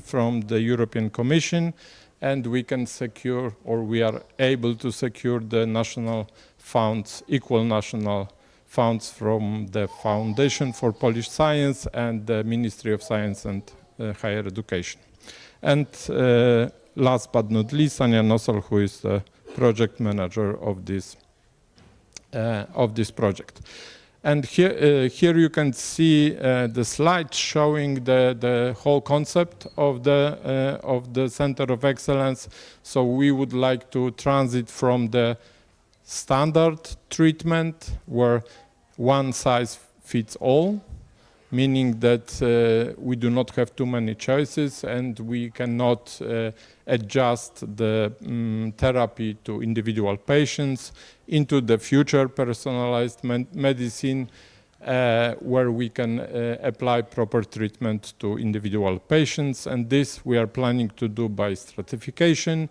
from the European Commission, and we can secure, or we are able to secure, the national funds, equal national funds from the Foundation for Polish Science and the Ministry of Science and Higher Education. And last but not least, Anja Nosol, who is the project manager of this project. And here you can see the slide showing the whole concept of the Center of Excellence. So we would like to transit from the standard treatment, where one size fits all, meaning that we do not have too many choices and we cannot adjust the therapy to individual patients, into the future personalized medicine, where we can apply proper treatment to individual patients. And this we are planning to do by stratification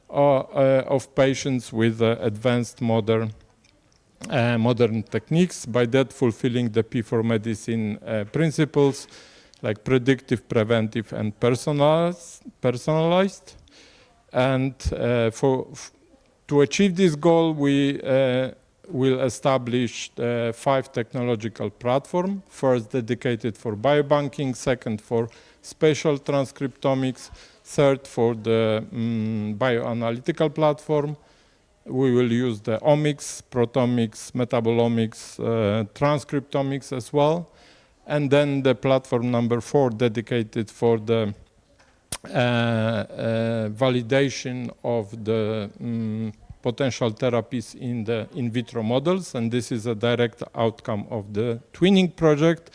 of patients with advanced modern techniques, by that fulfilling the P4 medicine principles, like predictive, preventive, and personalized. And to achieve this goal, we will establish 5 technological platforms. First, dedicated for biobanking. Second, for spatial transcriptomics. Third, for the bioanalytical platform. We will use the omics, proteomics, metabolomics, transcriptomics as well. And then the platform number 4, dedicated for the validation of the potential therapies in the in vitro models. And this is a direct outcome of the twinning project.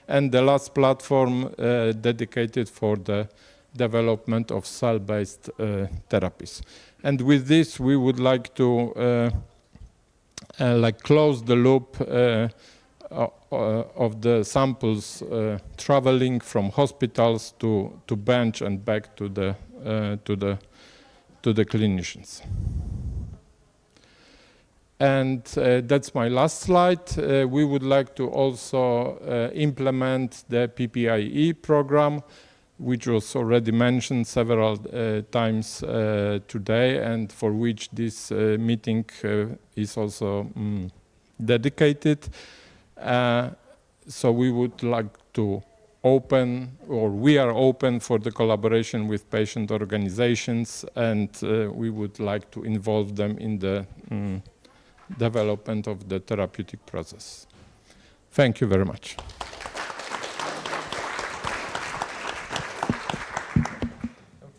And the last platform dedicated for the development of cell-based therapies. And with this, we would like to close the loop of the samples traveling from hospitals to bench and back to the clinicians. And that's my last slide. We would like to also implement the PPIE program, which was already mentioned several times today, and for which this meeting is also dedicated. So we would like to open, or we are open for the collaboration with patient organizations, and we would like to involve them in the development of the therapeutic process. Thank you very much.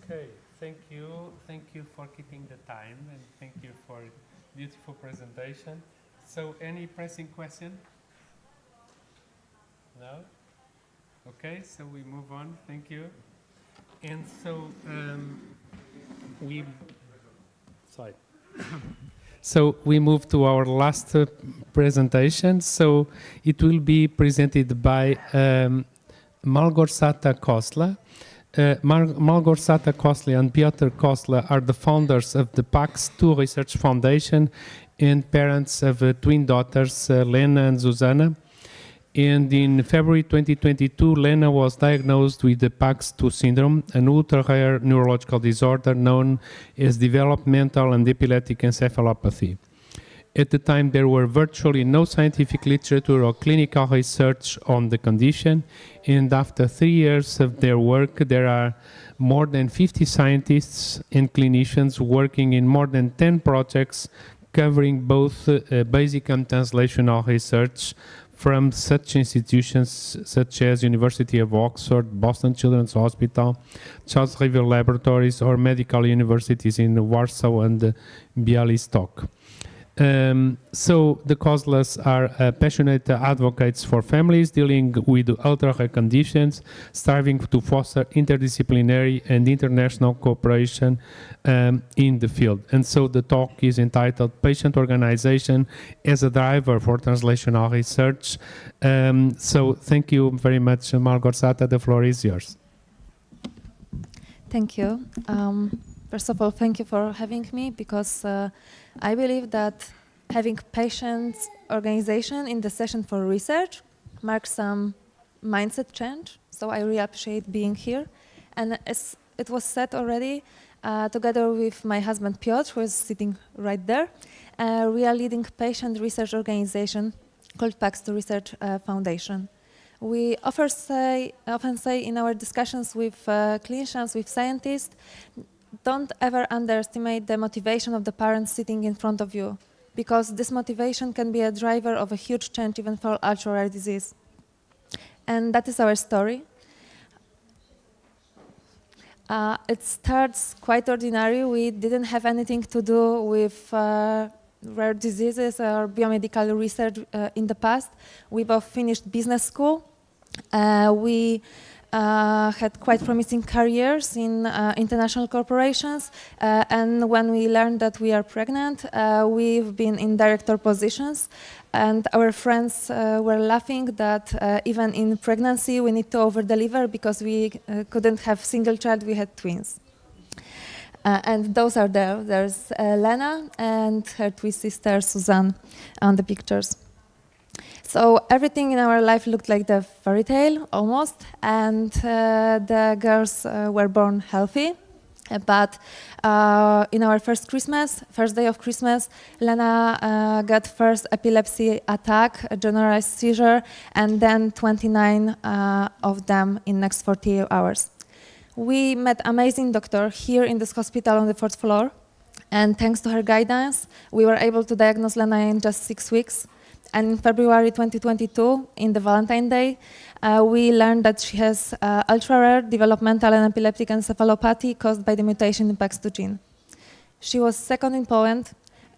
Okay, thank you for keeping the time, and thank you for beautiful presentation. So, any pressing question? No? Okay, so we move on. Thank you. And so So we move to our last presentation. So it will be presented by Małgorzata Kosla. Małgorzata Kosla and Piotr Kosla are the founders of the PAX2 Research Foundation and parents of twin daughters, Lena and Zuzana. And in February 2022, Lena was diagnosed with the PAX2 syndrome, an ultra-rare neurological disorder known as developmental and epileptic encephalopathy. At the time, there were virtually no scientific literature or clinical research on the condition, and after 3 years of their work, there are more than 50 scientists and clinicians working in more than 10 projects covering both basic and translational research from such institutions such as University of Oxford, Boston Children's Hospital, Charles River Laboratories, or medical universities in Warsaw and Białystok. So the Koslas are passionate advocates for families dealing with ultra-rare conditions, striving to foster interdisciplinary and international cooperation in the field. And so the talk is entitled Patient Organization as a Driver for Translational Research. So thank you very much, Małgorzata. The floor is yours. Thank you. First of all, thank you for having me, because I believe that having patients' organization in the session for research marks some mindset change. So I really appreciate being here. And as it was said already, together with my husband Piotr, who is sitting right there, we are leading patient research organization called PAX2 Research Foundation. We often say in our discussions with clinicians, with scientists, don't ever underestimate the motivation of the parents sitting in front of you, because this motivation can be a driver of a huge change even for ultra-rare disease. And that is our story. It starts quite ordinary. We didn't have anything to do with rare diseases or biomedical research in the past. We both finished business school. We had quite promising careers in international corporations, and when we learned that we are pregnant, we've been in director positions, and our friends were laughing that even in pregnancy we need to over-deliver because we couldn't have single child, we had twins. And those are there. There's Lena and her twin sister Suzanne on the pictures. So everything in our life looked like the fairy tale, almost, and the girls were born healthy. But in our first day of Christmas, Lena got first epilepsy attack, a generalized seizure, and then 29 of them in next 48 hours. We met amazing doctor here in this hospital on the 4th floor, and thanks to her guidance, we were able to diagnose Lena in just 6 weeks. And in February 2022, in the Valentine Day, we learned that she has ultra-rare developmental and epileptic encephalopathy caused by the mutation in PAX2 gene. She was second in Poland.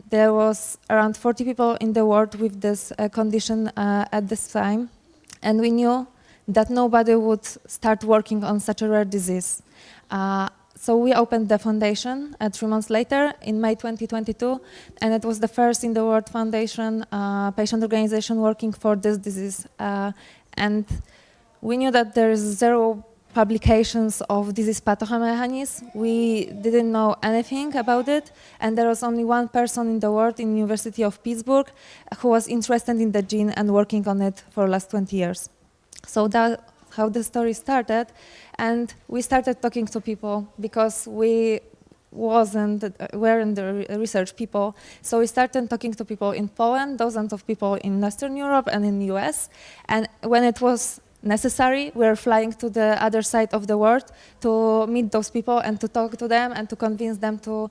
There was around 40 people in the world with this condition at this time. And we knew that nobody would start working on such a rare disease. So we opened the foundation 3 months later, in May 2022, and it was the first in the world foundation patient organization working for this disease. And we knew that there is 0 publications of disease pathomechanism. We didn't know anything about it, and there was only one person in the world in the University of Pittsburgh who was interested in the gene and working on it for the last 20 years. So that's how the story started. And we started talking to people because we weren't the research people. So we started talking to people in Poland, dozens of people in Western Europe and in the US. And when it was necessary, we were flying to the other side of the world to meet those people and to talk to them and to convince them to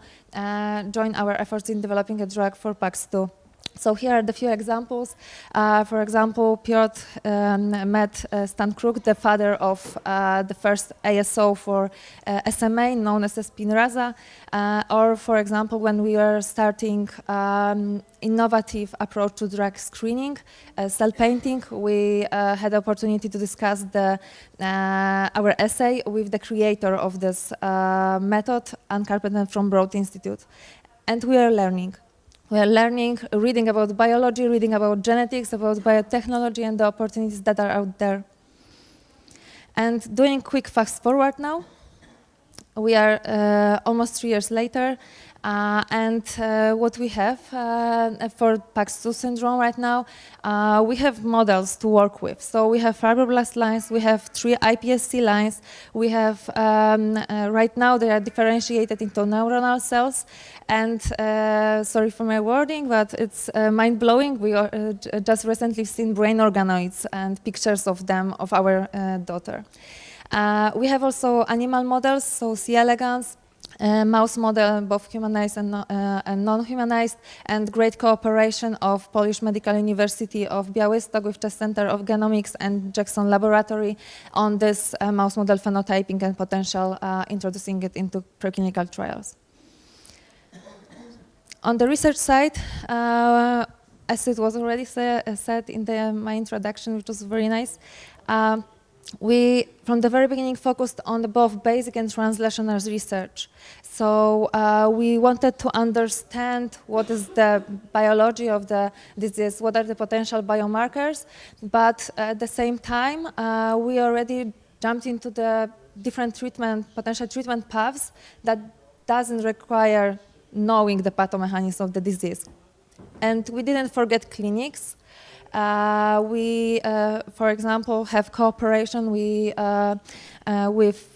join our efforts in developing a drug for PAX2. So here are the few examples. For example, Piotr met Stan Kruk, the father of the first ASO for SMA, known as Spinraza. Or, for example, when we were starting innovative approach to drug screening, cell painting, we had the opportunity to discuss our essay with the creator of this method, Ann Carpenter from Broad Institute. And we are learning. We are learning, reading about biology, reading about genetics, about biotechnology, and the opportunities that are out there. And doing quick fast forward now, we are almost 3 years later, and what we have for PAX2 syndrome right now, we have models to work with. So we have fibroblast lines, we have 3 iPSC lines, we have, right now they are differentiated into neuronal cells, and sorry for my wording, but it's mind-blowing. We are, just recently seen brain organoids and pictures of them, of our daughter. We have also animal models, so C. elegans, mouse model, both humanized and non-humanized, and great cooperation of Polish Medical University of Białystok with the Center of Genomics and Jackson Laboratory on this mouse model phenotyping and potential introducing it into preclinical trials. On the research side, as it was already said in my introduction, which was very nice, we, from the very beginning, focused on both basic and translational research. So we wanted to understand what is the biology of the disease, what are the potential biomarkers, but at the same time, we already jumped into the different potential treatment paths that doesn't require knowing the pathomechanism of the disease. And we didn't forget clinics. We, for example, have cooperation with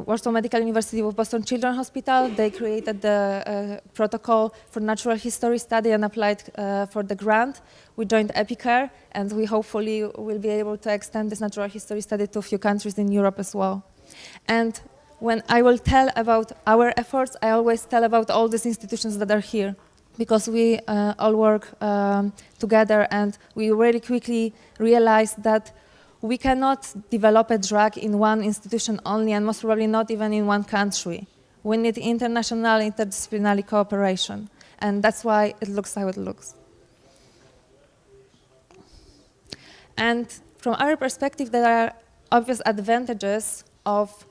Warsaw Medical University with Boston Children's Hospital. They created the protocol for natural history study and applied for the grant. We joined EpiCare, and we hopefully will be able to extend this natural history study to a few countries in Europe as well. And when I will tell about our efforts, I always tell about all these institutions that are here, because we all work together, and we really quickly realized that we cannot develop a drug in one institution only, and most probably not even in one country. We need international, interdisciplinary cooperation, and that's why it looks how it looks. And from our perspective, there are obvious advantages of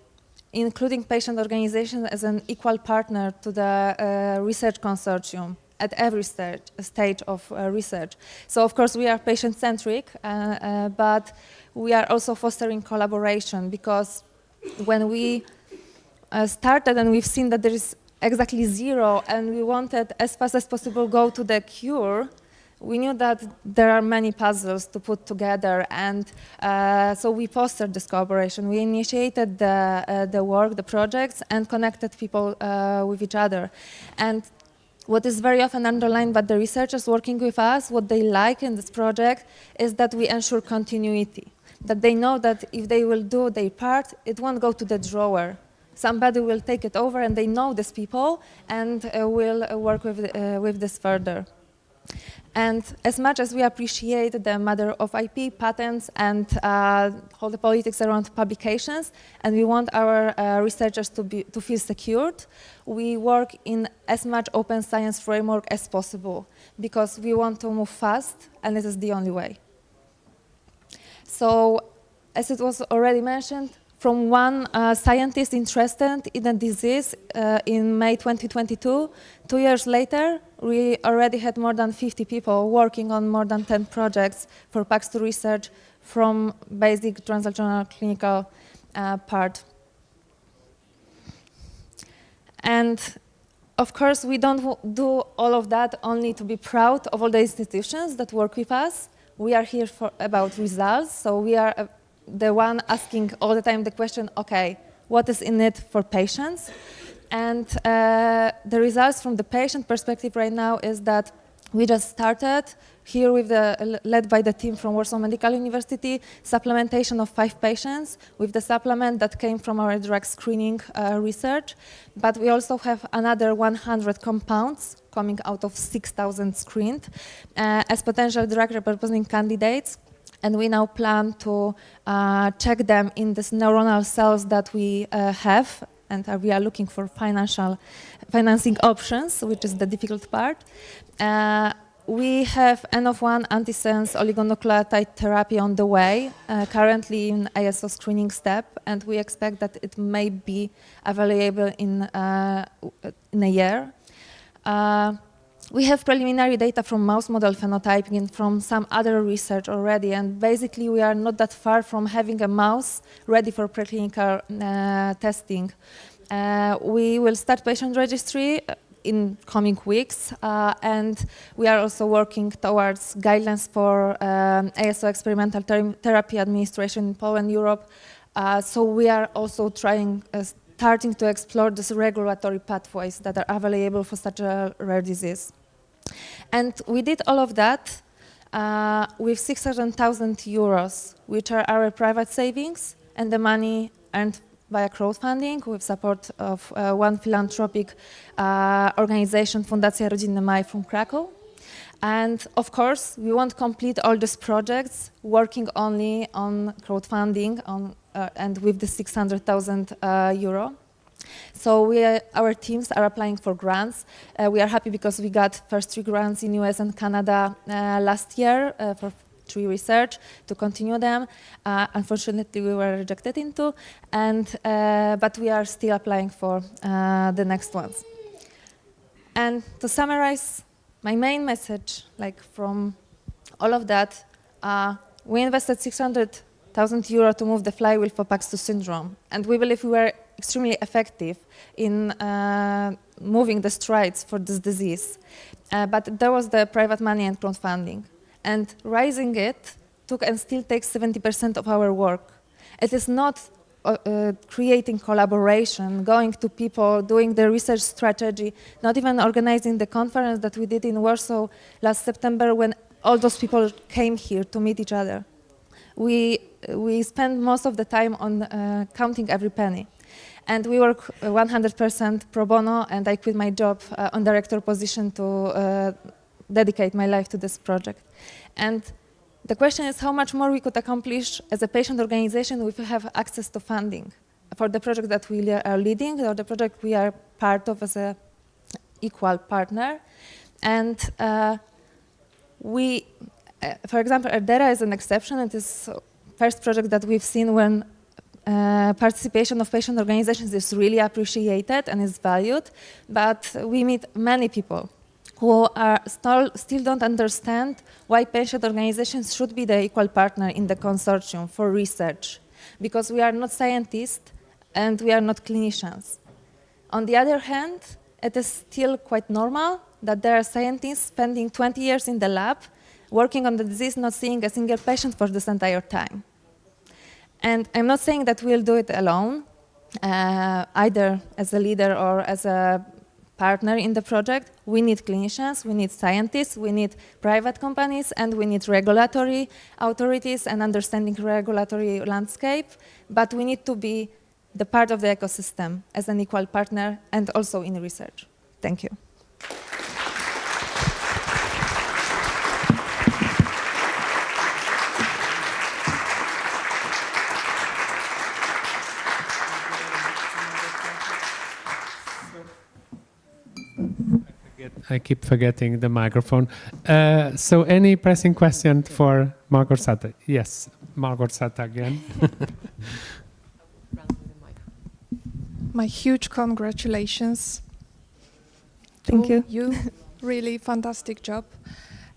including patient organizations as an equal partner to the research consortium at every stage of research. So of course we are patient-centric, but we are also fostering collaboration, because when we started and we've seen that there is exactly zero and we wanted as fast as possible go to the cure, we knew that there are many puzzles to put together, and so we fostered this cooperation. We initiated the work, the projects, and connected people with each other. And what is very often underlined by the researchers working with us, what they like in this project, is that we ensure continuity. That they know that if they will do their part, it won't go to the drawer. Somebody will take it over, and they know these people, and will work with this further. And as much as we appreciate the matter of IP, patents, and all the politics around publications, and we want our researchers to feel secured, we work in as much open science framework as possible, because we want to move fast, and this is the only way. So, as it was already mentioned, from one scientist interested in a disease in May 2022, 2 years later, we already had more than 50 people working on more than 10 projects for PAX2 research, from basic translational clinical part. And of course, we don't do all of that only to be proud of all the institutions that work with us. We are here about results, so we are the one asking all the time the question, okay, what is in it for patients? And the results from the patient perspective right now is that we just started here with led by the team from Warsaw Medical University, supplementation of 5 patients with the supplement that came from our drug screening research. But we also have another 100 compounds coming out of 6,000 screened as potential drug repurposing candidates. And we now plan to check them in these neuronal cells that we have, and we are looking for financing options, which is the difficult part. We have N-of-1 antisense oligonucleotide therapy on the way, currently in ASO screening step, and we expect that it may be available in a year. We have preliminary data from mouse model phenotyping and from some other research already, and basically we are not that far from having a mouse ready for preclinical testing. We will start patient registry in coming weeks, and we are also working towards guidelines for ASO experimental therapy administration in Poland, Europe. So we are also starting to explore these regulatory pathways that are available for such a rare disease. And we did all of that with 600,000 euros, which are our private savings, and the money earned via crowdfunding with support of one philanthropic organization, Fundacja Rodzinny Maj from Krakow. And of course, we won't complete all these projects working only on crowdfunding and with the 600,000 euro. So our teams are applying for grants. We are happy because we got first 3 grants in US and Canada last year for 3 research to continue them. Unfortunately, we were rejected in 2, but we are still applying for the next ones. And to summarize, my main message, from all of that, we invested 600,000 euro to move the flywheel for PAX2 syndrome, and we believe we were extremely effective in moving the strides for this disease. But there was the private money and crowdfunding. And raising it took and still takes 70% of our work. It is not creating collaboration, going to people, doing the research strategy, not even organizing the conference that we did in Warsaw last September when all those people came here to meet each other. We spend most of the time on counting every penny. And we work 100% pro bono, and I quit my job on director position to dedicate my life to this project. And the question is how much more we could accomplish as a patient organization if we have access to funding for the project that we are leading or the project we are part of as an equal partner. And for example, ERDERA is an exception. It is the first project that we've seen when participation of patient organizations is really appreciated and is valued, but we meet many people who are still don't understand why patient organizations should be the equal partner in the consortium for research, because we are not scientists and we are not clinicians. On the other hand, it is still quite normal that there are scientists spending 20 years in the lab working on the disease, not seeing a single patient for this entire time. And I'm not saying that we'll do it alone, either as a leader or as a partner in the project. We need clinicians, we need scientists, we need private companies, and we need regulatory authorities and understanding regulatory landscape. But we need to be the part of the ecosystem as an equal partner and also in research. Thank you. I keep forgetting the microphone. So any pressing question for Małgorzata? Yes, Małgorzata again. My huge congratulations. Thank you. You really fantastic job.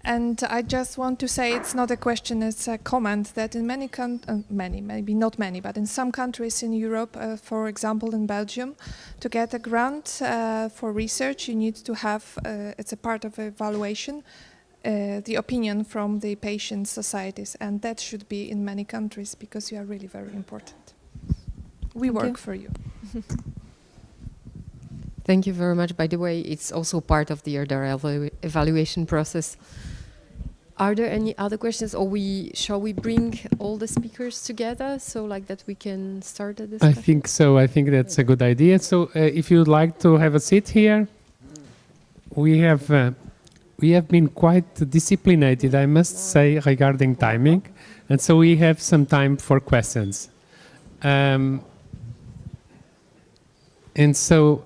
And I just want to say it's not a question, it's a comment that in maybe not many, but in some countries in Europe, for example in Belgium, to get a grant for research, you need to have, it's a part of evaluation, the opinion from the patient societies, and that should be in many countries because you are really very important. We work for you. Thank you very much. By the way, it's also part of the ERDERA evaluation process. Are there any other questions, or shall we bring all the speakers together so like that we can start the discussion? I think so. I think that's a good idea. So if you'd like to have a seat here, we have been quite disciplined, I must say, regarding timing, and so we have some time for questions. And so.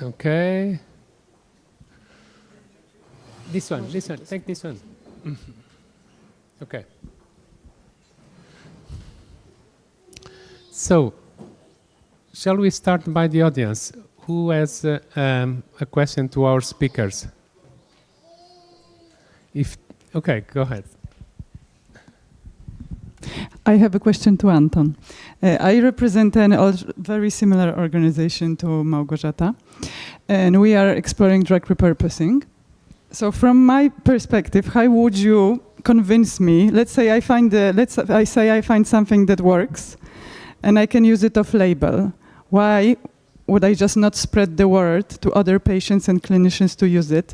Okay. This one, take this one. Okay. So, shall we start by the audience? Who has a question to our speakers? Okay, go ahead. I have a question to Anton. I represent a very similar organization to Małgorzata, and we are exploring drug repurposing. So from my perspective, how would you convince me? Let's say I find something that works, and I can use it off-label. Why would I just not spread the word to other patients and clinicians to use it,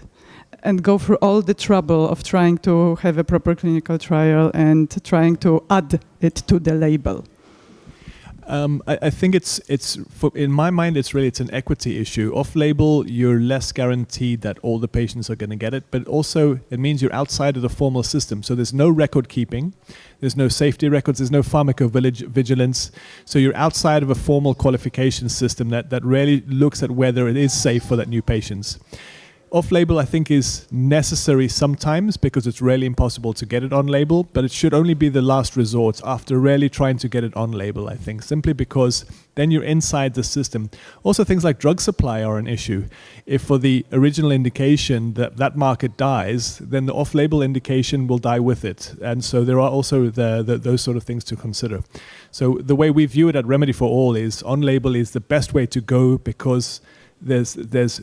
and go through all the trouble of trying to have a proper clinical trial and trying to add it to the label? I think in my mind, it's an equity issue. Off-label, you're less guaranteed that all the patients are going to get it, but also it means you're outside of the formal system. So there's no record keeping, there's no safety records, there's no pharmacovigilance. So you're outside of a formal qualification system that really looks at whether it is safe for that new patients. Off-label, I think, is necessary sometimes because it's really impossible to get it on-label, but it should only be the last resort after really trying to get it on-label, I think, simply because then you're inside the system. Also, things like drug supply are an issue. If for the original indication that market dies, then the off-label indication will die with it. And so there are also those sort of things to consider. So the way we view it at Remedy for All is on-label is the best way to go because there's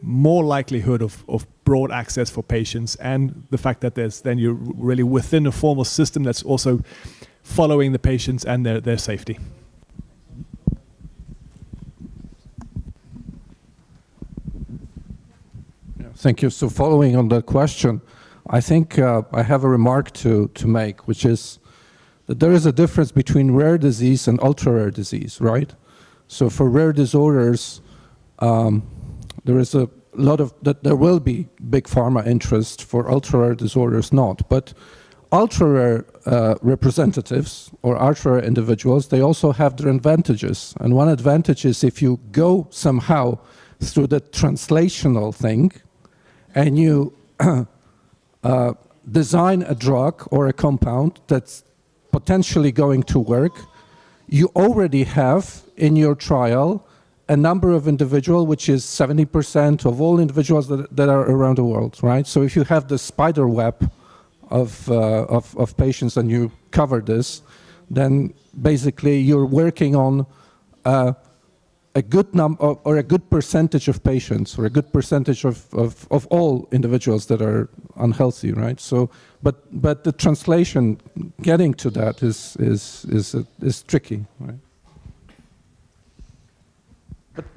more likelihood of broad access for patients, and the fact that then you're really within a formal system that's also following the patients and their safety. Thank you. So following on that question, I think I have a remark to make, which is that there is a difference between rare disease and ultra-rare disease, right? So for rare disorders, there is a lot of, there will be big pharma interest. For ultra-rare disorders, not. But ultra-rare representatives or ultra-rare individuals, they also have their advantages. And one advantage is if you go somehow through the translational thing, and you design a drug or a compound that's potentially going to work, you already have in your trial a number of individuals, which is 70% of all individuals that are around the world, right? So if you have the spider web of patients and you cover this, then basically you're working on a good number or a good percentage of patients, or a good percentage of all individuals that are unhealthy, right? So, but the translation, getting to that is tricky, right?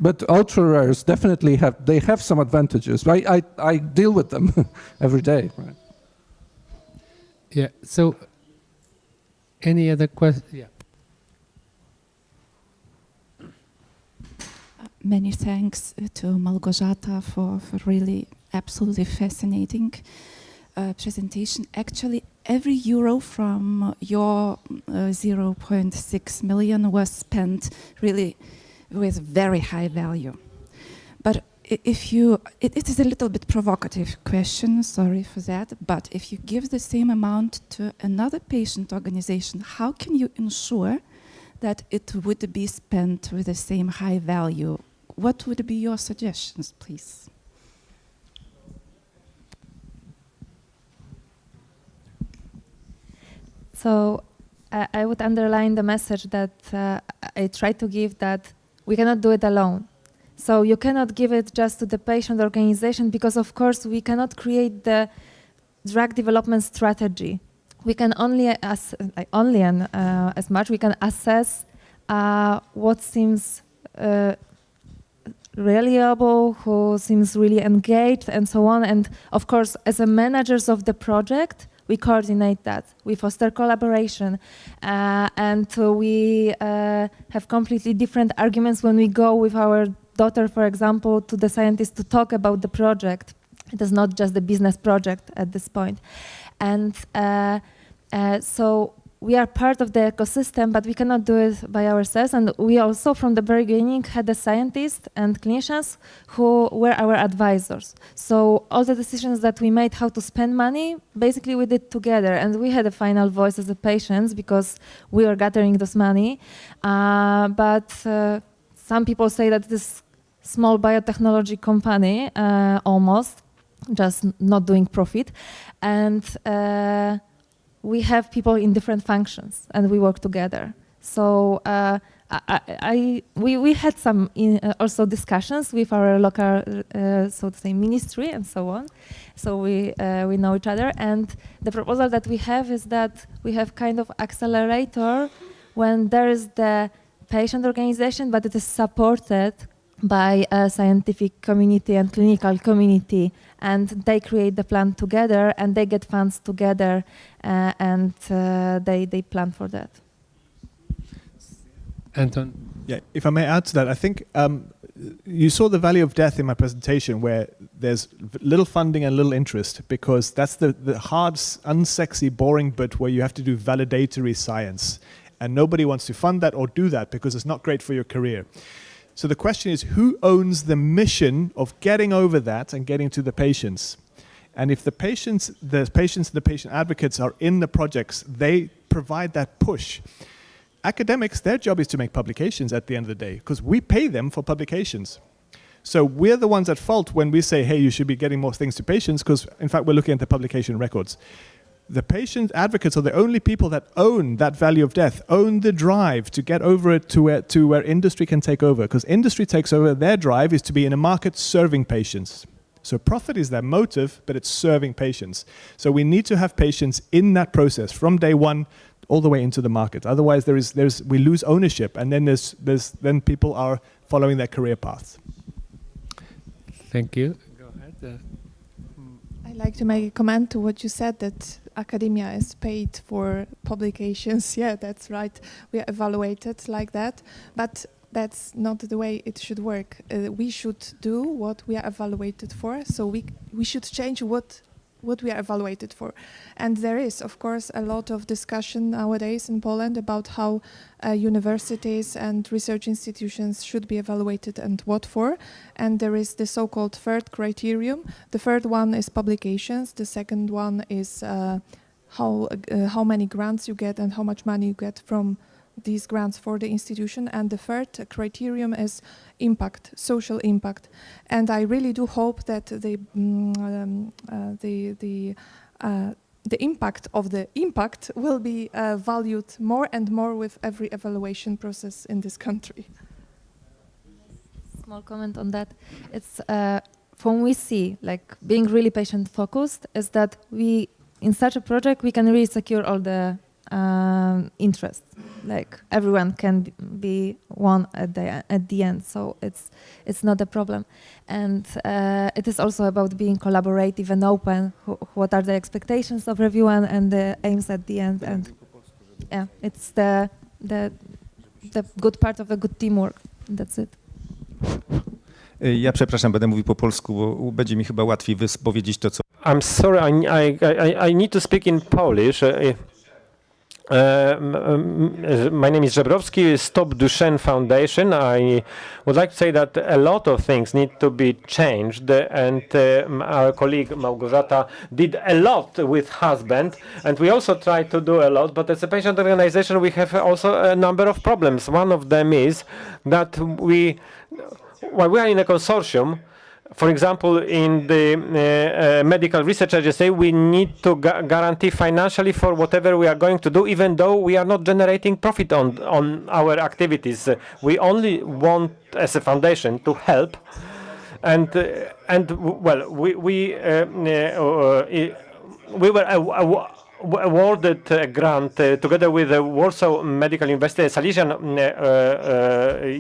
But ultra rares definitely have some advantages. I deal with them every day, right? Yeah. So, any other questions? Yeah. Many thanks to Małgorzata for really absolutely fascinating presentation. Actually, every euro from your 0.6 million was spent really with very high value. But if you, it is a little bit provocative question, sorry for that, but if you give the same amount to another patient organization, how can you ensure that it would be spent with the same high value? What would be your suggestions, please? So I would underline the message that I try to give, that we cannot do it alone. So you cannot give it just to the patient organization, because of course we cannot create the drug development strategy. We can only, as much we can assess what seems reliable, who seems really engaged, and so on. And of course, as a managers of the project, we coordinate that. We foster collaboration, and we have completely different arguments when we go with our daughter, for example, to the scientist to talk about the project. It is not just the business project at this point. And so we are part of the ecosystem, but we cannot do it by ourselves. And we also, from the very beginning, had the scientists and clinicians who were our advisors. So all the decisions that we made, how to spend money, basically we did together. And we had a final voice as the patients, because we were gathering this money. But some people say that this small biotechnology company, almost, just not doing profit. And we have people in different functions, and we work together. So we had some also discussions with our local, so to say, ministry and so on. So we know each other. And the proposal that we have is that we have kind of accelerator when there is the patient organization, but it is supported by a scientific community and clinical community, and they create the plan together, and they get funds together, and they plan for that. Anton? Yeah, if I may add to that, I think you saw the value of death in my presentation, where there's little funding and little interest, because that's the hard, unsexy, boring bit where you have to do validatory science. And nobody wants to fund that or do that because it's not great for your career. So the question is, who owns the mission of getting over that and getting to the patients? And if the patients and the patient advocates are in the projects, they provide that push. Academics, their job is to make publications at the end of the day, because we pay them for publications. So we're the ones at fault when we say, hey, you should be getting more things to patients, because in fact we're looking at the publication records. the patient advocates are the only people that own that value of death, own the drive to get over it to where industry can take over. Because industry takes over, their drive is to be in a market serving patients. So profit is their motive, but it's serving patients. So we need to have patients in that process from day one all the way into the market. Otherwise, we lose ownership, and then then people are following their career paths. Thank you. Go ahead. I'd like to make a comment to what you said, that academia is paid for publications. Yeah, that's right. We are evaluated like that, but that's not the way it should work. We should do what we are evaluated for, so we should change what we are evaluated for. And there is, of course, a lot of discussion nowadays in Poland about how universities and research institutions should be evaluated and what for. And there is the so-called third criterion. The third one is publications. The second one is how many grants you get and how much money you get from these grants for the institution. And the third criterion is impact, social impact. And I really do hope that the impact of the impact will be valued more and more with every evaluation process in this country. Small comment on that. It's from we see, like being really patient focused, is that we in such a project we can really secure all the interest. Like everyone can be one at the end, so it's not a problem. And it is also about being collaborative and open. What are the expectations of everyone and the aims at the end? And yeah, it's the good part of a good teamwork. That's it. Ja przepraszam, będę mówił po polsku, bo będzie mi chyba łatwiej wyspowiedzieć to, co... I'm sorry, I need to speak in Polish. My name is Żebrowski, Stop Duchenne Foundation. I would like to say that a lot of things need to be changed, and our colleague Małgorzata did a lot with husband, and we also try to do a lot, but as a patient organization we have also a number of problems. One of them is that while we are in a consortium, for example, in the medical research agency, we need to guarantee financially for whatever we are going to do, even though we are not generating profit on our activities. We only want, as a foundation, to help. And well, we were awarded a grant together with the Warsaw Medical University, Salesian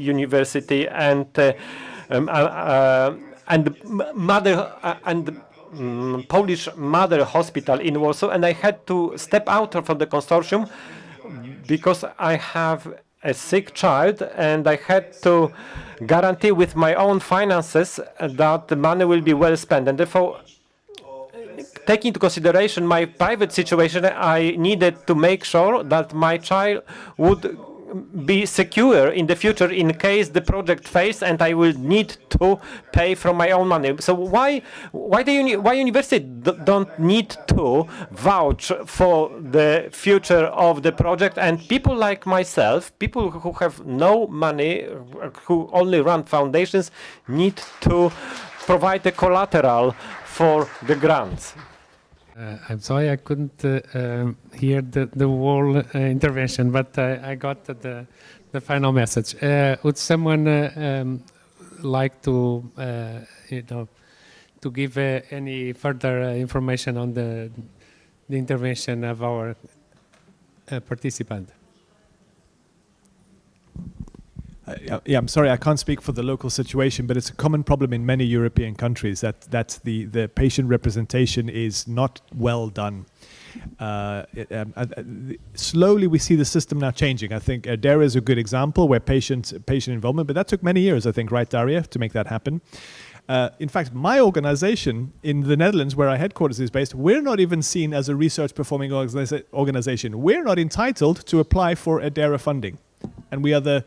University, and Polish Mother Hospital in Warsaw, and I had to step out from the consortium because I have a sick child, and I had to guarantee with my own finances that the money will be well spent, and therefore, taking into consideration my private situation, I needed to make sure that my child would be secure in the future in case the project fails and I will need to pay from my own money. So why university don't need to vouch for the future of the project, and people like myself, people who have no money, who only run foundations, need to provide the collateral for the grants? I'm sorry I couldn't hear the whole intervention, but I got the final message. Would someone like to, to give any further information on the intervention of our participant? Yeah, I'm sorry, I can't speak for the local situation, but it's a common problem in many European countries that the patient representation is not well done. Slowly we see the system now changing. I think ERDERA is a good example where patient involvement, but that took many years, I think, right, Daria, to make that happen. In fact, my organization in the Netherlands, where our headquarters is based, we're not even seen as a research performing organization. We're not entitled to apply for ERDERA funding. And we are the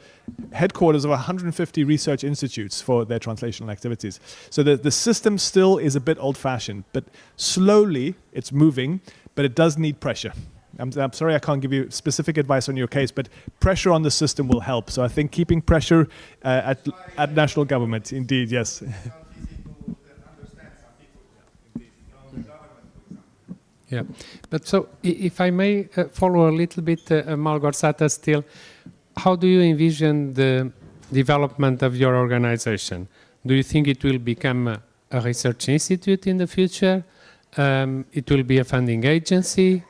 headquarters of 150 research institutes for their translational activities. So the system still is a bit old-fashioned, but slowly it's moving, but it does need pressure. I'm sorry I can't give you specific advice on your case, but pressure on the system will help. So I think keeping pressure at national government, indeed, yes. Yeah, but so if I may follow a little bit, Malgorzata, still, how do you envision the development of your organization? Do you think it will become a research institute in the future? It will be a funding agency?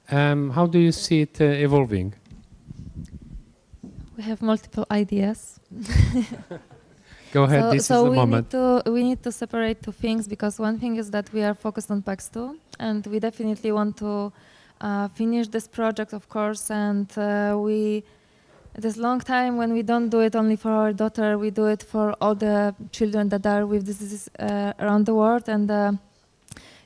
How do you see it evolving? We have multiple ideas. Go ahead, this is the moment. We need to separate two things, because one thing is that we are focused on PAX2, and we definitely want to finish this project, of course, and it is long time when we don't do it only for our daughter, we do it for all the children that are with diseases around the world. And the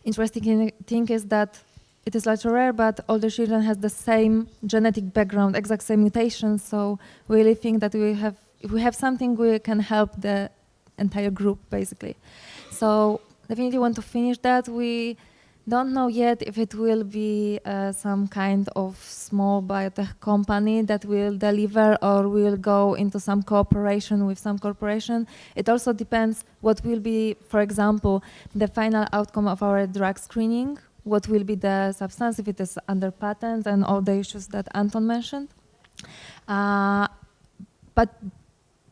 interesting thing is that it is like rare, but all the children have the same genetic background, exact same mutations. So we really think that if we have something, we can help the entire group, basically. So definitely want to finish that. We don't know yet if it will be some kind of small biotech company that will deliver, or will go into some cooperation with some corporation. It also depends what will be, for example, the final outcome of our drug screening, what will be the substance, if it is under patent, and all the issues that Anton mentioned. But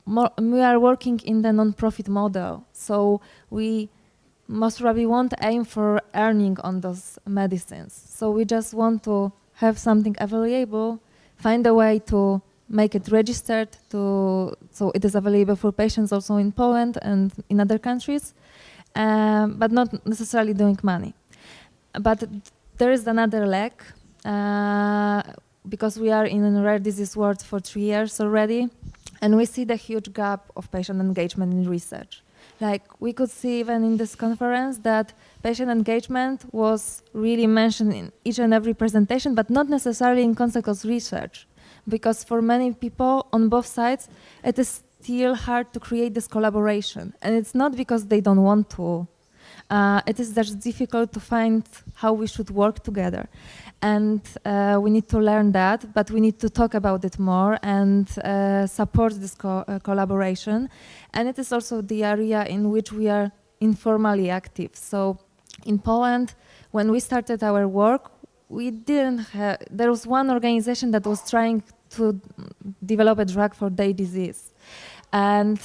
we are working in the non-profit model, so we most probably won't aim for earning on those medicines. So we just want to have something available, find a way to make it registered, so it is available for patients also in Poland and in other countries, but not necessarily doing money. But there is another leg, because we are in a rare disease world for 3 years already, and we see the huge gap of patient engagement in research. Like, we could see even in this conference that patient engagement was really mentioned in each and every presentation, but not necessarily in consequence research. Because for many people on both sides, it is still hard to create this collaboration. And it's not because they don't want to. It is just difficult to find how we should work together. And we need to learn that, but we need to talk about it more and support this collaboration. And it is also the area in which we are informally active. So in Poland, when we started our work, there was one organization that was trying to develop a drug for their disease. And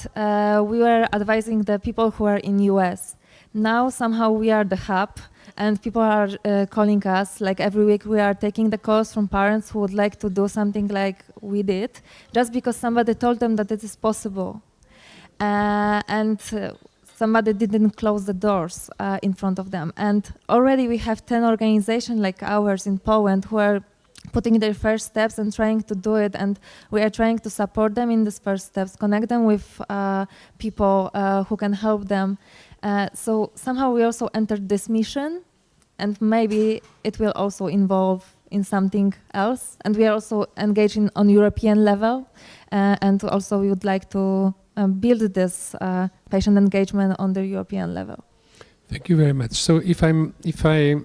we were advising the people who are in US. Now somehow we are the hub, and people are calling us, like every week we are taking the calls from parents who would like to do something like we did, just because somebody told them that it is possible. And somebody didn't close the doors in front of them. And already we have 10 organizations like ours in Poland who are putting their first steps and trying to do it, and we are trying to support them in these first steps, connect them with people who can help them. So somehow we also entered this mission, and maybe it will also involve in something else. And we are also engaging on European level, and also we would like to build this patient engagement on the European level. Thank you very much. So if I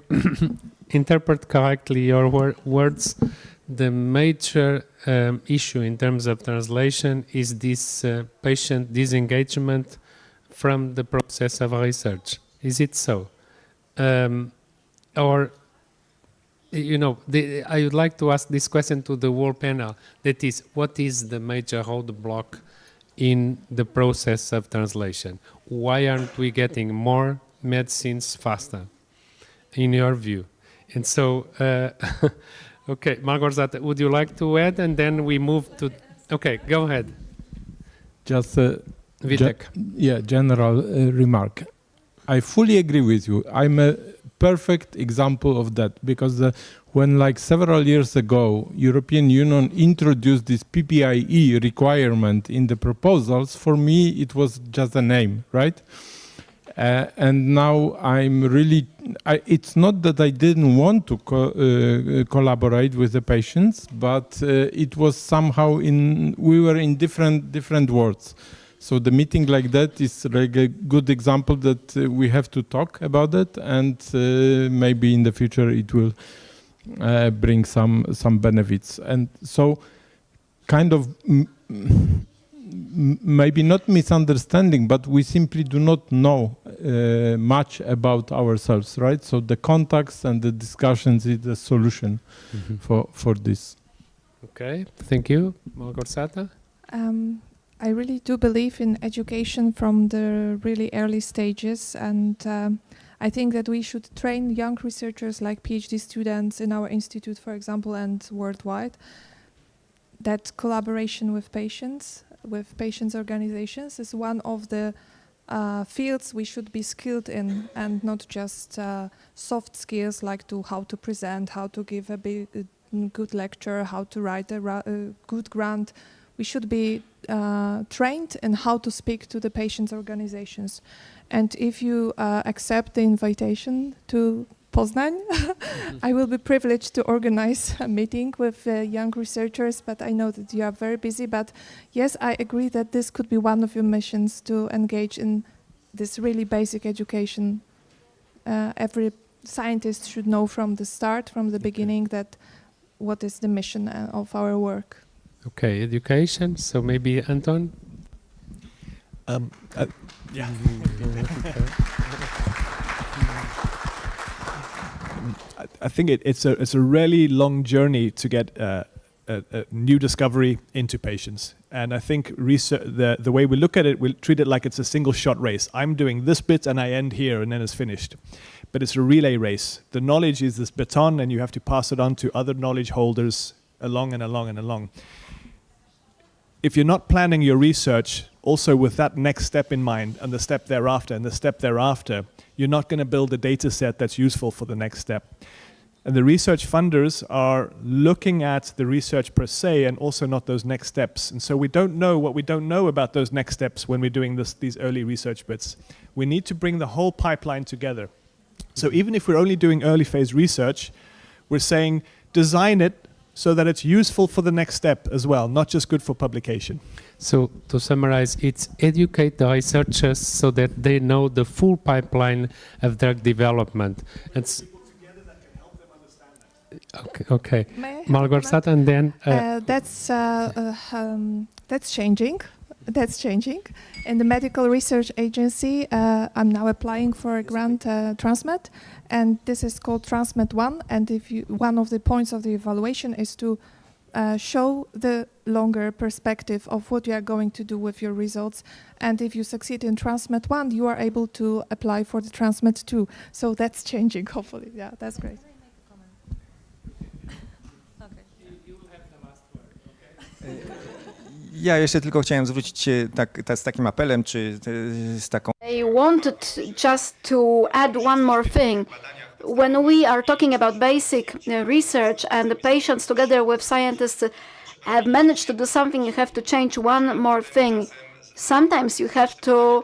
interpret correctly your words, the major issue in terms of translation is this patient disengagement from the process of research. Is it so? Or, you know, I would like to ask this question to the whole panel. That is, what is the major roadblock in the process of translation? Why aren't we getting more medicines faster, in your view? And so, okay, Malgorzata, would you like to add? And then we move to, okay, go ahead. Just Vitek. General remark. I fully agree with you. I'm a perfect example of that, because when like several years ago, European Union introduced this PPIE requirement in the proposals, for me it was just a name, right? And now I'm really, it's not that I didn't want to collaborate with the patients, but it was somehow we were in different worlds. So the meeting like that is like a good example that we have to talk about it, and maybe in the future it will bring some benefits. And so kind of maybe not misunderstanding, but we simply do not know much about ourselves, right? So the contacts and the discussions is the solution for this. Okay, thank you. Malgorzata? I really do believe in education from the really early stages, and I think that we should train young researchers like PhD students in our institute, for example, and worldwide, that collaboration with patients organizations is one of the fields we should be skilled in, and not just soft skills like how to present, how to give a good lecture, how to write a good grant. We should be trained in how to speak to the patients' organizations. And if you accept the invitation to Poznań, I will be privileged to organize a meeting with young researchers, but I know that you are very busy. But yes, I agree that this could be one of your missions, to engage in this really basic education. Every scientist should know from the start, from the beginning, that what is the mission of our work. Okay, education. So maybe Anton? Yeah. I think it's a really long journey to get a new discovery into patients. And I think the way we look at it, we'll treat it like it's a single shot race. I'm doing this bit and I end here and then it's finished. But it's a relay race. The knowledge is this baton and you have to pass it on to other knowledge holders along and along and along. If you're not planning your research also with that next step in mind and the step thereafter and the step thereafter, you're not going to build a data set that's useful for the next step. And the research funders are looking at the research per se and also not those next steps. And so we don't know what we don't know about those next steps when we're doing these early research bits. We need to bring the whole pipeline together. So even if we're only doing early phase research, we're saying design it so that it's useful for the next step as well, not just good for publication. So to summarize, it's educate the researchers so that they know the full pipeline of drug development. It's okay. Malgorzata, and then that's changing. That's changing. In the medical research agency, I'm now applying for a grant, Transmed, and this is called Transmed 1. And one of the points of the evaluation is to show the longer perspective of what you are going to do with your results. And if you succeed in Transmed 1, you are able to apply for the Transmed 2. So that's changing, hopefully. Yeah, that's great. Ja jeszcze tylko chciałem zwrócić się z takim apelem, czy z taką... I wanted just to add one more thing. When we are talking about basic research and the patients together with scientists have managed to do something, you have to change one more thing. Sometimes you have to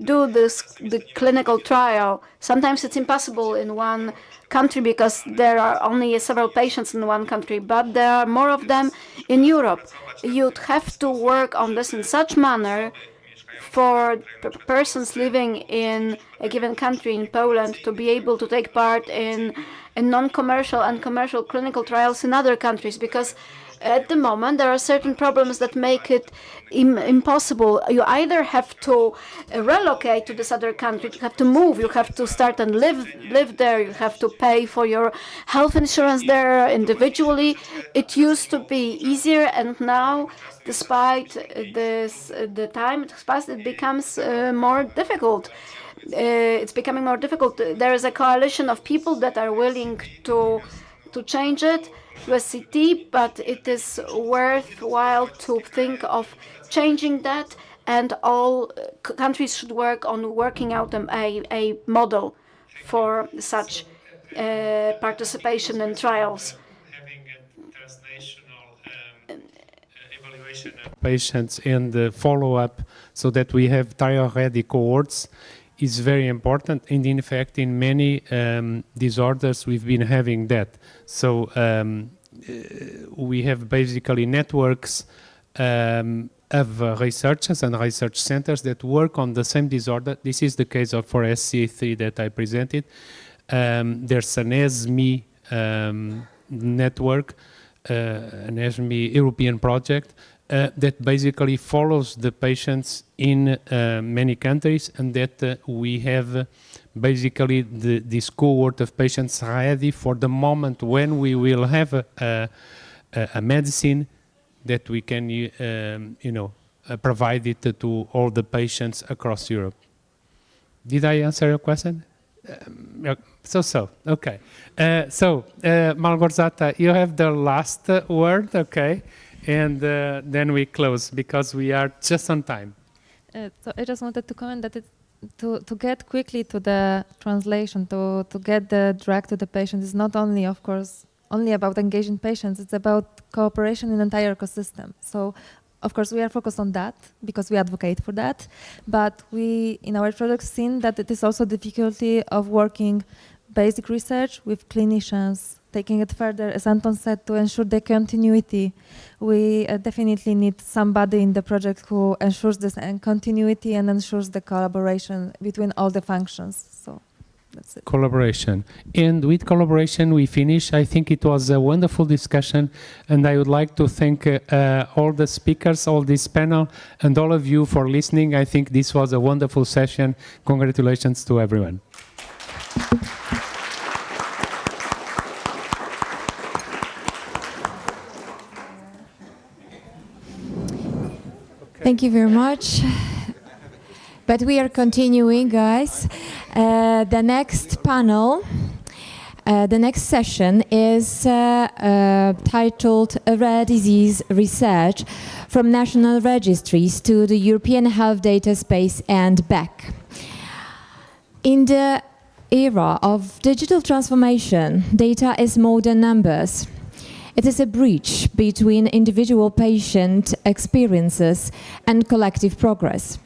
do the clinical trial. Sometimes it's impossible in one country because there are only several patients in one country, but there are more of them in Europe. You'd have to work on this in such manner for persons living in a given country, in Poland, to be able to take part in non-commercial and commercial clinical trials in other countries, because at the moment there are certain problems that make it impossible. You either have to relocate to this other country, you have to move, you have to start and live there, you have to pay for your health insurance there individually. It used to be easier, and now, despite the time it has passed, it becomes more difficult. It's becoming more difficult. There is a coalition of people that are willing to change it to a CT, but it is worthwhile to think of changing that, and all countries should work on working out a model for such participation in trials. Patients and the follow-up so that we have trial-ready cohorts is very important, and in fact in many disorders we've been having that. So we have basically networks of researchers and research centers that work on the same disorder. This is the case for SCA3 that I presented. There's an ESME network, an ESME European project, that basically follows the patients in many countries, and that we have basically this cohort of patients ready for the moment when we will have a medicine that we can, provide it to all the patients across Europe. Did I answer your question? Okay. Malgorzata, you have the last word, okay? And then we close because we are just on time. So I just wanted to comment that to get quickly to the translation, to get the drug to the patient is not only, of course, only about engaging patients, it's about cooperation in the entire ecosystem. So, of course, we are focused on that because we advocate for that, but we, in our project, seen that it is also difficulty of working basic research with clinicians, taking it further, as Anton said, to ensure the continuity. We definitely need somebody in the project who ensures this continuity and ensures the collaboration between all the functions. So that's it. Collaboration. And with collaboration, we finish. I think it was a wonderful discussion, and I would like to thank all the speakers, all this panel, and all of you for listening. I think this was a wonderful session. Congratulations to everyone. Thank you very much. But we are continuing, guys. The next panel, the next session is titled Rare Disease Research from National Registries to the European Health Data Space and back. In the era of digital transformation, data is more than numbers. It is a bridge between individual patient experiences and collective progress.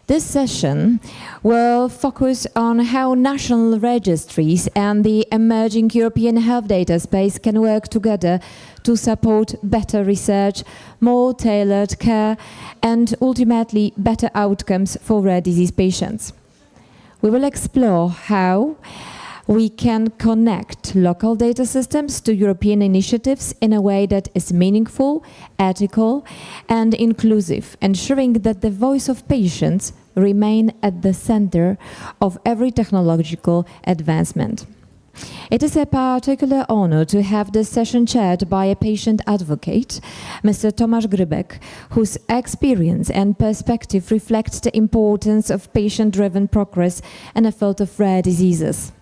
This session will focus on how national registries and the emerging European health data space can work together to support better research, more tailored care, and ultimately better outcomes for rare disease patients. We will explore how we can connect local data systems to European initiatives in a way that is meaningful, ethical, and inclusive, ensuring that the voice of patients remain at the center of every technological advancement. It is a particular honor to have this session chaired by a patient advocate, Mr. Tomasz Grybek, whose experience and perspective reflect the importance of patient-driven progress in the field of rare diseases.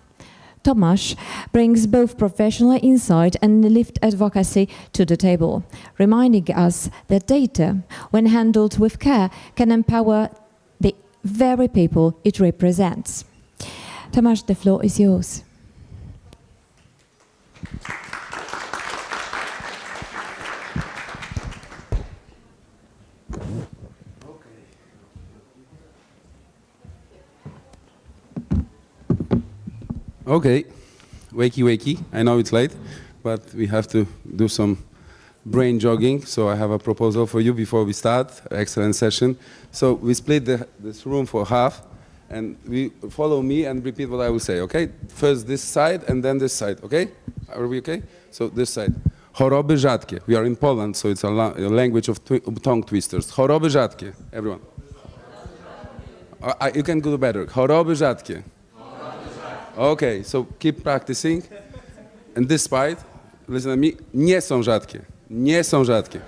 Tomasz brings both professional insight and lived advocacy to the table, reminding us that data, when handled with care, can empower the very people it represents. Tomasz, the floor is yours. Okay, wakey. I know it's late, but we have to do some brain jogging. So I have a proposal for you before we start. Excellent session. So we split this room for half, and we follow me and repeat what I will say, okay? First this side and then this side, okay? Are we okay? So this side. Choroby rzadkie. We are in Poland, so it's a language of tongue twisters. Choroby rzadkie. Everyone. You can do better. Choroby rzadkie. Okay, so keep practicing. And this side, listen to me, nie są rzadkie. Nie są rzadkie.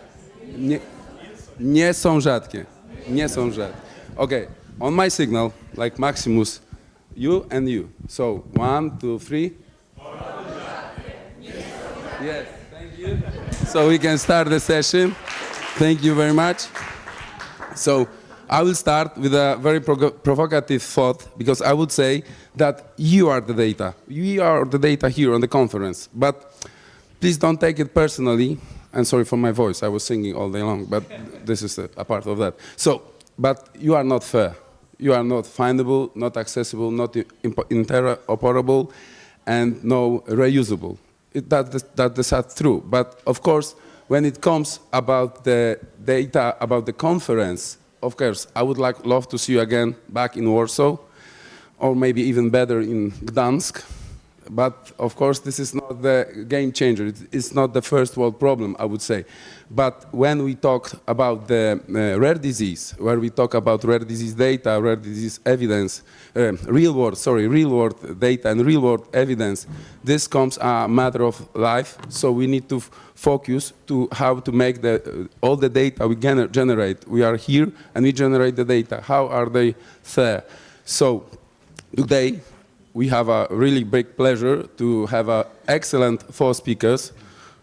Nie są rzadkie. Nie są rzadkie. Okay, on my signal, like Maximus, you and you. So 1, 2, 3. Yes, thank you. So we can start the session. Thank you very much. So I will start with a very provocative thought, because I would say that you are the data. You are the data here on the conference. But please don't take it personally. And sorry for my voice. I was singing all day long, but this is a part of that. So, but you are not fair. You are not findable, not accessible, not interoperable, and no reusable. That's true. But of course, when it comes about the data about the conference, of course, I would love to see you again back in Warsaw, or maybe even better in Gdansk. But of course, this is not the game changer. It's not the first world problem, I would say. But when we talk about the rare disease, where we talk about rare disease data, rare disease evidence, real world data and real world evidence, this comes a matter of life. So we need to focus to how to make all the data we generate. We are here and we generate the data. How are they fair? So today, we have a really big pleasure to have excellent 4 speakers.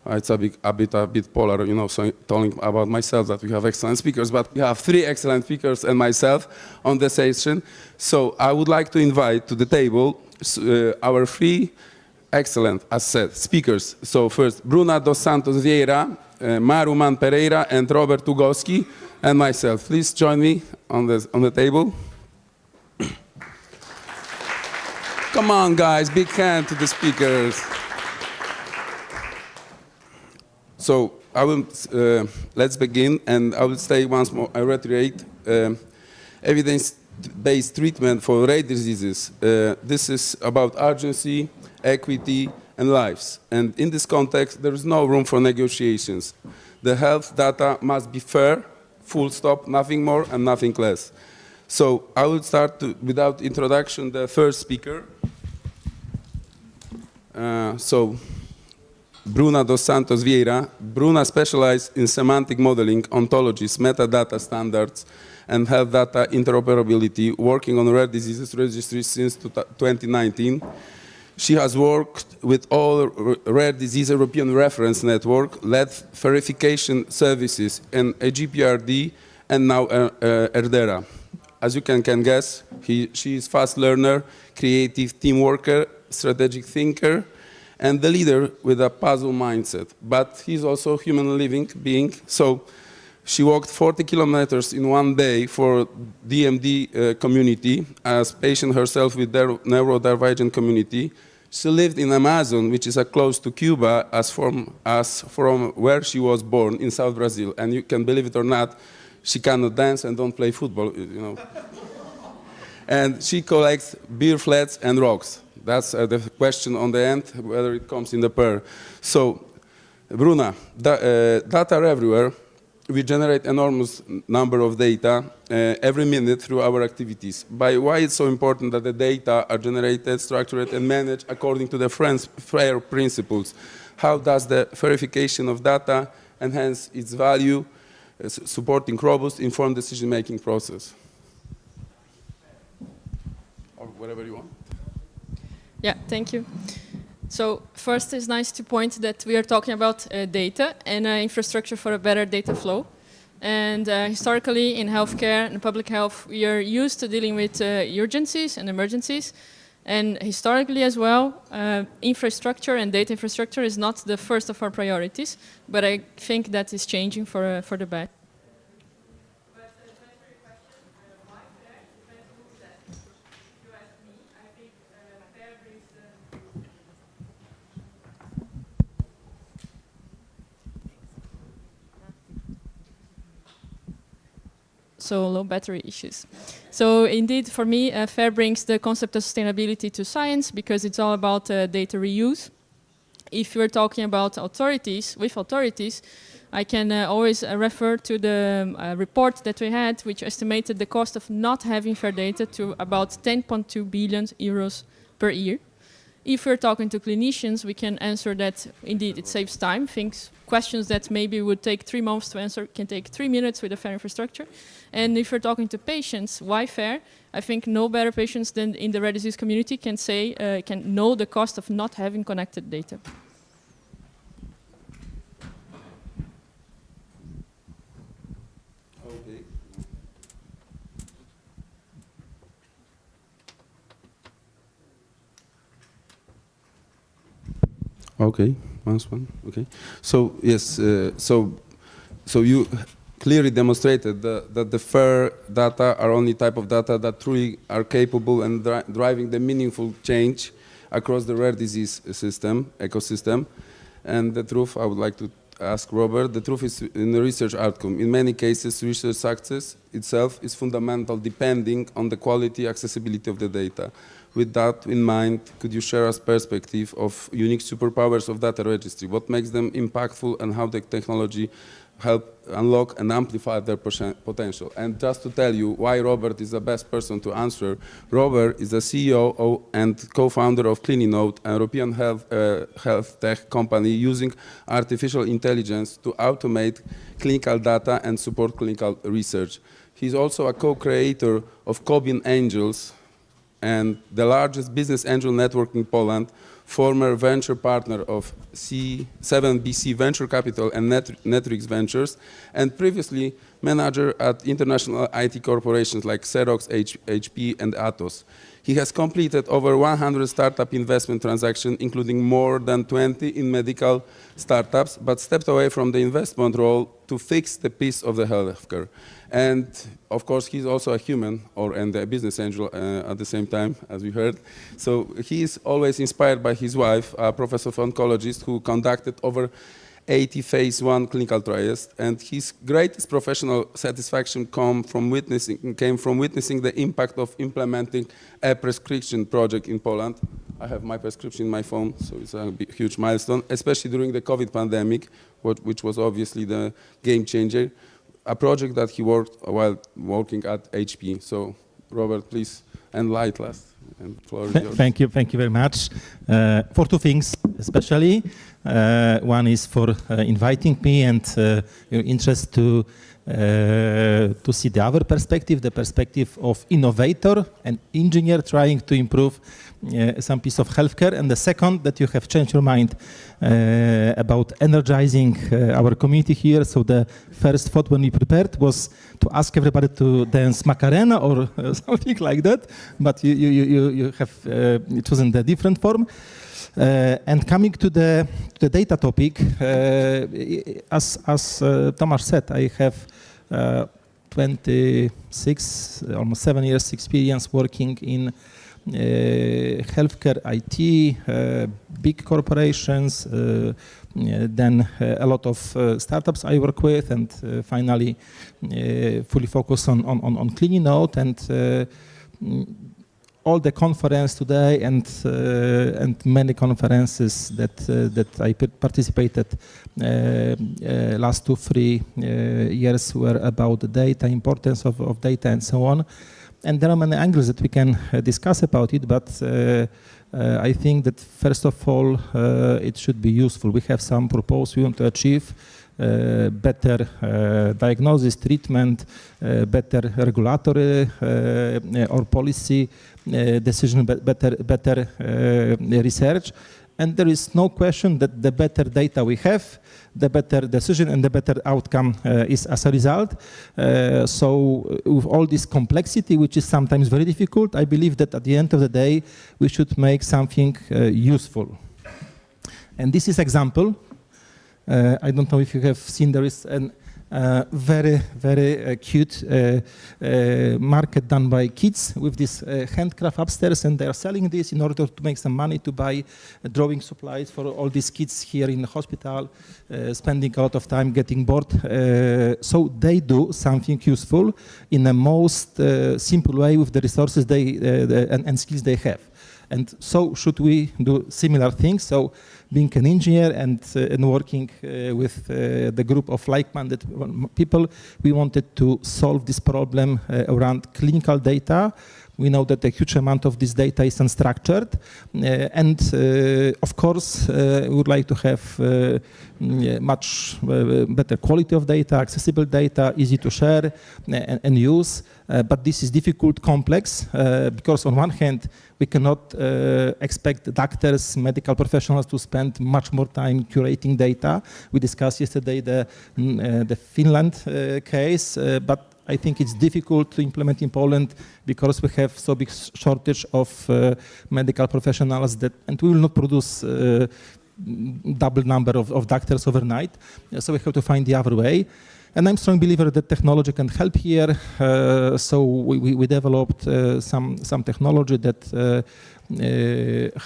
It's a bit polar, you know, so talking about myself that we have excellent speakers, but we have 3 excellent speakers and myself on the session. So I would like to invite to the table our 3 excellent, as said, speakers. So first, Bruna dos Santos Vieira, Maruman Pereira, and Robert Tugowski, and myself. Please join me on the table. Come on, guys, big hand to the speakers. So I will, let's begin, and I will say once more, I reiterate, evidence-based treatment for rare diseases. This is about urgency, equity, and lives. And in this context, there is no room for negotiations. The health data must be fair, full stop, nothing more and nothing less. So I will start without introduction, the first speaker. Bruna dos Santos Vieira. Bruna specialized in semantic modeling, ontologies, metadata standards, and health data interoperability, working on rare diseases registries since 2019. She has worked with all rare disease European reference network, led verification services in EGPRD, and now ERDERA. As you can guess, she is fast learner, creative team worker, strategic thinker, and the leader with a puzzle mindset. But he's also a human living being. So she walked 40 kilometers in one day for DMD community as patient herself with their neurodivergent community. She lived in Amazon, which is close to Cuba, as from where she was born in South Brazil. And you can believe it or not, she cannot dance and don't play football, you know. And she collects beer flats and rocks. That's the question on the end, whether it comes in the pair. So, Bruna, data are everywhere. We generate enormous number of data every minute through our activities. Why it's so important that the data are generated, structured, and managed according to the FAIR principles? How does the verification of data enhance its value, supporting robust, informed decision-making process? Or whatever you want. Yeah, thank you. So first, it's nice to point that we are talking about data and infrastructure for a better data flow. And historically, in healthcare and public health, we are used to dealing with urgencies and emergencies. And historically as well, infrastructure and data infrastructure is not the first of our priorities, but I think that is changing for the better. So low battery issues. So indeed, for me, FAIR brings the concept of sustainability to science because it's all about data reuse. If you're talking about authorities, I can always refer to the report that we had, which estimated the cost of not having FAIR data to about 10.2 billion euros per year. If we're talking to clinicians, we can answer that indeed it saves time. Questions that maybe would take 3 months to answer can take 3 minutes with a FAIR infrastructure. And if we're talking to patients, why FAIR? I think no better patients than in the rare disease community can say, can know the cost of not having connected data. Okay, one. Okay. So yes, so you clearly demonstrated that the FAIR data are only type of data that truly are capable and driving the meaningful change across the rare disease ecosystem. And the truth, I would like to ask Robert, the truth is in the research outcome. In many cases, research success itself is fundamental depending on the quality, accessibility of the data. With that in mind, could you share us perspective of unique superpowers of data registry? What makes them impactful and how the technology help unlock and amplify their potential? And just to tell you why Robert is the best person to answer, Robert is the CEO and co-founder of CliniNote, a European health tech company using artificial intelligence to automate clinical data and support clinical research. He's also a co-creator of Cobin Angels and the largest business angel network in Poland, former venture partner of C7BC Venture Capital and Netrix Ventures, and previously manager at international IT corporations like Xerox, HP, and Atos. He has completed over 100 startup investment transactions, including more than 20 in medical startups, but stepped away from the investment role to fix the piece of the healthcare. And of course, he's also a human and a business angel at the same time, as we heard. So he is always inspired by his wife, a professor of oncologist who conducted over 80 phase 1 clinical trials, and his greatest professional satisfaction came from witnessing the impact of implementing a prescription project in Poland. I have my prescription in my phone, so it's a huge milestone, especially during the COVID pandemic, which was obviously the game changer. A project that he worked while working at HP. So, Robert, please enlighten us. And floor is yours. Thank you very much. For two things, especially. One is for inviting me and your interest to see the other perspective, the perspective of innovator and engineer trying to improve some piece of healthcare. And the second, that you have changed your mind about energizing our community here. So the first thought when we prepared was to ask everybody to dance Macarena or something like that, but you have chosen the different form. And coming to the data topic, as Tomasz said, I have 26, almost 7 years experience working in healthcare IT, big corporations, then a lot of startups I work with, and finally fully focused on CliniNote and all the conference today and many conferences that I participated last 2-3 years were about the data, importance of data, and so on. And there are many angles that we can discuss about it, but I think that first of all, it should be useful. We have some proposals we want to achieve. Better diagnosis, treatment, better regulatory or policy decision, better research. And there is no question that the better data we have, the better decision and the better outcome is as a result. So with all this complexity, which is sometimes very difficult, I believe that at the end of the day, we should make something useful. And this is example. I don't know if you have seen, there is a very cute market done by kids with this handcraft upstairs, and they are selling this in order to make some money to buy drawing supplies for all these kids here in the hospital, spending a lot of time getting bored. So they do something useful in the most simple way with the resources and skills they have. And so should we do similar things? So being an engineer and working with the group of like-minded people, we wanted to solve this problem around clinical data. We know that a huge amount of this data is unstructured. And of course, we would like to have much better quality of data, accessible data, easy to share and use. But this is difficult, complex, because on one hand, we cannot expect doctors, medical professionals to spend much more time curating data. We discussed yesterday the Finland case, but I think it's difficult to implement in Poland because we have so big shortage of medical professionals and we will not produce double number of doctors overnight. So we have to find the other way. And I'm a strong believer that technology can help here. So we developed some technology that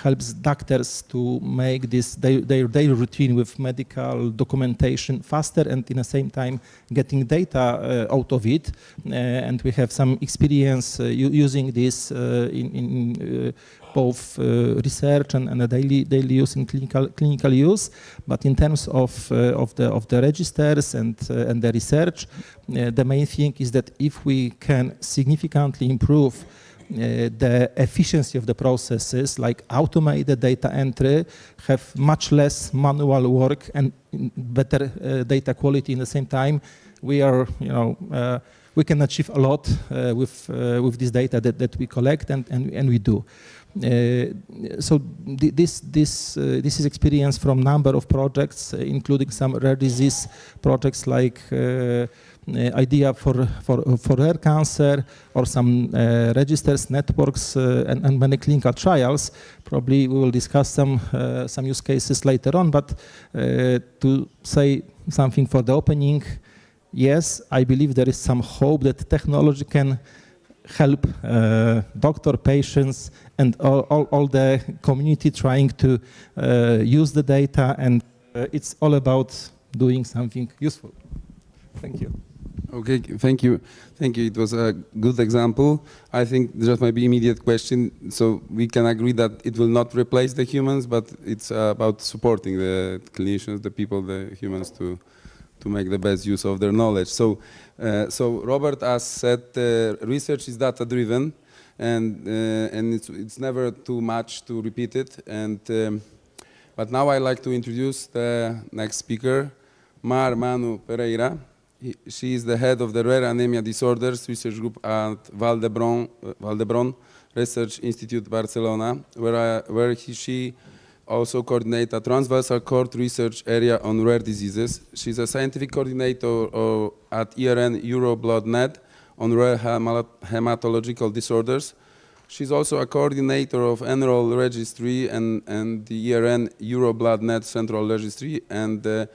helps doctors to make their daily routine with medical documentation faster and in the same time getting data out of it. And we have some experience using this in both research and a daily use in clinical use. But in terms of the registers and the research, the main thing is that if we can significantly improve the efficiency of the processes, like automate the data entry, have much less manual work and better data quality in the same time, we are, we can achieve a lot with this data that we collect and we do. So this is experience from number of projects, including some rare disease projects like idea for rare cancer or some registers, networks, and many clinical trials. Probably we will discuss some use cases later on, but to say something for the opening, yes, I believe there is some hope that technology can help doctor, patients, and all the community trying to use the data, and it's all about doing something useful. Thank you. Okay, thank you. Thank you. It was a good example. I think just maybe immediate question. So we can agree that it will not replace the humans, but it's about supporting the clinicians, the people, the humans to make the best use of their knowledge. So, Robert, as said, research is data-driven, and it's never too much to repeat it. And but now I'd like to introduce the next speaker, Mar Manu Pereira. She is the head of the Rare Anemia Disorders Research Group at Valdebron Research Institute, Barcelona, where she also coordinates a transversal cohort research area on rare diseases. She's a scientific coordinator at EUROBloodNet on rare hematological disorders. She's also a coordinator of Enroll Registry and the EUROBloodNet Central Registry and the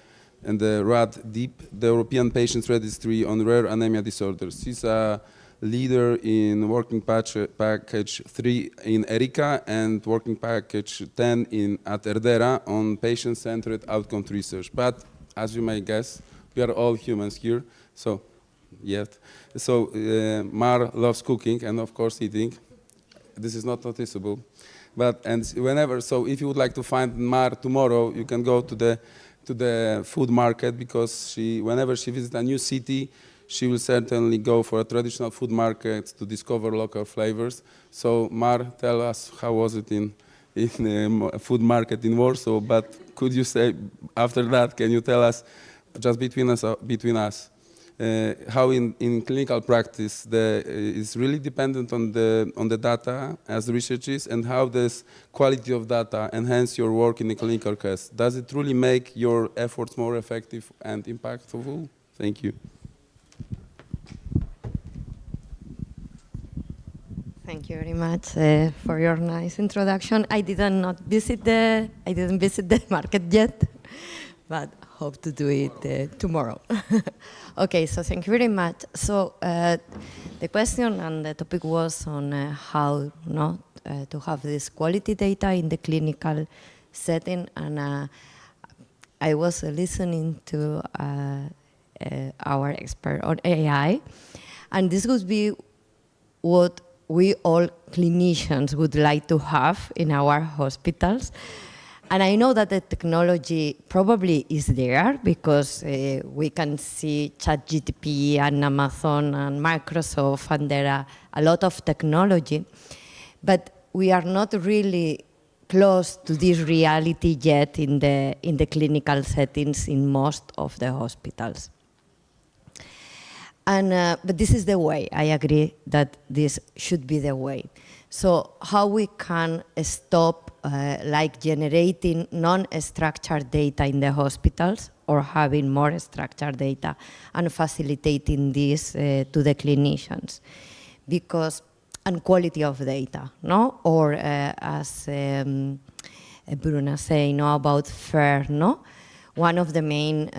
RAD-DEEP, the European Patients Registry on Rare Anemia Disorders. She's a leader in Working Package 3 in ERICA and Working Package 10 at ERDERA on patient-centered outcome research. But as you may guess, we are all humans here, so Mar loves cooking and of course eating. This is not noticeable, but so if you would like to find Mar tomorrow, you can go to the food market, because whenever she visits a new city, she will certainly go for a traditional food market to discover local flavors. So Mar, tell us, how was it in a food market in Warsaw? But could you say, after that, can you tell us, just between us, how in clinical practice is really dependent on the data as research is, and how this quality of data enhance your work in the clinical case? Does it truly make your efforts more effective and impactful? Thank you. Thank you very much for your nice introduction. I didn't visit the market yet, but hope to do it tomorrow. Okay, so thank you very much. So the question and the topic was on how not to have this quality data in the clinical setting, and I was listening to our expert on AI, and this would be what we all clinicians would like to have in our hospitals. And I know that the technology probably is there, because we can see ChatGPT and Amazon and Microsoft, and there are a lot of technology, but we are not really close to this reality yet in the clinical settings in most of the hospitals. And but this is the way. I agree that this should be the way. So how we can stop like generating non-structured data in the hospitals, or having more structured data, and facilitating this to the clinicians, because and quality of data, no? Or as Bruna say, about FAIR, no? One of the main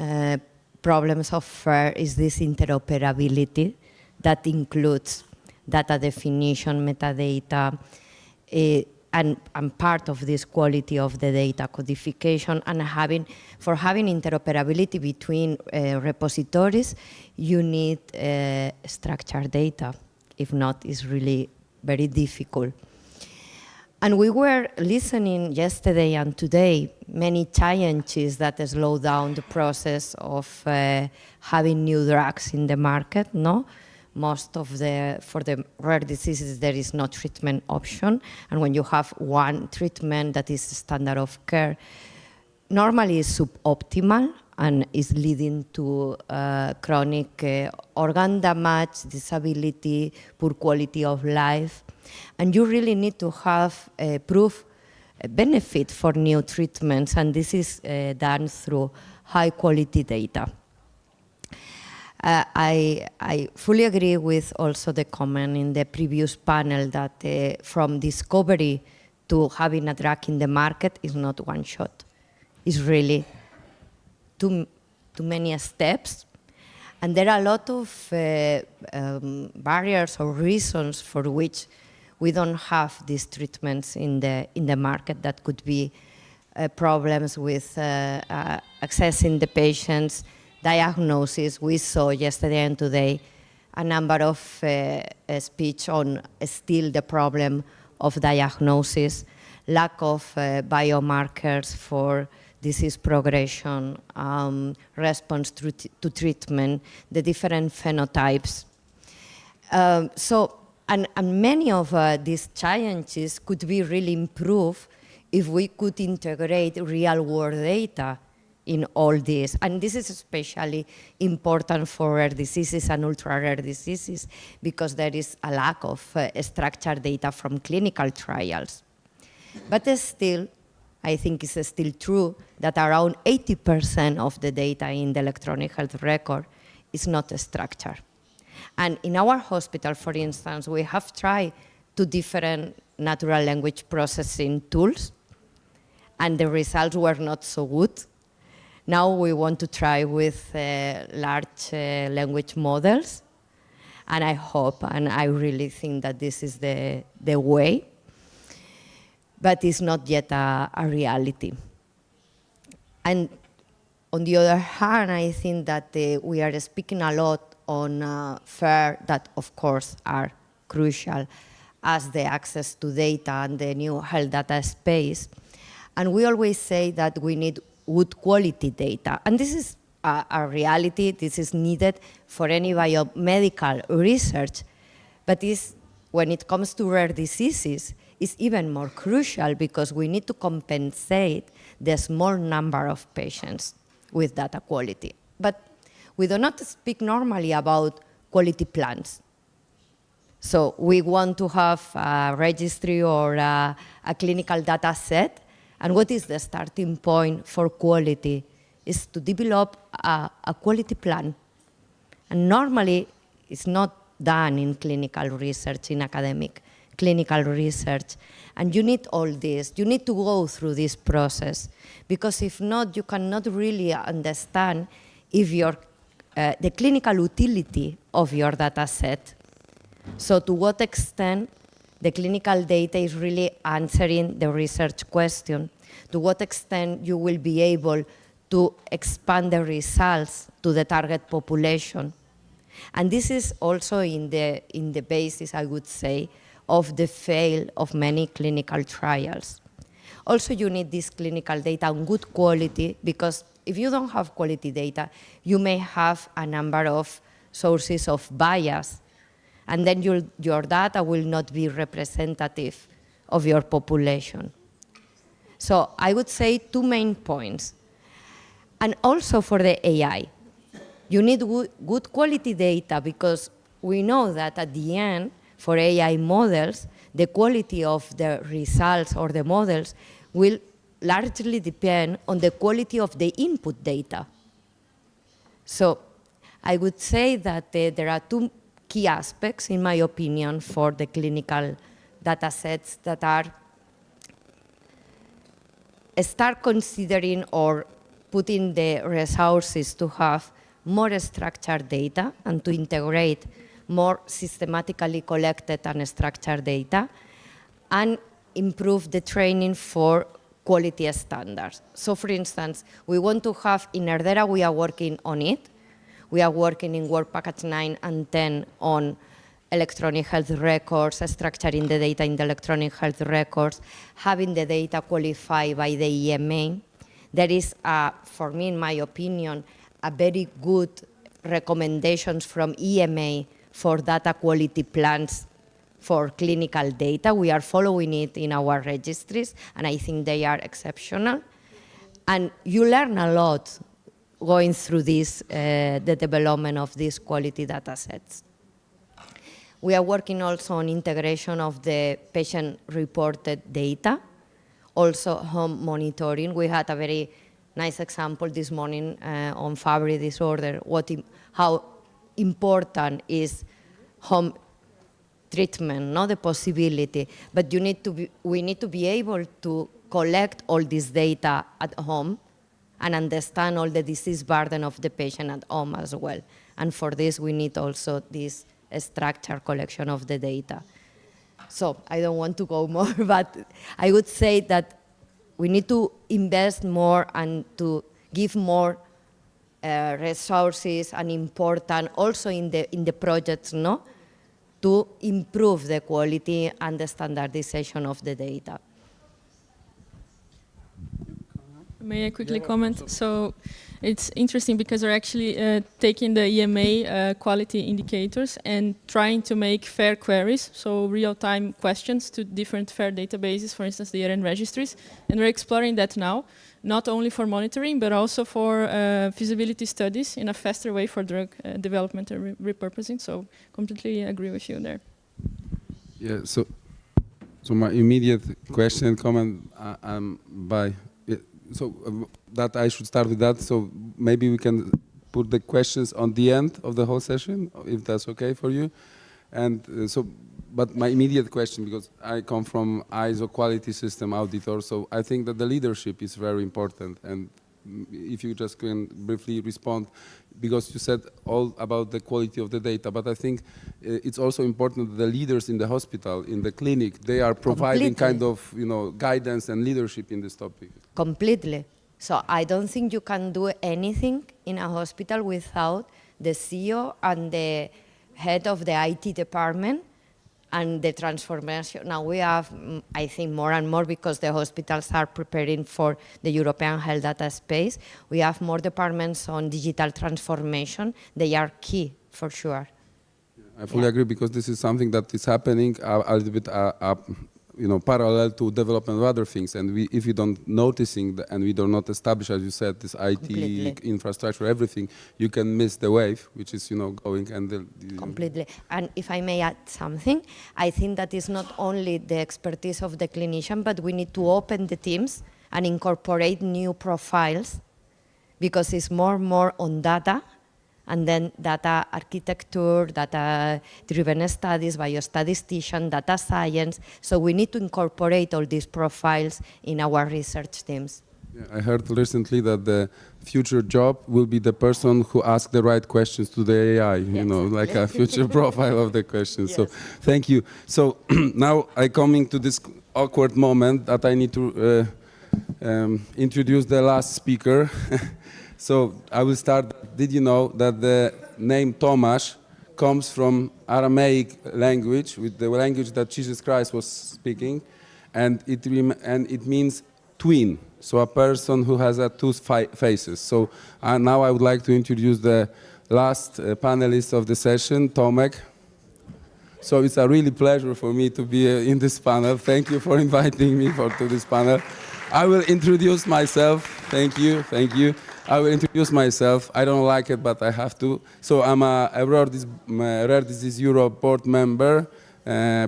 problems of FAIR is this interoperability that includes data definition, metadata, and part of this quality of the data codification, and having interoperability between repositories, you need structured data. If not, it's really very difficult. And we were listening yesterday and today many challenges that slow down the process of having new drugs in the market. No, for the rare diseases there is no treatment option, and when you have one treatment that is standard of care, normally is suboptimal and is leading to chronic organ damage, disability, poor quality of life. And you really need to have proof benefit for new treatments, and this is done through high quality data. I fully agree with also the comment in the previous panel that from discovery to having a drug in the market is not one shot. It's really too many steps. And there are a lot of barriers or reasons for which we don't have these treatments in the market. That could be problems with accessing the patients, diagnosis. We saw yesterday and today a number of speech on still the problem of diagnosis, lack of biomarkers for disease progression, response to treatment, the different phenotypes. And many of these challenges could be really improved if we could integrate real-world data in all this. And this is especially important for rare diseases and ultra-rare diseases because there is a lack of structured data from clinical trials. But still, I think it's still true that around 80% of the data in the electronic health record is not structured. And in our hospital, for instance, we have tried 2 different natural language processing tools, and the results were not so good. Now we want to try with large language models, and I hope, and I really think that this is the way, but it's not yet a reality. And on the other hand, I think that we are speaking a lot on FAIR that, of course, are crucial as the access to data and the new health data space. And we always say that we need good quality data. And this is a reality. This is needed for any biomedical research. But when it comes to rare diseases, it's even more crucial because we need to compensate the small number of patients with data quality. But we do not speak normally about quality plans. So we want to have a registry or a clinical data set. And what is the starting point for quality is to develop a quality plan. And normally it's not done in clinical research, in academic clinical research. And you need all this. You need to go through this process because if not, you cannot really understand if the clinical utility of your data set. So to what extent the clinical data is really answering the research question, to what extent you will be able to expand the results to the target population. And this is also in the basis, I would say, of the fail of many clinical trials. Also, you need this clinical data on good quality because if you don't have quality data, you may have a number of sources of bias, and then your data will not be representative of your population. So I would say 2 main points. And also for the AI, you need good quality data because we know that at the end, for AI models, the quality of the results or the models will largely depend on the quality of the input data. So I would say that there are 2 key aspects, in my opinion, for the clinical data sets that are start considering or putting the resources to have more structured data and to integrate more systematically collected and structured data and improve the training for quality standards. So for instance, we want to have in ERDERA, we are working on it. We are working in Work Package 9 and 10 on electronic health records, structuring the data in the electronic health records, having the data qualified by the EMA. There is, for me, in my opinion, a very good recommendations from EMA for data quality plans for clinical data. We are following it in our registries, and I think they are exceptional. And you learn a lot going through this, the development of these quality data sets. We are working also on integration of the patient-reported data, also home monitoring. We had a very nice example this morning on Fabry disorder, how important is home treatment, not the possibility, but we need to be able to collect all this data at home and understand all the disease burden of the patient at home as well. And for this, we need also this structured collection of the data. So I don't want to go more, but I would say that we need to invest more and to give more resources and important also in the projects, no, to improve the quality and the standardization of the data. May I quickly comment? So it's interesting because we're actually taking the EMA quality indicators and trying to make fair queries, so real-time questions to different FAIR databases, for instance, the ERN registries. And we're exploring that now, not only for monitoring, but also for feasibility studies in a faster way for drug development and repurposing. So completely agree with you there. Yeah, so my immediate question and comment that I should start with that, so maybe we can put the questions on the end of the whole session, if that's okay for you. And but my immediate question, because I come from ISO quality system auditor, so I think that the leadership is very important. And if you just can briefly respond, because you said all about the quality of the data, but I think it's also important that the leaders in the hospital, in the clinic, they are providing kind of, guidance and leadership in this topic. Completely. So I don't think you can do anything in a hospital without the CEO and the head of the IT department and the transformation. Now we have, I think, more and more, because the hospitals are preparing for the European health data space. We have more departments on digital transformation. They are key, for sure. I fully agree, because this is something that is happening a little bit parallel to development of other things. And if we don't noticing and we do not establish, as you said, this IT infrastructure, everything, you can miss the wave, which is going and completely. And if I may add something, I think that is not only the expertise of the clinician, but we need to open the teams and incorporate new profiles, because it's more and more on data, and then data architecture, data-driven studies, biostatistician, data science. So we need to incorporate all these profiles in our research teams. Yeah, I heard recently that the future job will be the person who asks the right questions to the AI, like a future profile of the questions. Yes. So thank you. So now I coming to this awkward moment that I need to introduce the last speaker. So I will start. Did you know that the name Tomasz comes from Aramaic language, with the language that Jesus Christ was speaking, and it means twin, so a person who has two faces. So now I would like to introduce the last panelist of the session, Tomek. So it's a really pleasure for me to be in this panel. Thank you for inviting me to this panel. I will introduce myself. Thank you. I will introduce myself. I don't like it, but I have to. So I'm a Rare Disease Europe board member,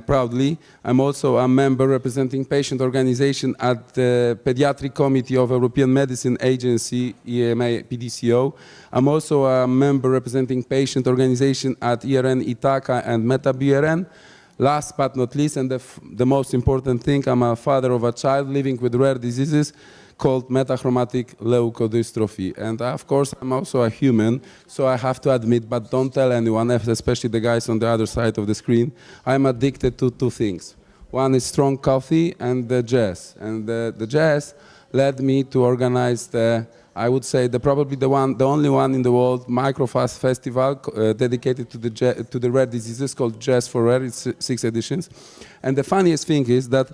proudly. I'm also a member representing patient organization at the Pediatric Committee of European Medicine Agency, EMA PDCO. I'm also a member representing patient organization at ERN Ithaca and MetaBRN. Last but not least, and the most important thing, I'm a father of a child living with rare diseases called metachromatic leukodystrophy. And of course, I'm also a human, so I have to admit, but don't tell anyone, especially the guys on the other side of the screen, I'm addicted to two things. One is strong coffee and the jazz. And the jazz led me to organize the I would say probably the only one in the world microfast festival dedicated to the rare diseases called Jazz for Rare. It's 6 editions, and the funniest thing is that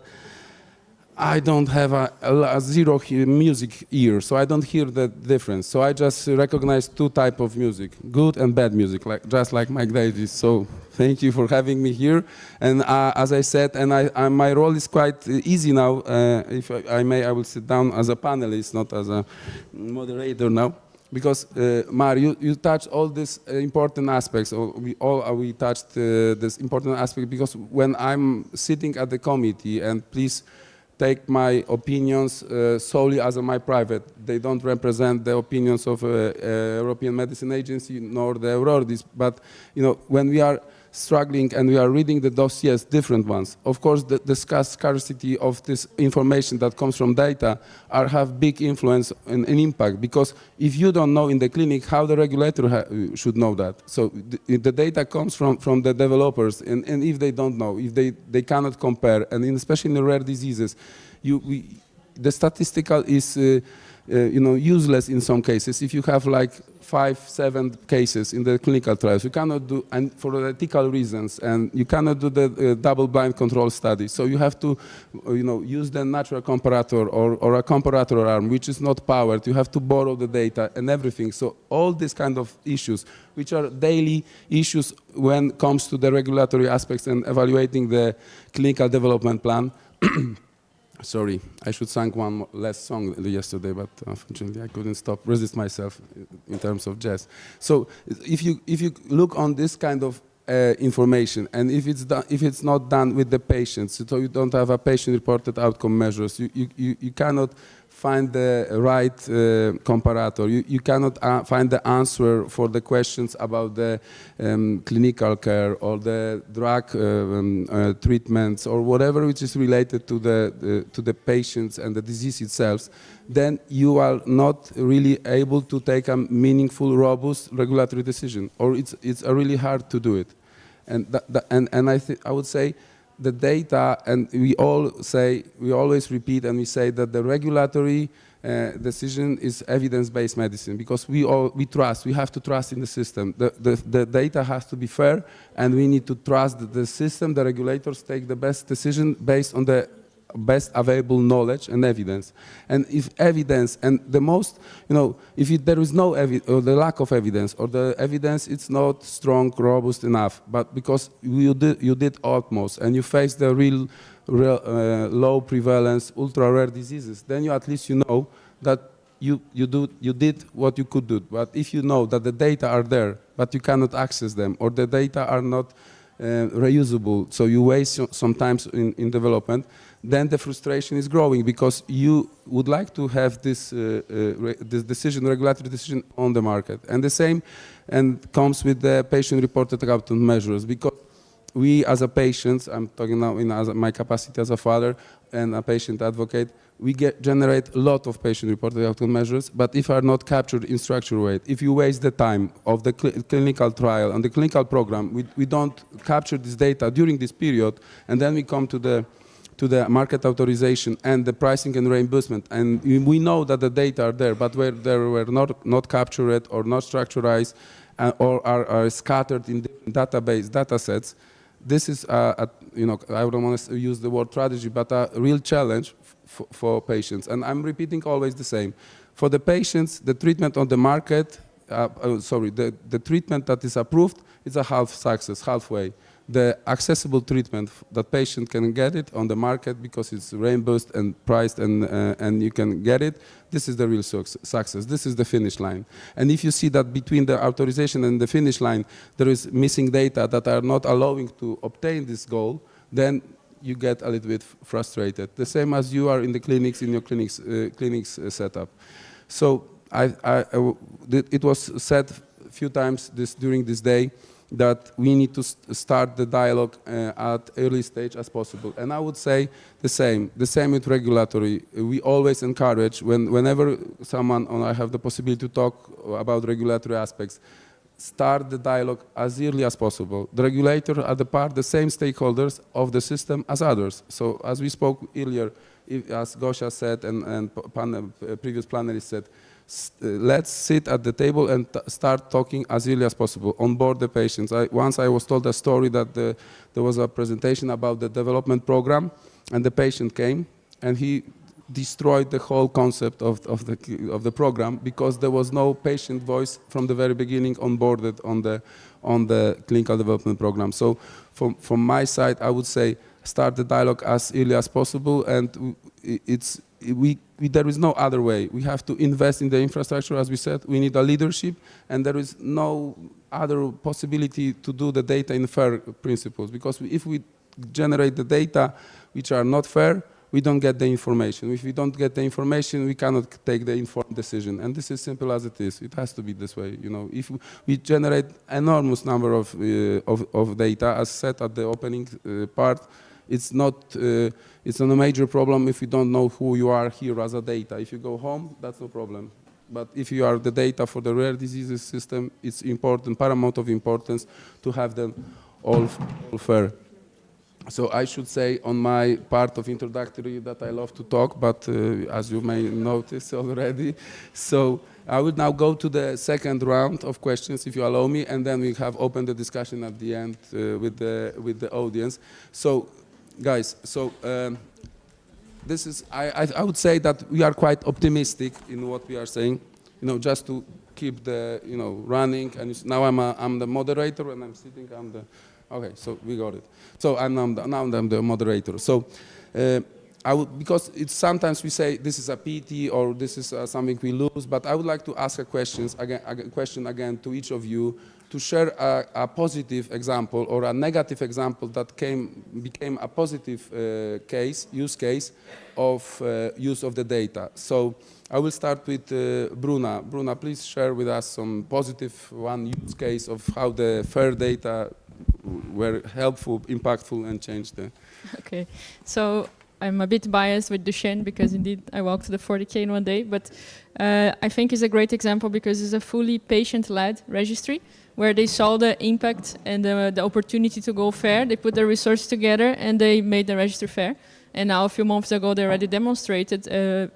I don't have a zero music ear, so I don't hear the difference. So I just recognize 2 types of music, good and bad music, just like Mike Davis. So thank you for having me here. And as I said, my role is quite easy now. If I may, I will sit down as a panelist, not as a moderator now. Because Mario, you touched all these important aspects. We touched this important aspect because when I'm sitting at the committee, and please take my opinions solely as my private. They don't represent the opinions of European Medicine Agency nor the EURORDIS. But when we are struggling and we are reading the dossiers, different ones, of course, the scarcity of this information that comes from data have big influence and impact. Because if you don't know in the clinic, how the regulator should know that? So the data comes from the developers, and if they don't know, if they cannot compare, and especially in the rare diseases, the statistical is useless in some cases. If you have like 5-7 cases in the clinical trials, you cannot do, and for ethical reasons, and you cannot do the double-blind control study. So you have to, use the natural comparator or a comparator arm, which is not powered. You have to borrow the data and everything. So all these kind of issues, which are daily issues when it comes to the regulatory aspects and evaluating the clinical development plan. Sorry, I should sing one last song yesterday, but unfortunately I couldn't resist myself in terms of jazz. So if you look on this kind of information, and if it's not done with the patients, so you don't have a patient-reported outcome measures, you cannot find the right comparator. You cannot find the answer for the questions about the clinical care or the drug treatments or whatever which is related to the patients and the disease itself. Then you are not really able to take a meaningful, robust regulatory decision, or it's really hard to do it. And I would say the data, and we always repeat and we say that the regulatory decision is evidence-based medicine, because we have to trust in the system. The data has to be fair, and we need to trust that the system, the regulators take the best decision based on the best available knowledge and evidence. And if evidence, and the most, if there is no evidence, or the lack of evidence, or the evidence it's not strong, robust enough, but because you did utmost, and you face the real low prevalence, ultra rare diseases, then at least you know that you did what you could do. But if you know that the data are there, but you cannot access them, or the data are not reusable, so you waste sometimes in development, then the frustration is growing, because you would like to have this regulatory decision on the market. And the same comes with the patient-reported outcome measures, because we as a patient, I'm talking now in my capacity as a father and a patient advocate, we generate a lot of patient-reported outcome measures, but if are not captured in structural way, if you waste the time of the clinical trial and the clinical program, we don't capture this data during this period, and then we come to the market authorization and the pricing and reimbursement, and we know that the data are there, but where they were not captured or not structurized, or are scattered in different data sets. This is I don't want to use the word tragedy, but a real challenge for patients. And I'm repeating always the same. For the patients, the treatment on the market, the treatment that is approved is a half success, halfway. The accessible treatment that patient can get it on the market because it's reimbursed and priced, and you can get it. This is the real success. This is the finish line. And if you see that between the authorization and the finish line there is missing data that are not allowing to obtain this goal, then you get a little bit frustrated. The same as you are in the clinics, in your clinics setup. So it was said a few times during this day that we need to start the dialogue at early stage as possible. And I would say the same with regulatory. We always encourage, whenever someone, or I have the possibility to talk about regulatory aspects, start the dialogue as early as possible. The regulator are the same stakeholders of the system as others. So as we spoke earlier, as Gosia said and previous panelists said, let's sit at the table and start talking as early as possible, onboard the patients. Once I was told a story that there was a presentation about the development program, and the patient came, and he destroyed the whole concept of the program because there was no patient voice from the very beginning onboarded on the clinical development program. So from my side, I would say start the dialogue as early as possible, and there is no other way. We have to invest in the infrastructure, as we said. We need a leadership, and there is no other possibility to do the data in fair principles, because if we generate the data which are not fair, we don't get the information. If we don't get the information, we cannot take the informed decision. And this is simple as it is. It has to be this way. You know, if we generate enormous number of data, as said at the opening part, it's not a major problem if you don't know who you are here as a data. If you go home, that's no problem. But if you are the data for the rare diseases system, it's important, paramount of importance to have them all fair. So I should say on my part of introductory that I love to talk, but as you may notice already. So I will now go to the second round of questions, if you allow me, and then we have opened the discussion at the end with the audience. So guys, this is, I would say that we are quite optimistic in what we are saying, you know, just to keep the, you know, running. And now I'm the moderator, and I'm sitting, okay, so we got it. So now I'm the moderator. So because it's sometimes we say this is a pity or this is something we lose, but I would like to ask a question again to each of you to share a positive example or a negative example that became a positive use case of use of the data. So I will start with Bruna. Bruna, please share with us some positive use case of how the FAIR data were helpful, impactful, and changed the... Okay, so I'm a bit biased with Duchenne because indeed I walked the 40K in one day, but I think it's a great example because it's a fully patient-led registry where they saw the impact and the opportunity to go fair. They put their resources together and they made the registry fair. And now a few months ago, they already demonstrated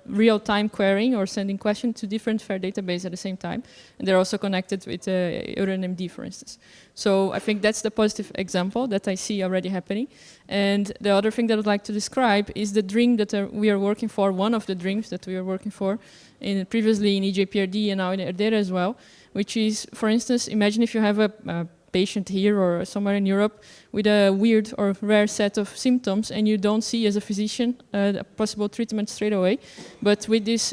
real-time querying or sending questions to different FAIR databases at the same time. And they're also connected with EURORDIS, for instance. So I think that's the positive example that I see already happening. And the other thing that I'd like to describe is the dream that we are working for, one of the dreams that we are working for, previously in EJPRD and now in ERDERA as well, which is, for instance, imagine if you have a patient here or somewhere in Europe with a weird or rare set of symptoms and you don't see as a physician a possible treatment straight away. But with this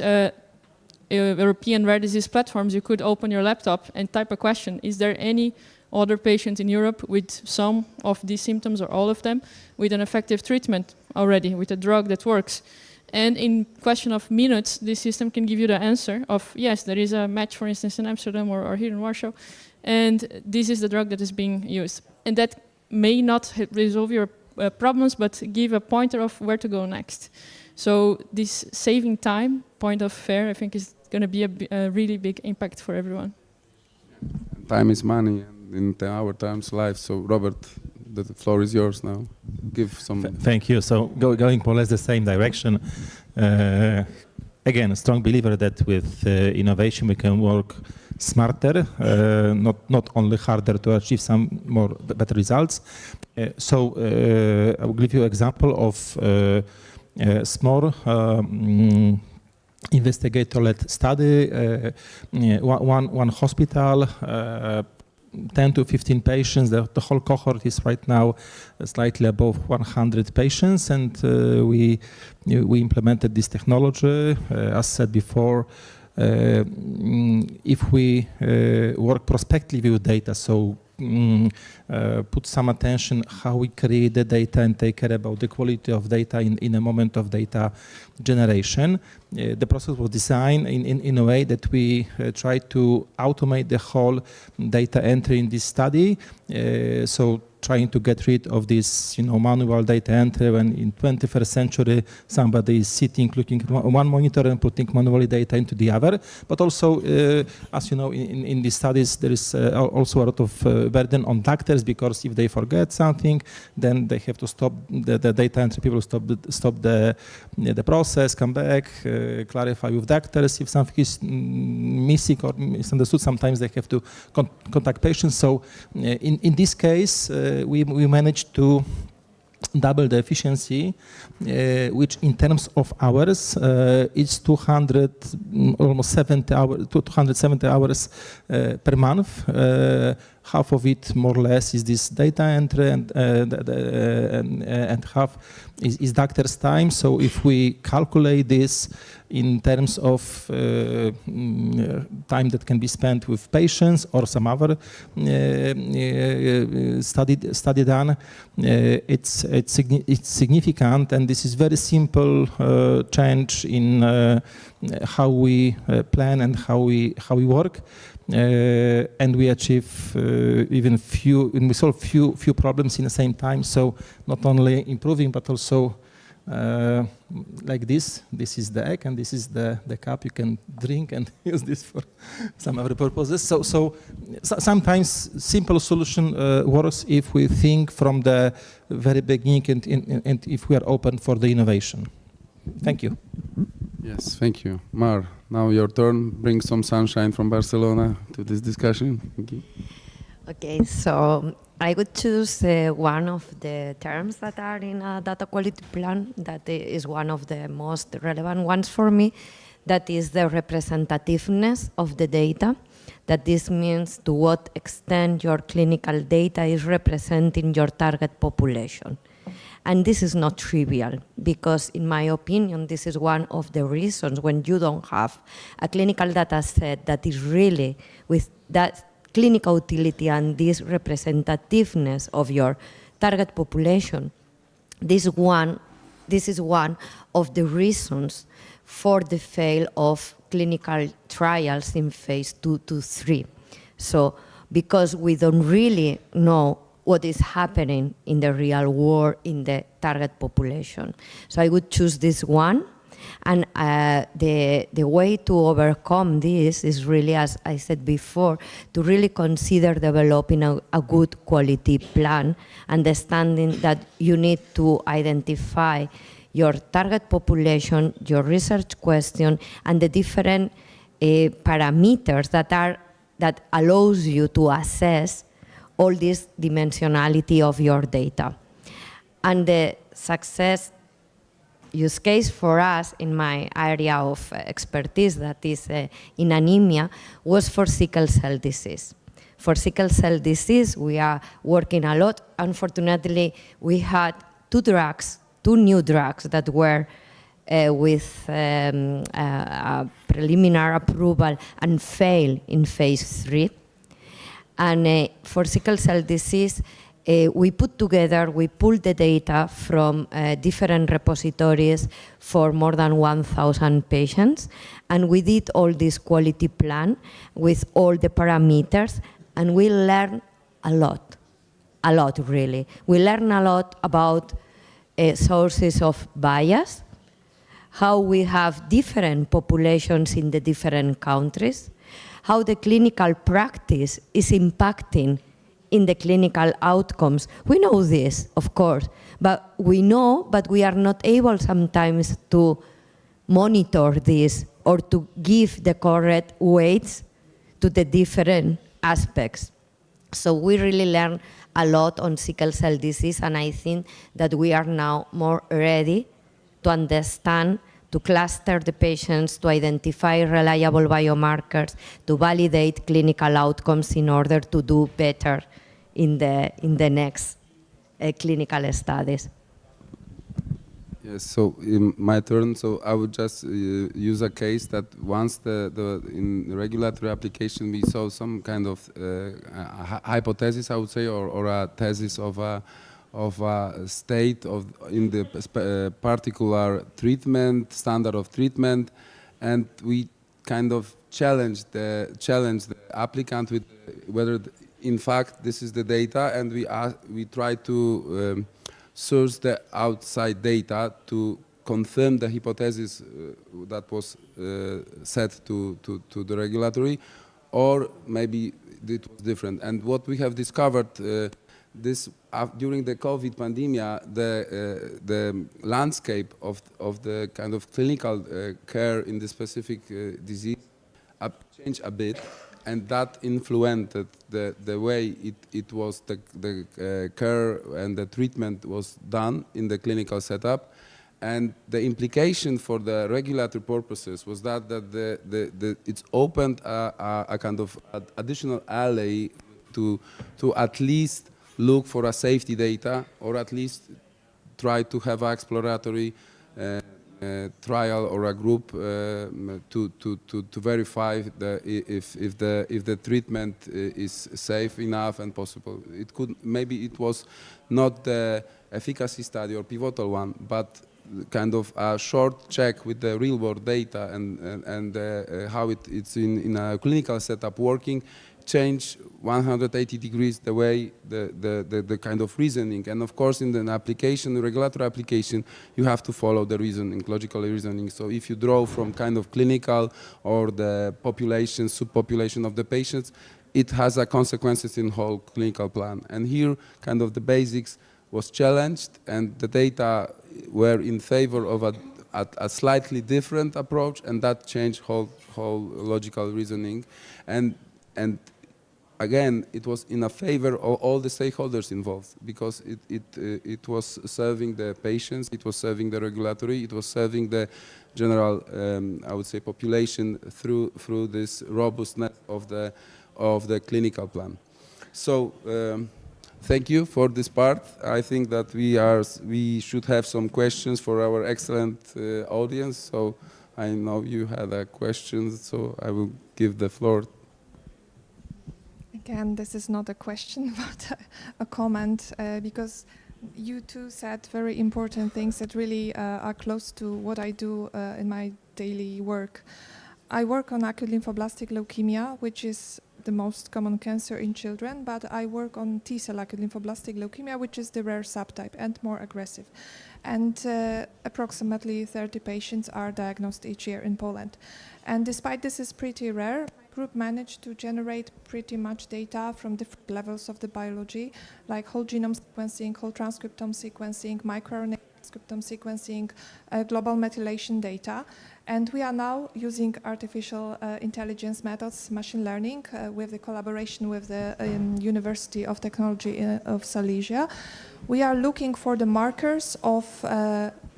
European rare disease platforms, you could open your laptop and type a question. Is there any other patient in Europe with some of these symptoms or all of them with an effective treatment already, with a drug that works? And in question of minutes, this system can give you the answer of, yes, there is a match, for instance, in Amsterdam or here in Warsaw, and this is the drug that is being used. And that may not resolve your problems, but give a pointer of where to go next. So this saving time, point of FAIR, I think is going to be a really big impact for everyone. Time is money in our times life. So Robert, the floor is yours now. Give some... Thank you. So going more or less the same direction. Again, a strong believer that with innovation we can work smarter, not only harder to achieve some better results. So I will give you an example of a small investigator-led study. One hospital, 10 to 15 patients. The whole cohort is right now slightly above 100 patients, and we implemented this technology. As said before, if we work prospectively with data, so put some attention how we create the data and take care about the quality of data in a moment of data generation. The process was designed in a way that we try to automate the whole data entry in this study. So trying to get rid of this, manual data entry when in 21st century somebody is sitting, looking at one monitor and putting manually data into the other. But also, as you know, in these studies, there is also a lot of burden on doctors, because if they forget something, then they have to stop the data entry. People stop the process, come back, clarify with doctors if something is missing or misunderstood. Sometimes they have to contact patients. So in this case, we managed to double the efficiency, which in terms of hours is 270 hours per month. Half of it, more or less, is this data entry, and half is doctor's time. So if we calculate this in terms of time that can be spent with patients or some other study done, it's significant, and this is very simple change in how we plan and how we work. And we achieve we solve few problems in the same time. So not only improving, but also like this. This is the egg, and this is the cup. You can drink and use this for some other purposes. So sometimes simple solution works if we think from the very beginning and if we are open for the innovation. Thank you. Yes, thank you. Mar, now your turn. Bring some sunshine from Barcelona to this discussion. Thank you. Okay, so I would choose one of the terms that are in a data quality plan that is one of the most relevant ones for me. That is the representativeness of the data. That this means to what extent your clinical data is representing your target population. And this is not trivial, because in my opinion, this is one of the reasons when you don't have a clinical data set that is really with that clinical utility and this representativeness of your target population. This is one of the reasons for the fail of clinical trials in phase 2 to 3. So, because we don't really know what is happening in the real world in the target population. So I would choose this one. And the way to overcome this is really, as I said before, to really consider developing a good quality plan, understanding that you need to identify your target population, your research question, and the different parameters that allows you to assess all this dimensionality of your data. And the success use case for us in my area of expertise, that is in anemia, was for sickle cell disease. For sickle cell disease, we are working a lot. Unfortunately, we had two new drugs that were with a preliminary approval and failed in phase 3. And for sickle cell disease, we pulled the data from different repositories for more than 1,000 patients, and we did all this quality plan with all the parameters, and we learned a lot really. We learned a lot about sources of bias, how we have different populations in the different countries, how the clinical practice is impacting in the clinical outcomes. We know this, of course, but we are not able sometimes to monitor this or to give the correct weights to the different aspects. So we really learned a lot on sickle cell disease, and I think that we are now more ready to understand, to cluster the patients, to identify reliable biomarkers, to validate clinical outcomes in order to do better in the next clinical studies. Yes, so in my turn, so I would just use a case that once in the regulatory application we saw some kind of hypothesis, I would say, or a thesis of a state in the particular treatment, standard of treatment, and we kind of challenged the applicant with whether in fact, this is the data, and we try to source the outside data to confirm the hypothesis that was set to the regulatory, or maybe it was different. And what we have discovered during the COVID pandemic, the landscape of the kind of clinical care in the specific disease changed a bit, and that influenced the way it was the care and the treatment was done in the clinical setup. And the implication for the regulatory purposes was that it's opened a kind of additional alley to at least look for a safety data, or at least try to have an exploratory trial or a group to verify if the treatment is safe enough and possible. Maybe it was not the efficacy study or pivotal one, but kind of a short check with the real world data and how it's in a clinical setup working, change 180 degrees the way the kind of reasoning. And of course, in the application, regulatory application, you have to follow the reasoning, logical reasoning. So if you draw from kind of clinical or the population, subpopulation of the patients, it has a consequences in whole clinical plan. And here, kind of the basics was challenged, and the data were in favor of a slightly different approach, and that changed whole logical reasoning. And again, it was in a favor of all the stakeholders involved, because it was serving the patients, it was serving the regulatory, it was serving the general, I would say, population through this robustness of the clinical plan. So thank you for this part. I think that we should have some questions for our excellent audience. So I know you had a question, so I will give the floor. Again, this is not a question, but a comment, because you two said very important things that really are close to what I do in my daily work. I work on acute lymphoblastic leukemia, which is the most common cancer in children, but I work on T-cell acute lymphoblastic leukemia, which is the rare subtype and more aggressive. And approximately 30 patients are diagnosed each year in Poland. And despite this is pretty rare, my group managed to generate pretty much data from different levels of the biology, like whole genome sequencing, whole transcriptome sequencing, microRNA transcriptome sequencing, global methylation data. And we are now using artificial intelligence methods, machine learning, with the collaboration with the University of Technology of Silesia. We are looking for the markers of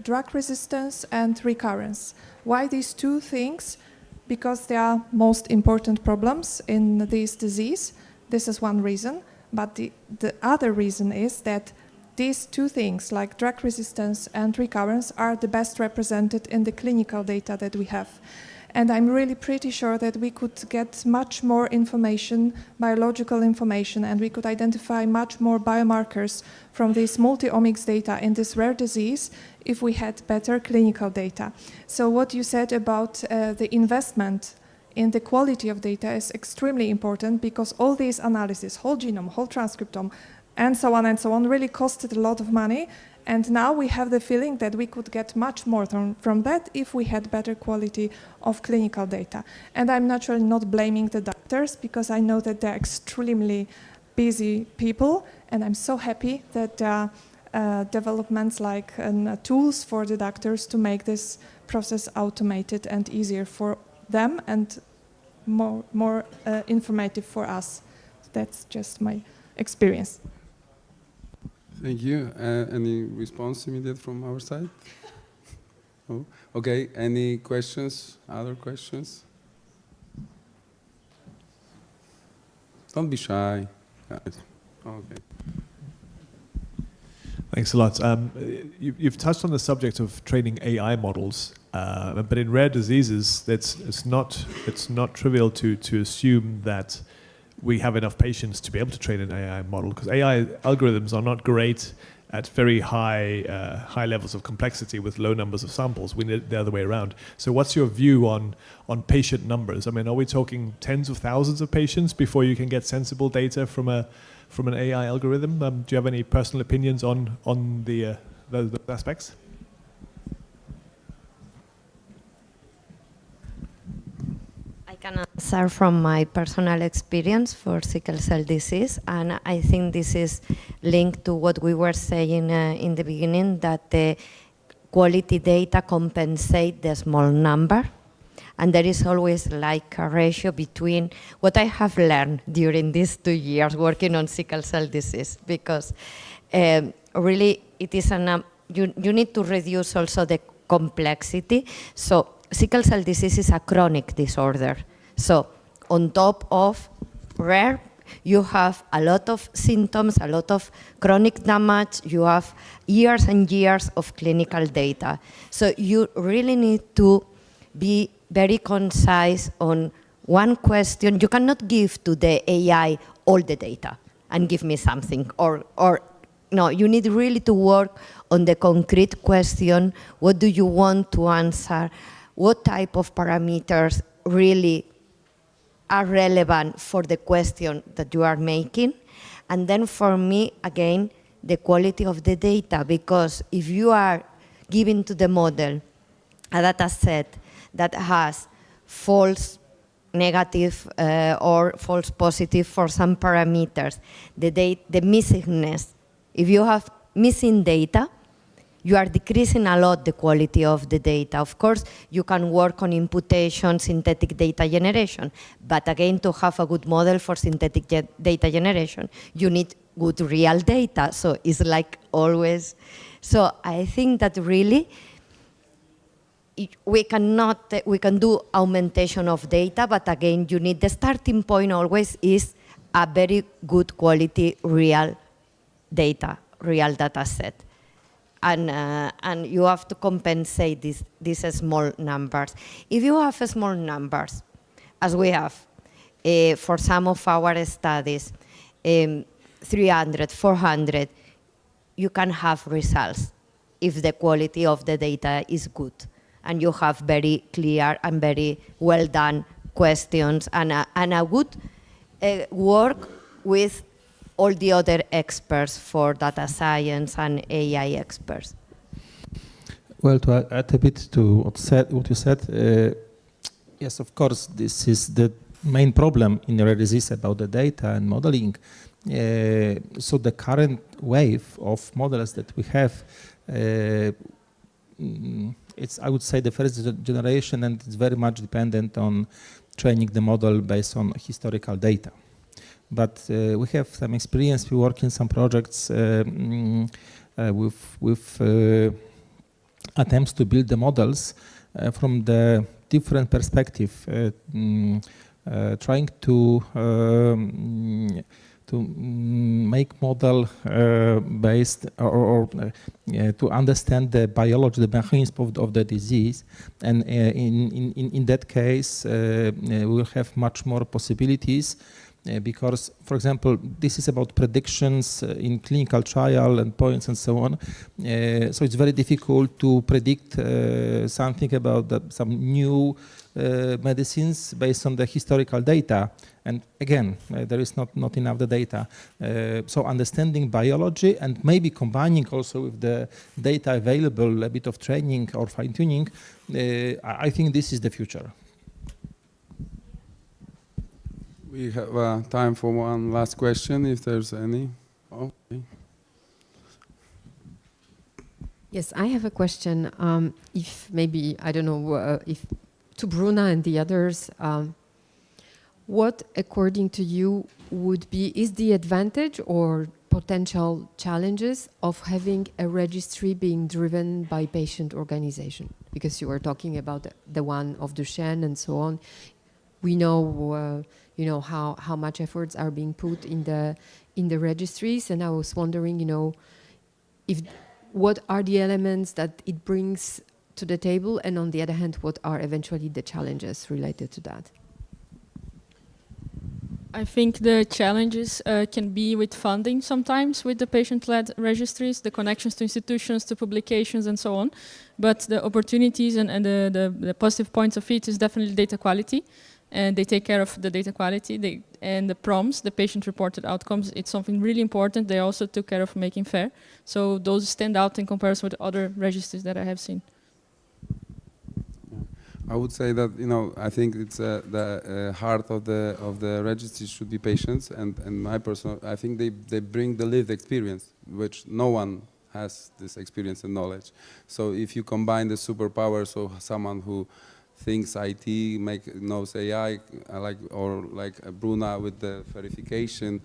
drug resistance and recurrence. Why these two things? Because they are most important problems in this disease. This is one reason. But the other reason is that these two things, like drug resistance and recurrence, are the best represented in the clinical data that we have. And I'm really pretty sure that we could get much more information, biological information, and we could identify much more biomarkers from this multi-omics data in this rare disease if we had better clinical data. So what you said about the investment in the quality of data is extremely important, because all these analyses, whole genome, whole transcriptome, and so on, really costed a lot of money. And now we have the feeling that we could get much more from that if we had better quality of clinical data. And I'm naturally not blaming the doctors, because I know that they're extremely busy people, and I'm so happy that there are developments like tools for the doctors to make this process automated and easier for them and more informative for us. That's just my experience. Thank you. Any response immediate from our side? Oh, okay. Any questions? Other questions? Don't be shy. Okay. Thanks a lot. You've touched on the subject of training AI models, but in rare diseases, it's not trivial to assume that we have enough patients to be able to train an AI model, because AI algorithms are not great at very high levels of complexity with low numbers of samples. We need it the other way around. So what's your view on patient numbers? I mean, are we talking tens of thousands of patients before you can get sensible data from an AI algorithm? Do you have any personal opinions on those aspects? I can answer from my personal experience for sickle cell disease, and I think this is linked to what we were saying in the beginning, that the quality data compensate the small number, and there is always like a ratio between what I have learned during these 2 years working on sickle cell disease, because really it is you need to reduce also the complexity. So sickle cell disease is a chronic disorder. So on top of rare, you have a lot of symptoms, a lot of chronic damage, you have years and years of clinical data. So you really need to be very concise on one question. You cannot give to the AI all the data and give me something, or no, you need really to work on the concrete question. What do you want to answer? What type of parameters really are relevant for the question that you are making? And then for me, again, the quality of the data, because if you are giving to the model a data set that has false negative or false positive for some parameters, the missingness, if you have missing data, you are decreasing a lot the quality of the data. Of course, you can work on imputation, synthetic data generation, but again, to have a good model for synthetic data generation, you need good real data. So it's like always. So I think that really we can do augmentation of data, but again, you need the starting point always is a very good quality real data, real data set. And you have to compensate these small numbers. If you have small numbers, as we have for some of our studies, 300, 400, you can have results if the quality of the data is good and you have very clear and very well done questions and a good work with all the other experts for data science and AI experts. Well, to add a bit to what you said, yes, of course, this is the main problem in rare disease about the data and modeling. So the current wave of models that we have, it's, I would say, the first generation, and it's very much dependent on training the model based on historical data. But we have some experience. We work in some projects with attempts to build the models from the different perspective, trying to make model based or to understand the biology, the mechanism of the disease, and in that case we will have much more possibilities. Because, for example, this is about predictions in clinical trial and points and so on. So it's very difficult to predict something about some new medicines based on the historical data. And again, there is not enough the data. So understanding biology and maybe combining also with the data available, a bit of training or fine-tuning, I think this is the future. We have time for one last question, if there's any. Okay. Yes, I have a question. If maybe, I don't know, if to Bruna and the others, what, according to you, would be, is the advantage or potential challenges of having a registry being driven by patient organization? Because you were talking about the one of Duchenne and so on. We know, you know, how much efforts are being put in the registries, and I was wondering, you know, if what are the elements that it brings to the table, and on the other hand, what are eventually the challenges related to that? I think the challenges can be with funding sometimes with the patient-led registries, the connections to institutions, to publications, and so on. But the opportunities and the positive points of it is definitely data quality. And they take care of the data quality and the PROMs, the patient-reported outcomes. It's something really important. They also took care of making FAIR. So those stand out in comparison with other registries that I have seen. I would say that, you know, I think it's the heart of the registry should be patients, and my personal, I think they bring the lived experience, which no one has this experience and knowledge. So if you combine the superpowers of someone who thinks IT, knows AI, like Bruna with the verification,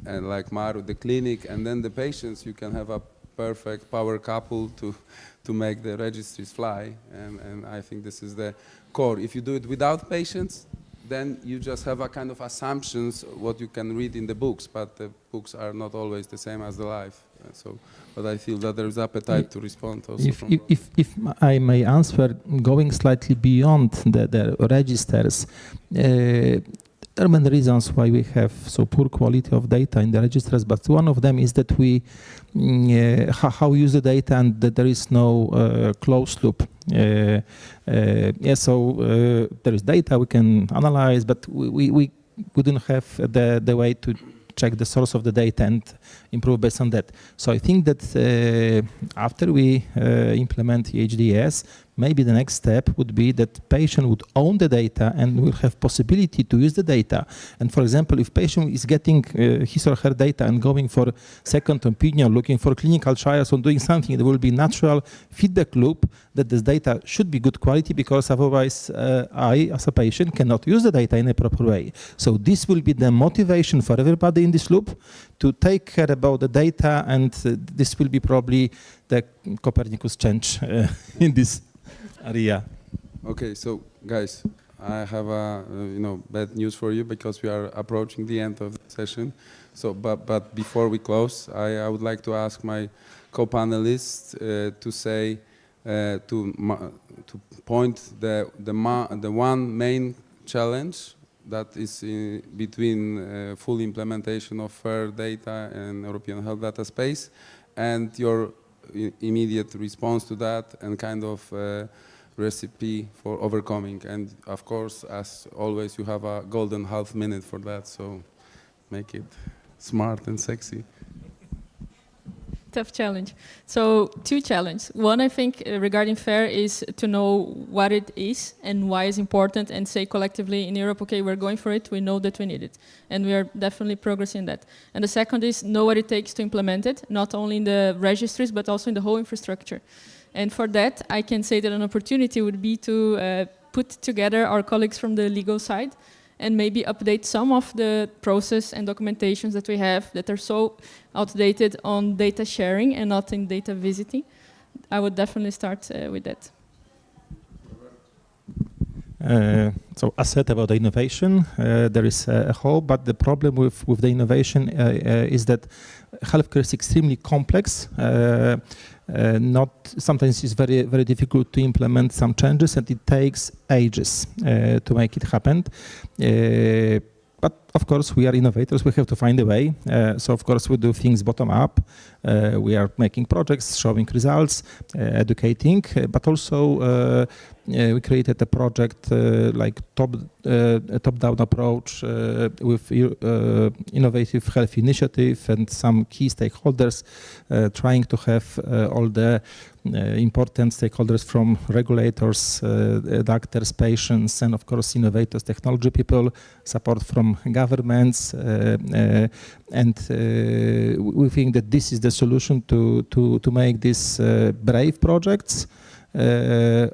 and like Mar with the clinic, and then the patients, you can have a perfect power couple to make the registries fly, and I think this is the core. If you do it without patients, then you just have a kind of assumptions what you can read in the books, but the books are not always the same as the life. So, but I feel that there is appetite to respond also. If I may answer, going slightly beyond the registers, there are many reasons why we have so poor quality of data in the registers, but one of them is that we how we use the data and that there is no closed loop. So there is data we can analyze, but we wouldn't have the way to check the source of the data and improve based on that. So I think that after we implement EHDS, maybe the next step would be that patient would own the data and will have possibility to use the data. And for example, if patient is getting his or her data and going for second opinion, looking for clinical trials or doing something, there will be natural feedback loop that this data should be good quality, because otherwise I, as a patient, cannot use the data in a proper way. So this will be the motivation for everybody in this loop to take care about the data, and this will be probably the Copernicus change in this area. Okay, so guys, I have bad news for you, because we are approaching the end of the session. So, but before we close, I would like to ask my co-panelists to say to point the one main challenge that is between full implementation of FAIR data and European Health Data Space, and your immediate response to that, and kind of recipe for overcoming. And of course, as always, you have a golden half minute for that, so make it smart and sexy. Tough challenge. So 2 challenges. One, I think, regarding FAIR is to know what it is and why it's important, and say collectively in Europe, okay, we're going for it, we know that we need it. And we are definitely progressing that. And the second is know what it takes to implement it, not only in the registries, but also in the whole infrastructure. And for that, I can say that an opportunity would be to put together our colleagues from the legal side and maybe update some of the process and documentations that we have that are so outdated on data sharing and not in data visiting. I would definitely start with that. So I said about the innovation, there is a hope, but the problem with the innovation is that healthcare is extremely complex. Sometimes it's very, very difficult to implement some changes, and it takes ages to make it happen. But of course, we are innovators. We have to find a way. So of course, we do things bottom up. We are making projects, showing results, educating, but also we created a project like a top-down approach with innovative health initiative and some key stakeholders, trying to have all the important stakeholders from regulators, doctors, patients, and of course innovators, technology people, support from governments, and we think that this is the solution to make these brave projects.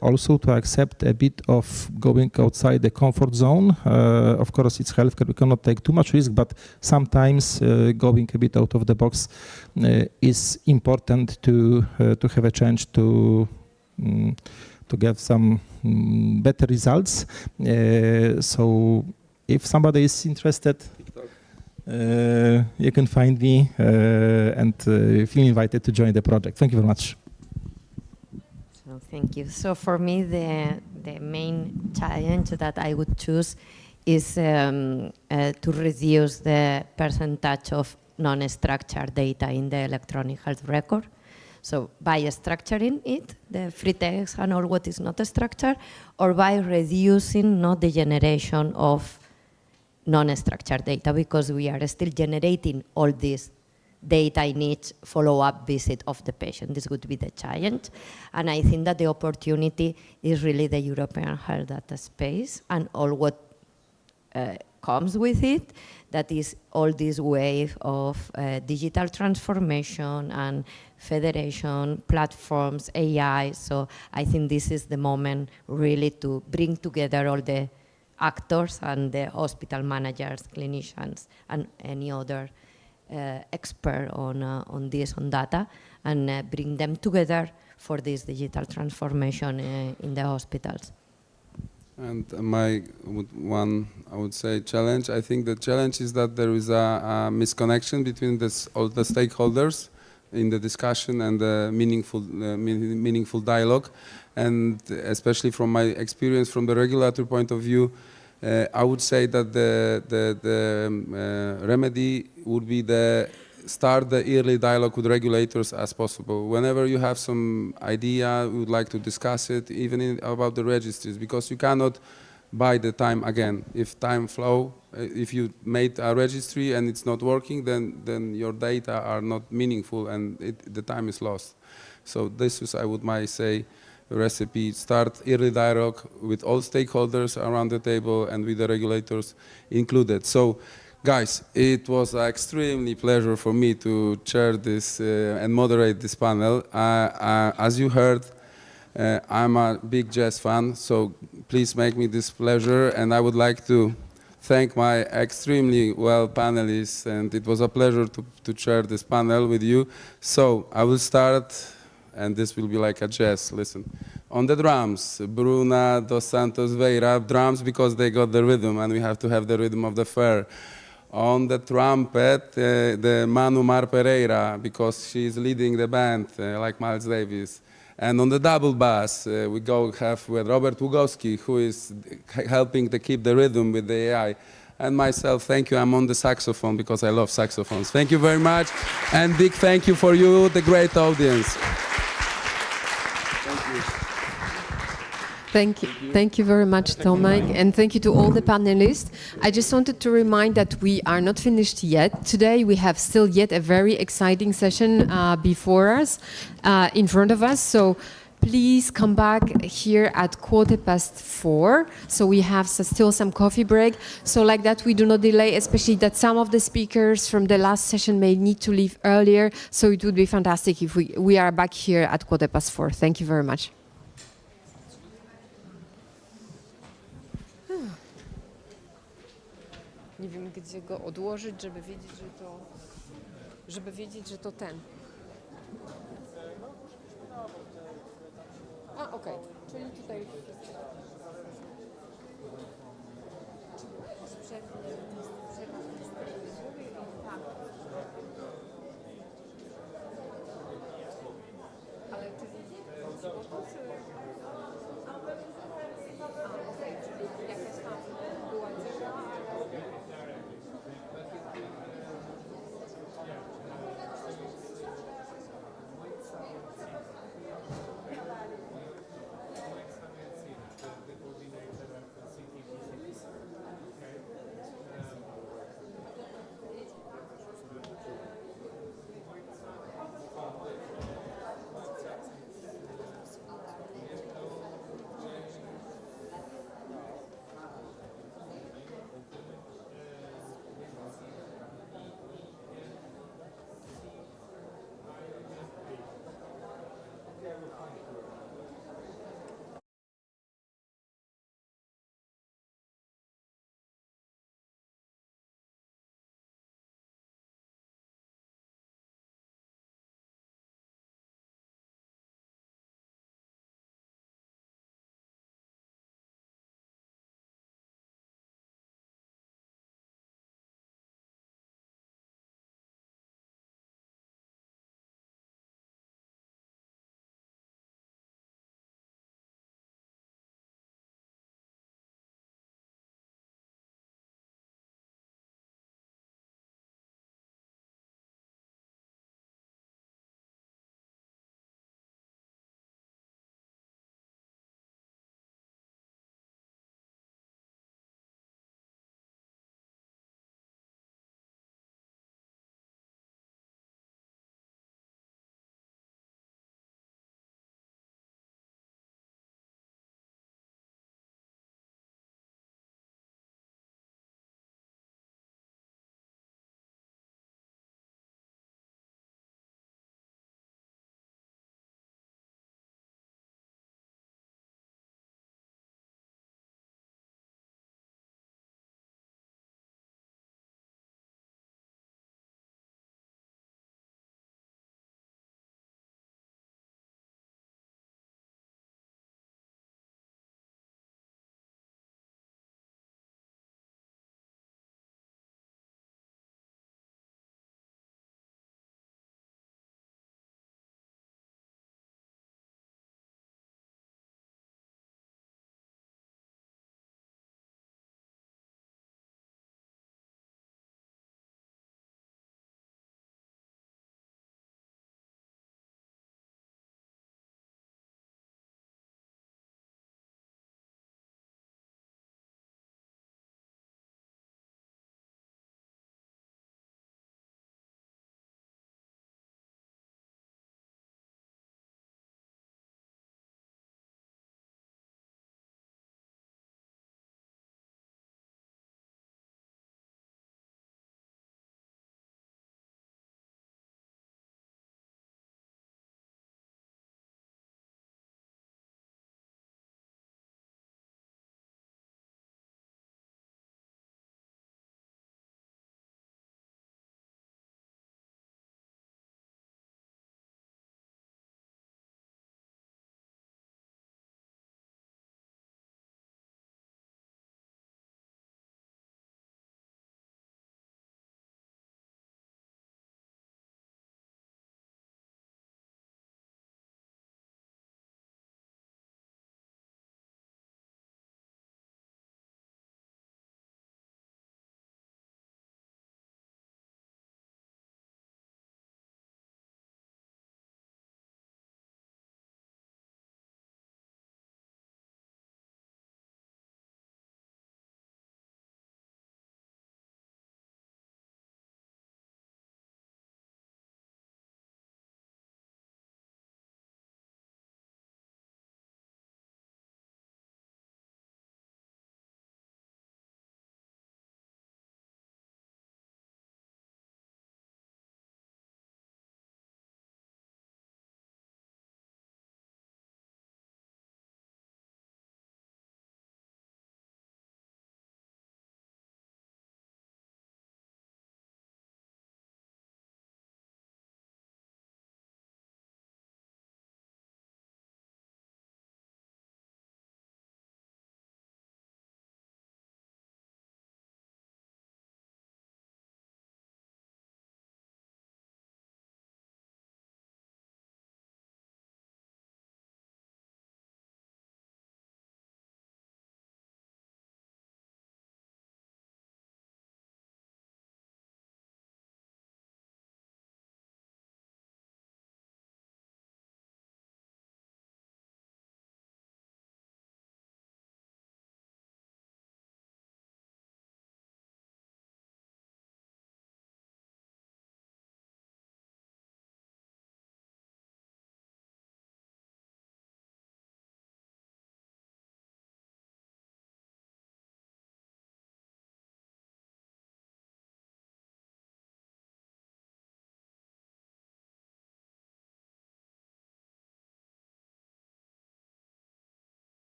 Also to accept a bit of going outside the comfort zone. Of course, it's healthcare, we cannot take too much risk, but sometimes going a bit out of the box is important to have a chance to get some better results. So if somebody is interested, you can find me and feel invited to join the project. Thank you very much. Thank you. So for me, the main challenge that I would choose is to reduce the percentage of non-structured data in the electronic health record. So by structuring it, the free text and all what is not structured, or by reducing not the generation of non-structured data, because we are still generating all this data in each follow-up visit of the patient. This would be the challenge. And I think that the opportunity is really the European health data space and all what comes with it, that is all this wave of digital transformation and federation, platforms, AI. So I think this is the moment really to bring together all the actors and the hospital managers, clinicians, and any other expert on this, on data, and bring them together for this digital transformation in the hospitals. And my one, I would say, challenge. I think the challenge is that there is a misconnection between all the stakeholders in the discussion and the meaningful dialogue. And especially from my experience from the regulatory point of view, I would say that the remedy would be start the early dialogue with regulators as possible. Whenever you have some idea, we would like to discuss it, even about the registries, because you cannot buy the time again. If time flow, if you made a registry and it's not working, then your data are not meaningful and the time is lost. So this is, I would might say, a recipe: start early dialogue with all stakeholders around the table and with the regulators included. So, guys, it was an extremely pleasure for me to chair this and moderate this panel. As you heard, I'm a big jazz fan, so please make me this pleasure. And I would like to thank my extremely well panelists, and it was a pleasure to chair this panel with you. So I will start, and this will be like a jazz. Listen. On the drums, Bruna dos Santos Veira, drums because they got the rhythm, and we have to have the rhythm of the fair. On the trumpet, the Manu Mar Pereira, because she's leading the band, like Miles Davis. And on the double bass, we have with Robert Ługowski, who is helping to keep the rhythm with the AI. And myself, thank you. I'm on the saxophone because I love saxophones. Thank you very much. And big thank you for you, the great audience. Thank you. Thank you very much, Tomek, and thank you to all the panelists. I just wanted to remind that we are not finished yet. Today we have still yet a very exciting session before us, in front of us. So please come back here at 4:15. So we have still some coffee break. So like that we do not delay, especially that some of the speakers from the last session may need to leave earlier. So it would be fantastic if we are back here at 4:15. Thank you very much. Nie wiem, gdzie go odłożyć, żeby wiedzieć, że to ten. A, okej. Czyli tutaj... Ale czyli... Jakaś tam była cisza,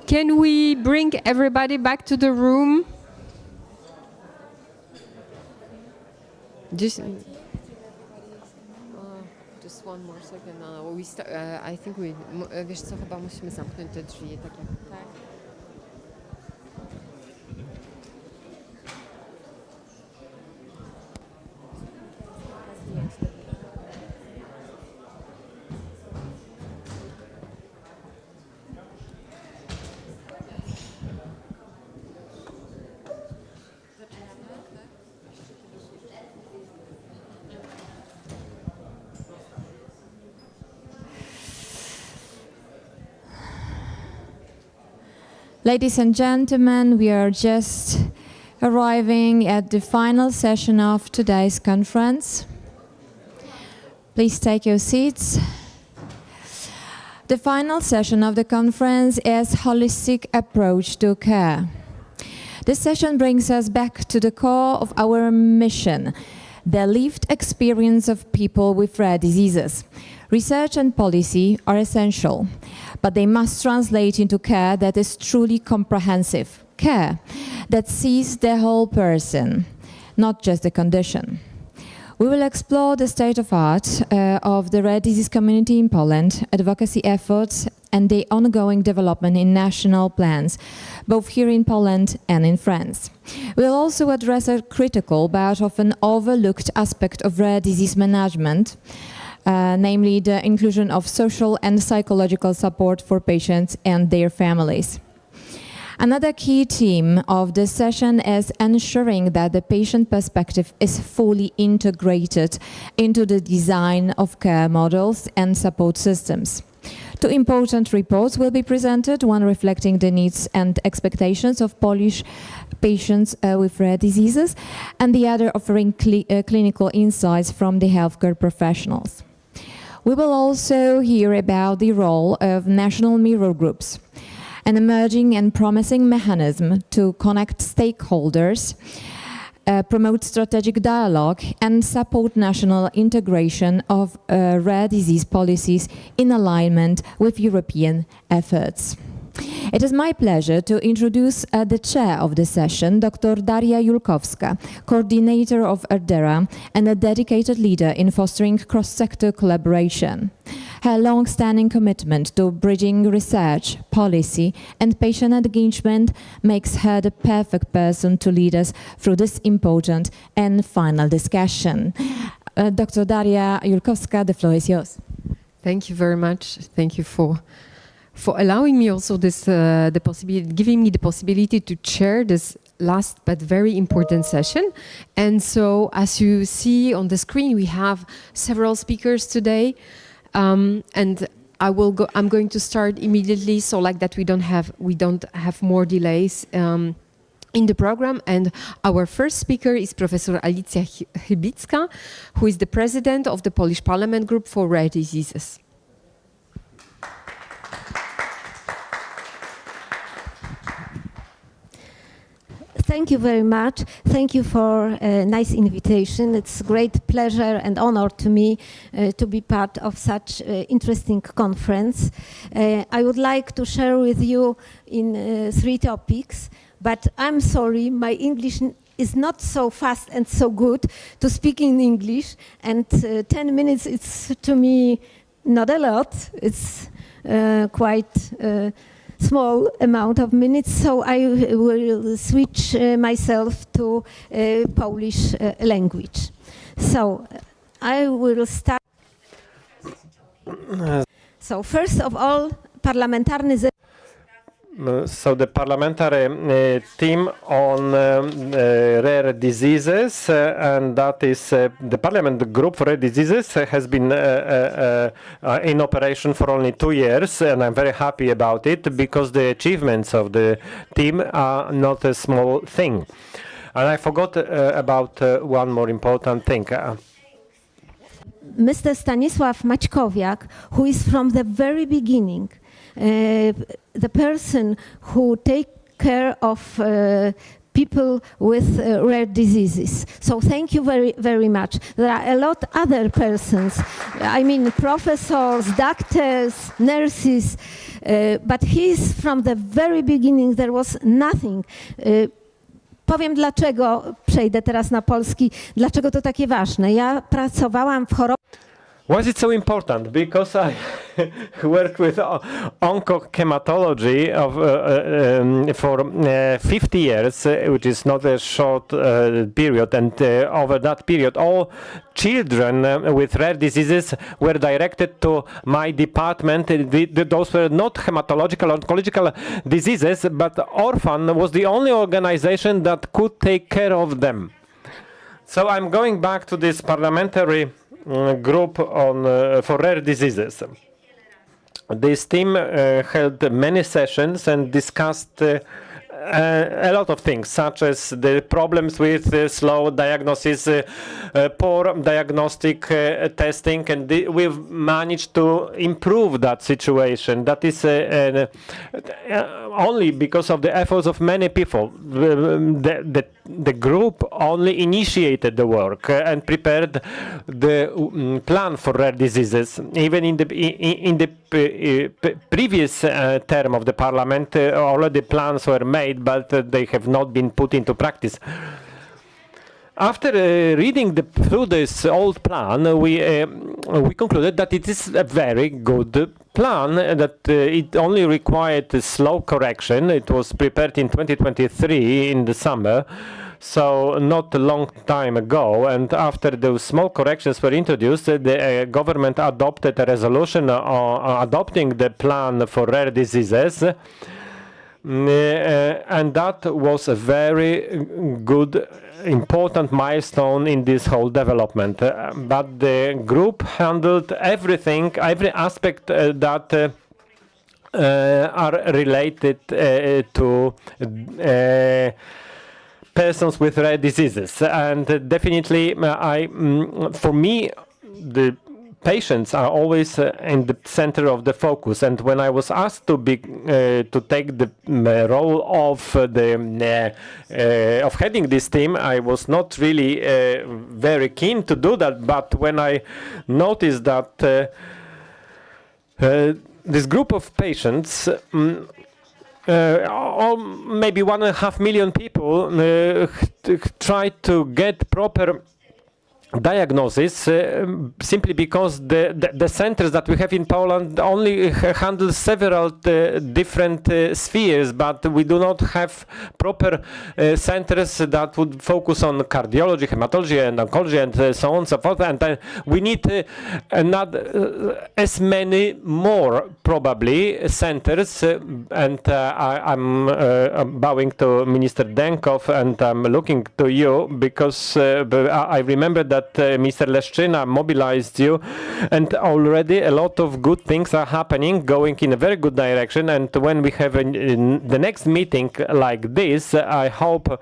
Can we bring everybody back to the room? Just one more second. I think wiesz co, chyba musimy zamknąć te drzwi. Tak jak... Tak. Ladies and gentlemen, we are just arriving at the final session of today's conference. Please take your seats. The final session of the conference is Holistic Approach to Care. This session brings us back to the core of our mission, the lived experience of people with rare diseases. Research and policy are essential, but they must translate into care that is truly comprehensive, care that sees the whole person, not just the condition. We will explore the state of art of the rare disease community in Poland, advocacy efforts, and the ongoing development in national plans, both here in Poland and in France. We'll also address a critical but often overlooked aspect of rare disease management, namely the inclusion of social and psychological support for patients and their families. Another key theme of this session is ensuring that the patient perspective is fully integrated into the design of care models and support systems. Two important reports will be presented, one reflecting the needs and expectations of Polish patients with rare diseases, and the other offering clinical insights from the healthcare professionals. We will also hear about the role of national mirror groups, an emerging and promising mechanism to connect stakeholders, promote strategic dialogue, and support national integration of rare disease policies in alignment with European efforts. It is my pleasure to introduce the chair of the session, Dr. Daria Julkowska, coordinator of ERDERA and a dedicated leader in fostering cross-sector collaboration. Her long-standing commitment to bridging research, policy, and patient engagement makes her the perfect person to lead us through this important and final discussion. Dr. Daria Julkowska, the floor is yours. Thank you very much. Thank you for allowing me also this, giving me the possibility to chair this last but very important session. And so, as you see on the screen, we have several speakers today, and I'm going to start immediately, so like that we don't have more delays in the program. And our first speaker is Professor Alicja Chybicka, who is the president of the Polish Parliament Group for Rare Diseases. Thank you very much. Thank you for a nice invitation. It's a great pleasure and honor to me to be part of such interesting conference. I would like to share with you in 3 topics, but I'm sorry, my English is not so fast and so good to speak in English, and 10 minutes it's to me not a lot. It's quite small amount of minutes, so I will switch myself to Polish language. So I will start. So first of all, parlamentarny So the parliamentary team on rare diseases, and that is the Parliament Group for Rare Diseases, has been in operation for only 2 years, and I'm very happy about it because the achievements of the team are not a small thing. And I forgot about one more important thing. Mr. Stanisław Maćkowiak, who is from the very beginning, the person who take care of people with rare diseases. So thank you very, very much. There are a lot other persons, I mean professors, doctors, nurses, but he's from the very beginning, there was nothing. Powiem dlaczego, przejdę teraz na polski, dlaczego to takie ważne. Ja pracowałam w chorobach. Why is it so important? Because I worked with oncohematology for 50 years, which is not a short period, and over that period all children with rare diseases were directed to my department. Those were not hematological or oncological diseases, but Orphan was the only organization that could take care of them. So I'm going back to this parliamentary group on for rare diseases. This team held many sessions and discussed a lot of things, such as the problems with slow diagnosis, poor diagnostic testing, and we've managed to improve that situation. That is only because of the efforts of many people. The group only initiated the work and prepared the plan for rare diseases. Even in the previous term of the parliament, already plans were made, but they have not been put into practice. After reading through this old plan, we concluded that it is a very good plan, that it only required a slow correction. It was prepared in 2023 in the summer, so not a long time ago. And after those small corrections were introduced, the government adopted a resolution adopting the plan for rare diseases. And that was a very good, important milestone in this whole development. But the group handled everything, every aspect that are related to persons with rare diseases. And definitely, for me, the patients are always in the center of the focus. And when I was asked to take the role of heading this team, I was not really very keen to do that. But when I noticed that this group of patients, or maybe 1.5 million people, try to get proper diagnosis simply because the centers that we have in Poland only handle several different spheres, but we do not have proper centers that would focus on cardiology, hematology, and oncology, and so on and so forth. And we need not as many more probably centers. And I'm bowing to Minister Denkov, and I'm looking to you because I remember that Mr. Leszczyna mobilized you, and already a lot of good things are happening, going in a very good direction. And when we have the next meeting like this, I hope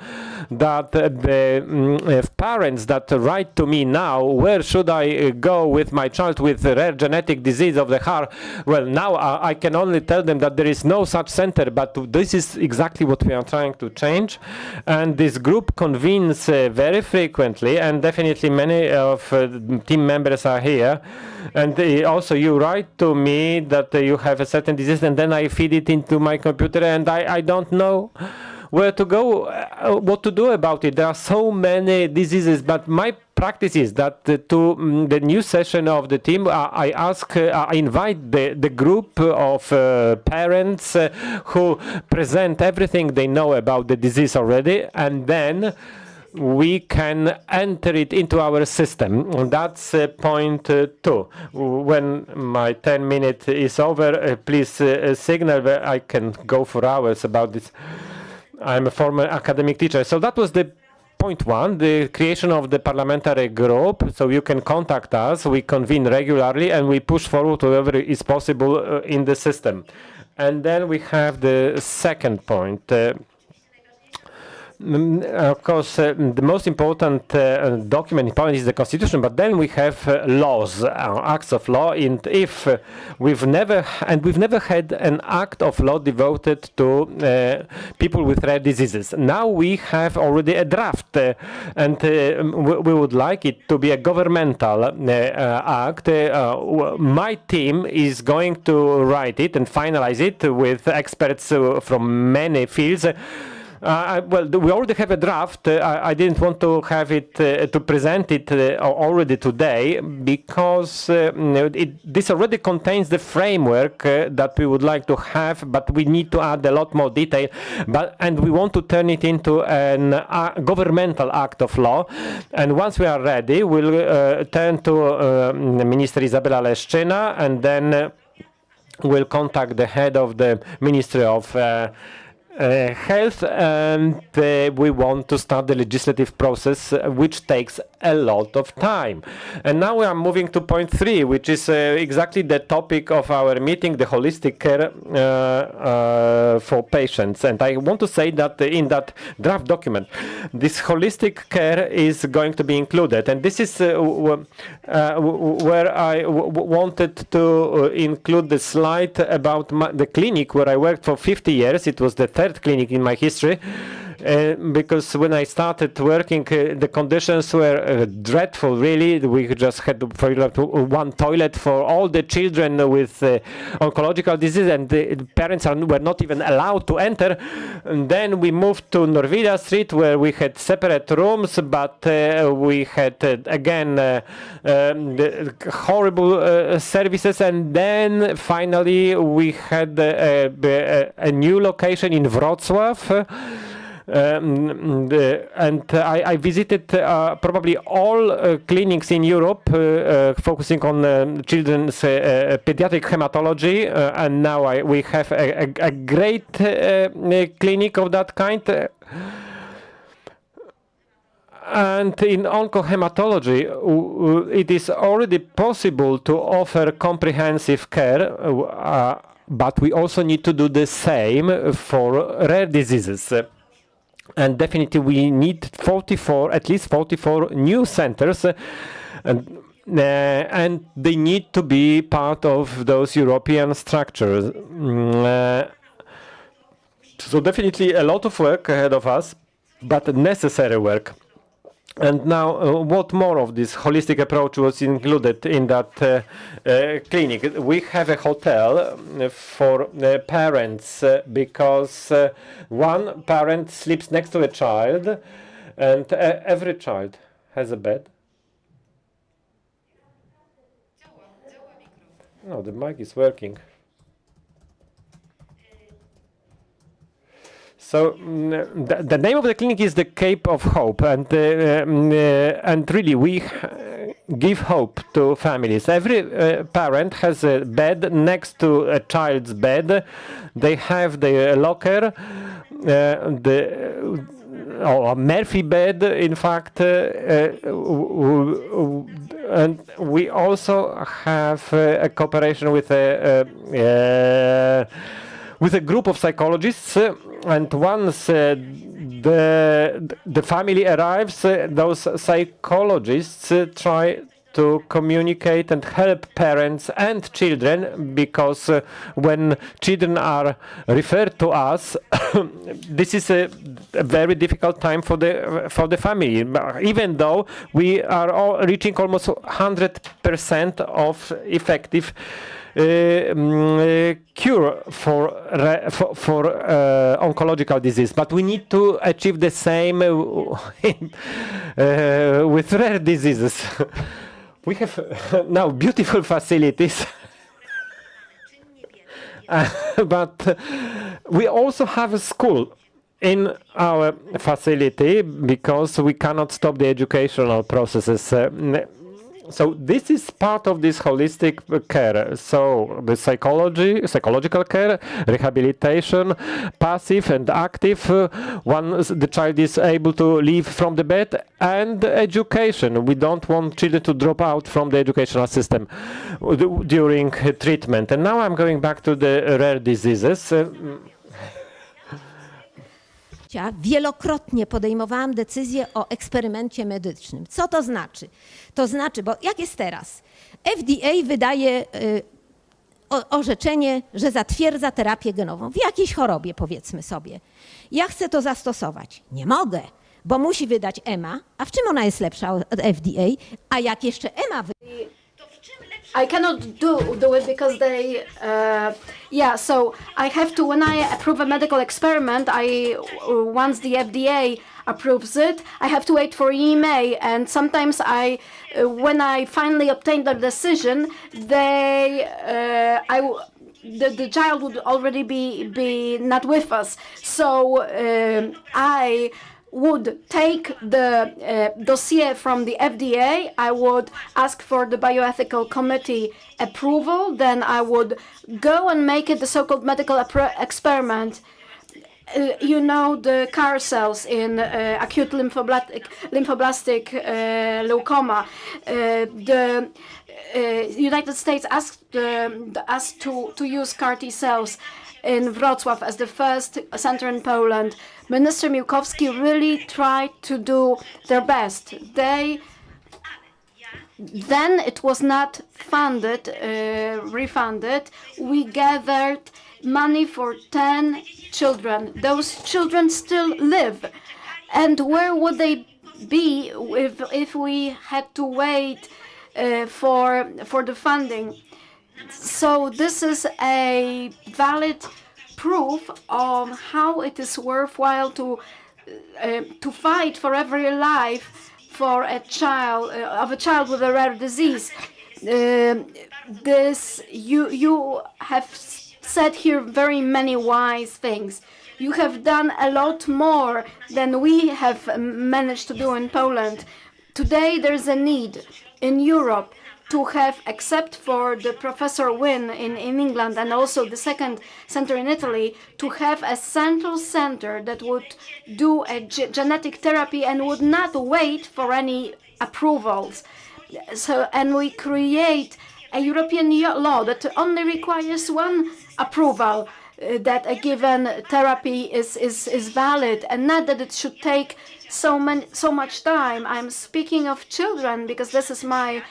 that the parents that write to me now, where should I go with my child with a rare genetic disease of the heart? Well, now I can only tell them that there is no such center, but this is exactly what we are trying to change. And this group convenes very frequently, and definitely many of team members are here. And also you write to me that you have a certain disease, and then I feed it into my computer, and I don't know where to go, what to do about it. There are so many diseases, but my practice is that to the new session of the team, I invite the group of parents who present everything they know about the disease already, and then we can enter it into our system. That's point 2. When my 10 minutes is over, please signal where I can go for hours about this. I'm a former academic teacher. So that was the point 1, the creation of the parliamentary group. So you can contact us. We convene regularly, and we push forward whatever is possible in the system. And then we have the second point. Of course, the most important document in Poland is the constitution, but then we have laws, acts of law. And if we've never had an act of law devoted to people with rare diseases. Now we have already a draft, and we would like it to be a governmental act. My team is going to write it and finalize it with experts from many fields. Well, we already have a draft. I didn't want to have it to present it already today because this already contains the framework that we would like to have, but we need to add a lot more detail. And we want to turn it into a governmental act of law. And once we are ready, we'll turn to Minister Izabela Leszczyna, and then we'll contact the head of the Ministry of Health, and we want to start the legislative process, which takes a lot of time. And now we are moving to point 3, which is exactly the topic of our meeting, the holistic care for patients. And I want to say that in that draft document, this holistic care is going to be included. And this is where I wanted to include the slide about the clinic where I worked for 50 years. It was the third clinic in my history. Because when I started working, the conditions were dreadful, really. We just had, for example, one toilet for all the children with oncological disease, and the parents were not even allowed to enter. And then we moved to Norwida Street, where we had separate rooms, but we had, again, horrible services. And then finally we had a new location in Wrocław. And I visited probably all clinics in Europe focusing on children's pediatric hematology, and now we have a great clinic of that kind. And in oncohematology, it is already possible to offer comprehensive care, but we also need to do the same for rare diseases. And definitely we need at least 44 new centers, and they need to be part of those European structures. So definitely a lot of work ahead of us, but necessary work. And now, what more of this holistic approach was included in that clinic? We have a hotel for parents because one parent sleeps next to a child, and every child has a bed. No, the mic is working. So the name of the clinic is the Cape of Hope, and really we give hope to families. Every parent has a bed next to a child's bed. They have the locker, a Murphy bed, in fact, and we also have a cooperation with a group of psychologists, and once the family arrives, those psychologists try to communicate and help parents and children, because when children are referred to us, this is a very difficult time for the family, even though we are all reaching almost 100% of effective cure for oncological disease, but we need to achieve the same with rare diseases. We have now beautiful facilities, but we also have a school in our facility because we cannot stop the educational processes. So this is part of this holistic care. So the psychological care, rehabilitation, passive and active, once the child is able to leave from the bed, and education. We don't want children to drop out from the educational system during treatment. And now I'm going back to the rare diseases. życia wielokrotnie podejmowałam decyzję o eksperymencie medycznym. Co to znaczy? To znaczy, bo jak jest teraz? FDA wydaje orzeczenie, że zatwierdza terapię genową w jakiejś chorobie, powiedzmy sobie. Ja chcę to zastosować. Nie mogę, bo musi wydać EMA. A w czym ona jest lepsza od FDA? A jak jeszcze EMA wydaje... I cannot do it because they, so I have to, when I approve a medical experiment, once the FDA approves it, I have to wait for EMA, and sometimes when I finally obtain the decision, the child would already be not with us. So I would take the dossier from the FDA, I would ask for the bioethical committee approval, then I would go and make it the so-called medical experiment. You know, the CAR cells in acute lymphoblastic leukemia. The United States asked us to use CAR T cells in Wrocław as the first center in Poland. Minister Miłkowski really tried to do their best. Then it was not refunded. We gathered money for 10 children. Those children still live. And where would they be if we had to wait for the funding? So this is a valid proof of how it is worthwhile to fight for every life for a child with a rare disease. You have said here very many wise things. You have done a lot more than we have managed to do in Poland. Today there's a need in Europe to have, except for the Professor Wynne in England and also the second center in Italy, to have a central center that would do a genetic therapy and would not wait for any approvals. And we create a European law that only requires one approval, that a given therapy is valid, and not that it should take so much time. I'm speaking of children because this is my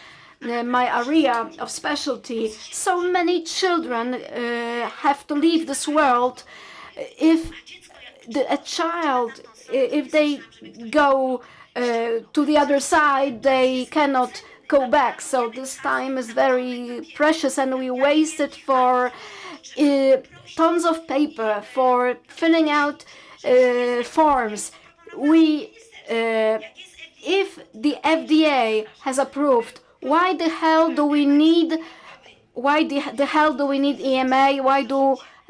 area of specialty. So many children have to leave this world. If they go to the other side, they cannot go back. So this time is very precious, and we waste it for tons of paper, for filling out forms. If the FDA has approved, why the hell do we need EMA? Why do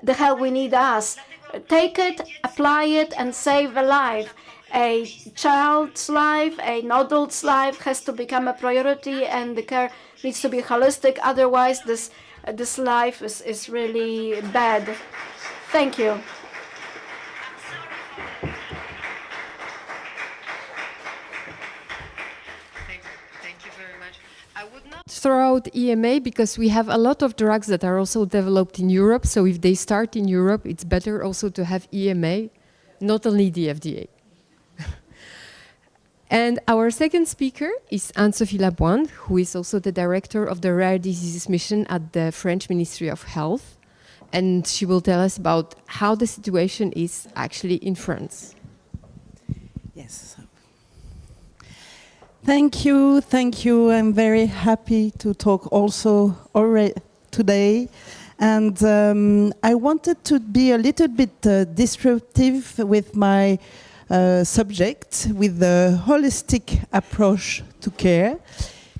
the hell we need us? Take it, apply it, and save a life. A child's life, an adult's life has to become a priority, and the care needs to be holistic. Otherwise, this life is really bad. Thank you. Throw out EMA because we have a lot of drugs that are also developed in Europe. So if they start in Europe, it's better also to have EMA, not only the FDA. And our second speaker is Anne-Sophie Laboine, who is also the director of the Rare Diseases Mission at the French Ministry of Health. And she will tell us about how the situation is actually in France. Yes. Thank you. I'm very happy to talk also already today. And I wanted to be a little bit disruptive with my subject, with the holistic approach to care.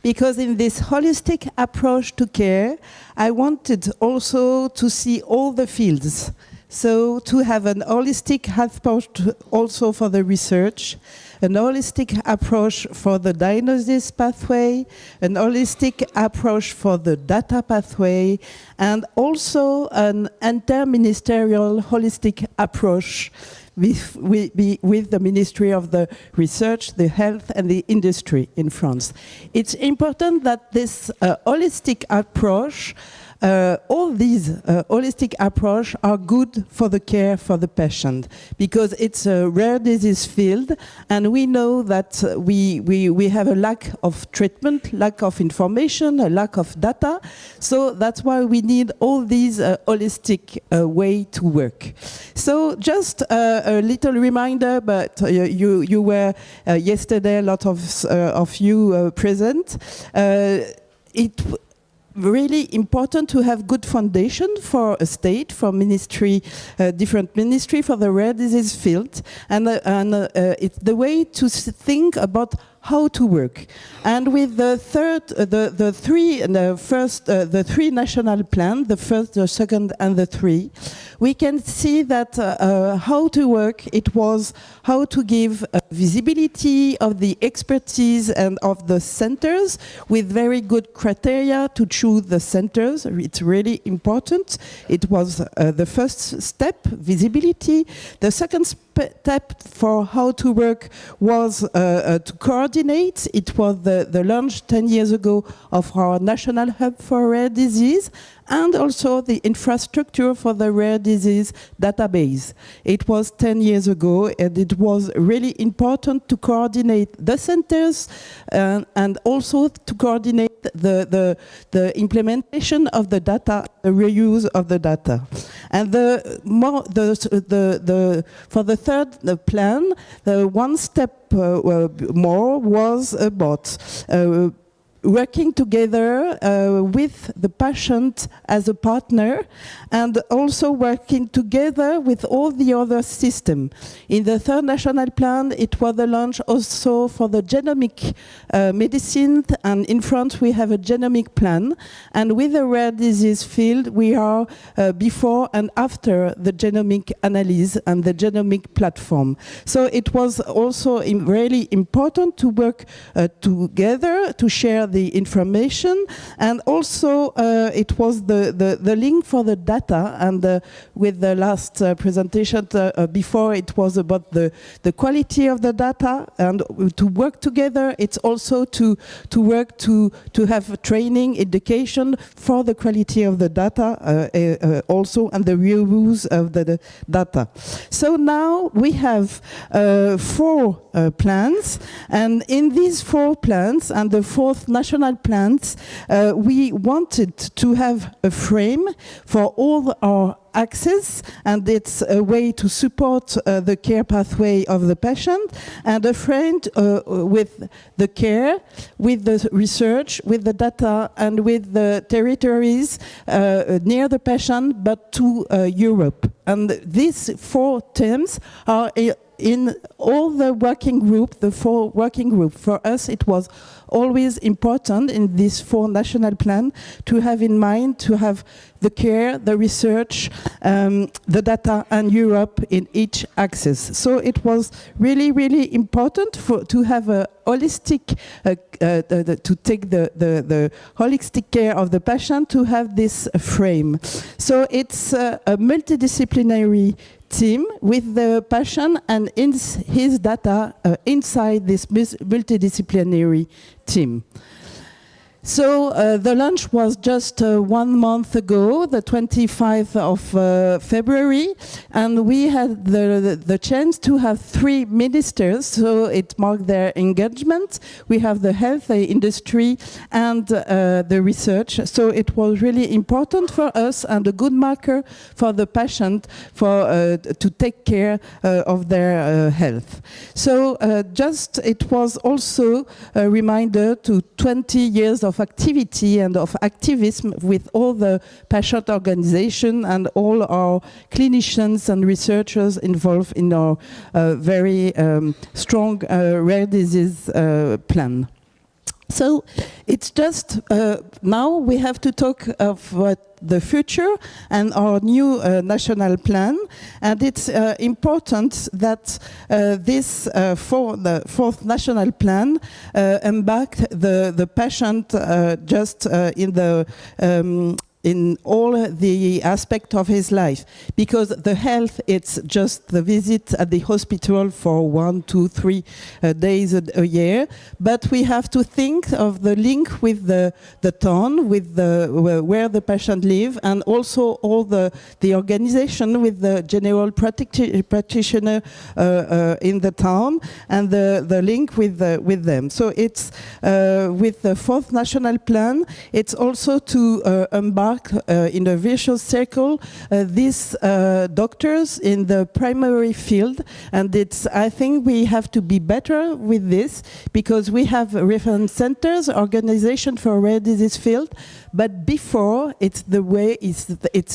Because in this holistic approach to care, I wanted also to see all the fields. So to have an holistic approach also for the research, an holistic approach for the diagnosis pathway, an holistic approach for the data pathway, and also an interministerial holistic approach with the Ministry of the Research, the Health and the Industry in France. It's important that this holistic approach all these holistic approach are good for the care for the patient, because it's a rare disease field, and we know that we have a lack of treatment, lack of information, a lack of data. So that's why we need all these holistic way to work. So just a little reminder, but you were yesterday, a lot of you present. It really important to have good foundation for a state, for ministry, different ministry, for the rare disease field, and it's the way to think about how to work. And with the three national plans, the first, the second, and the three, we can see that how to work, it was how to give visibility of the expertise and of the centers with very good criteria to choose the centers. It's really important. It was the first step, visibility. The second step for how to work was to coordinate. It was the launch 10 years ago of our national hub for rare disease, and also the infrastructure for the rare disease database. It was 10 years ago, and it was really important to coordinate the centers and also to coordinate the implementation of the data, the reuse of the data. And for the third plan, the one step more was about working together with the patient as a partner, and also working together with all the other systems. In the third national plan, it was the launch also for the genomic medicine, and in France we have a genomic plan. And with the rare disease field, we are before and after the genomic analysis and the genomic platform. So it was also really important to work together to share the information, and also it was the link for the data, and with the last presentation before, it was about the quality of the data, and to work together, it's also to work to have training, education for the quality of the data also, and the reuse of the data. So now we have 4 plans, and in these 4 plans and the 4th national plans, we wanted to have a frame for all our access, and it's a way to support the care pathway of the patient, and a frame with the care, with the research, with the data, and with the territories near the patient, but to Europe. And these 4 terms are in all the working group, the 4 working group. For us, it was always important in this 4 national plan to have in mind to have the care, the research, the data, and Europe in each axis. So it was really, really important to have a holistic, to take the holistic care of the patient, to have this frame. So it's a multidisciplinary team with the patient and his data inside this multidisciplinary team. So the launch was just 1 month ago, the 25th of February, and we had the chance to have 3 ministers, so it marked their engagement. We have the health, the industry, and the research. So it was really important for us and a good marker for the patient to take care of their health. So it was also a reminder to 20 years of activity and of activism with all the patient organization and all our clinicians and researchers involved in our very strong rare disease plan. So it's just now we have to talk of the future and our new national plan, and it's important that this for the 4th national plan embarked the patient just in the in all the aspect of his life, because the health, it's just the visit at the hospital for 1, 2, 3 days a year, but we have to think of the link with the town, with where the patient live, and also all the organization with the general practitioner in the town, and the link with them. So it's with the 4th National Plan, it's also to embark in a vicious circle these doctors in the primary field, and I think we have to be better with this, because we have reference centers, organization for rare disease field, but before it's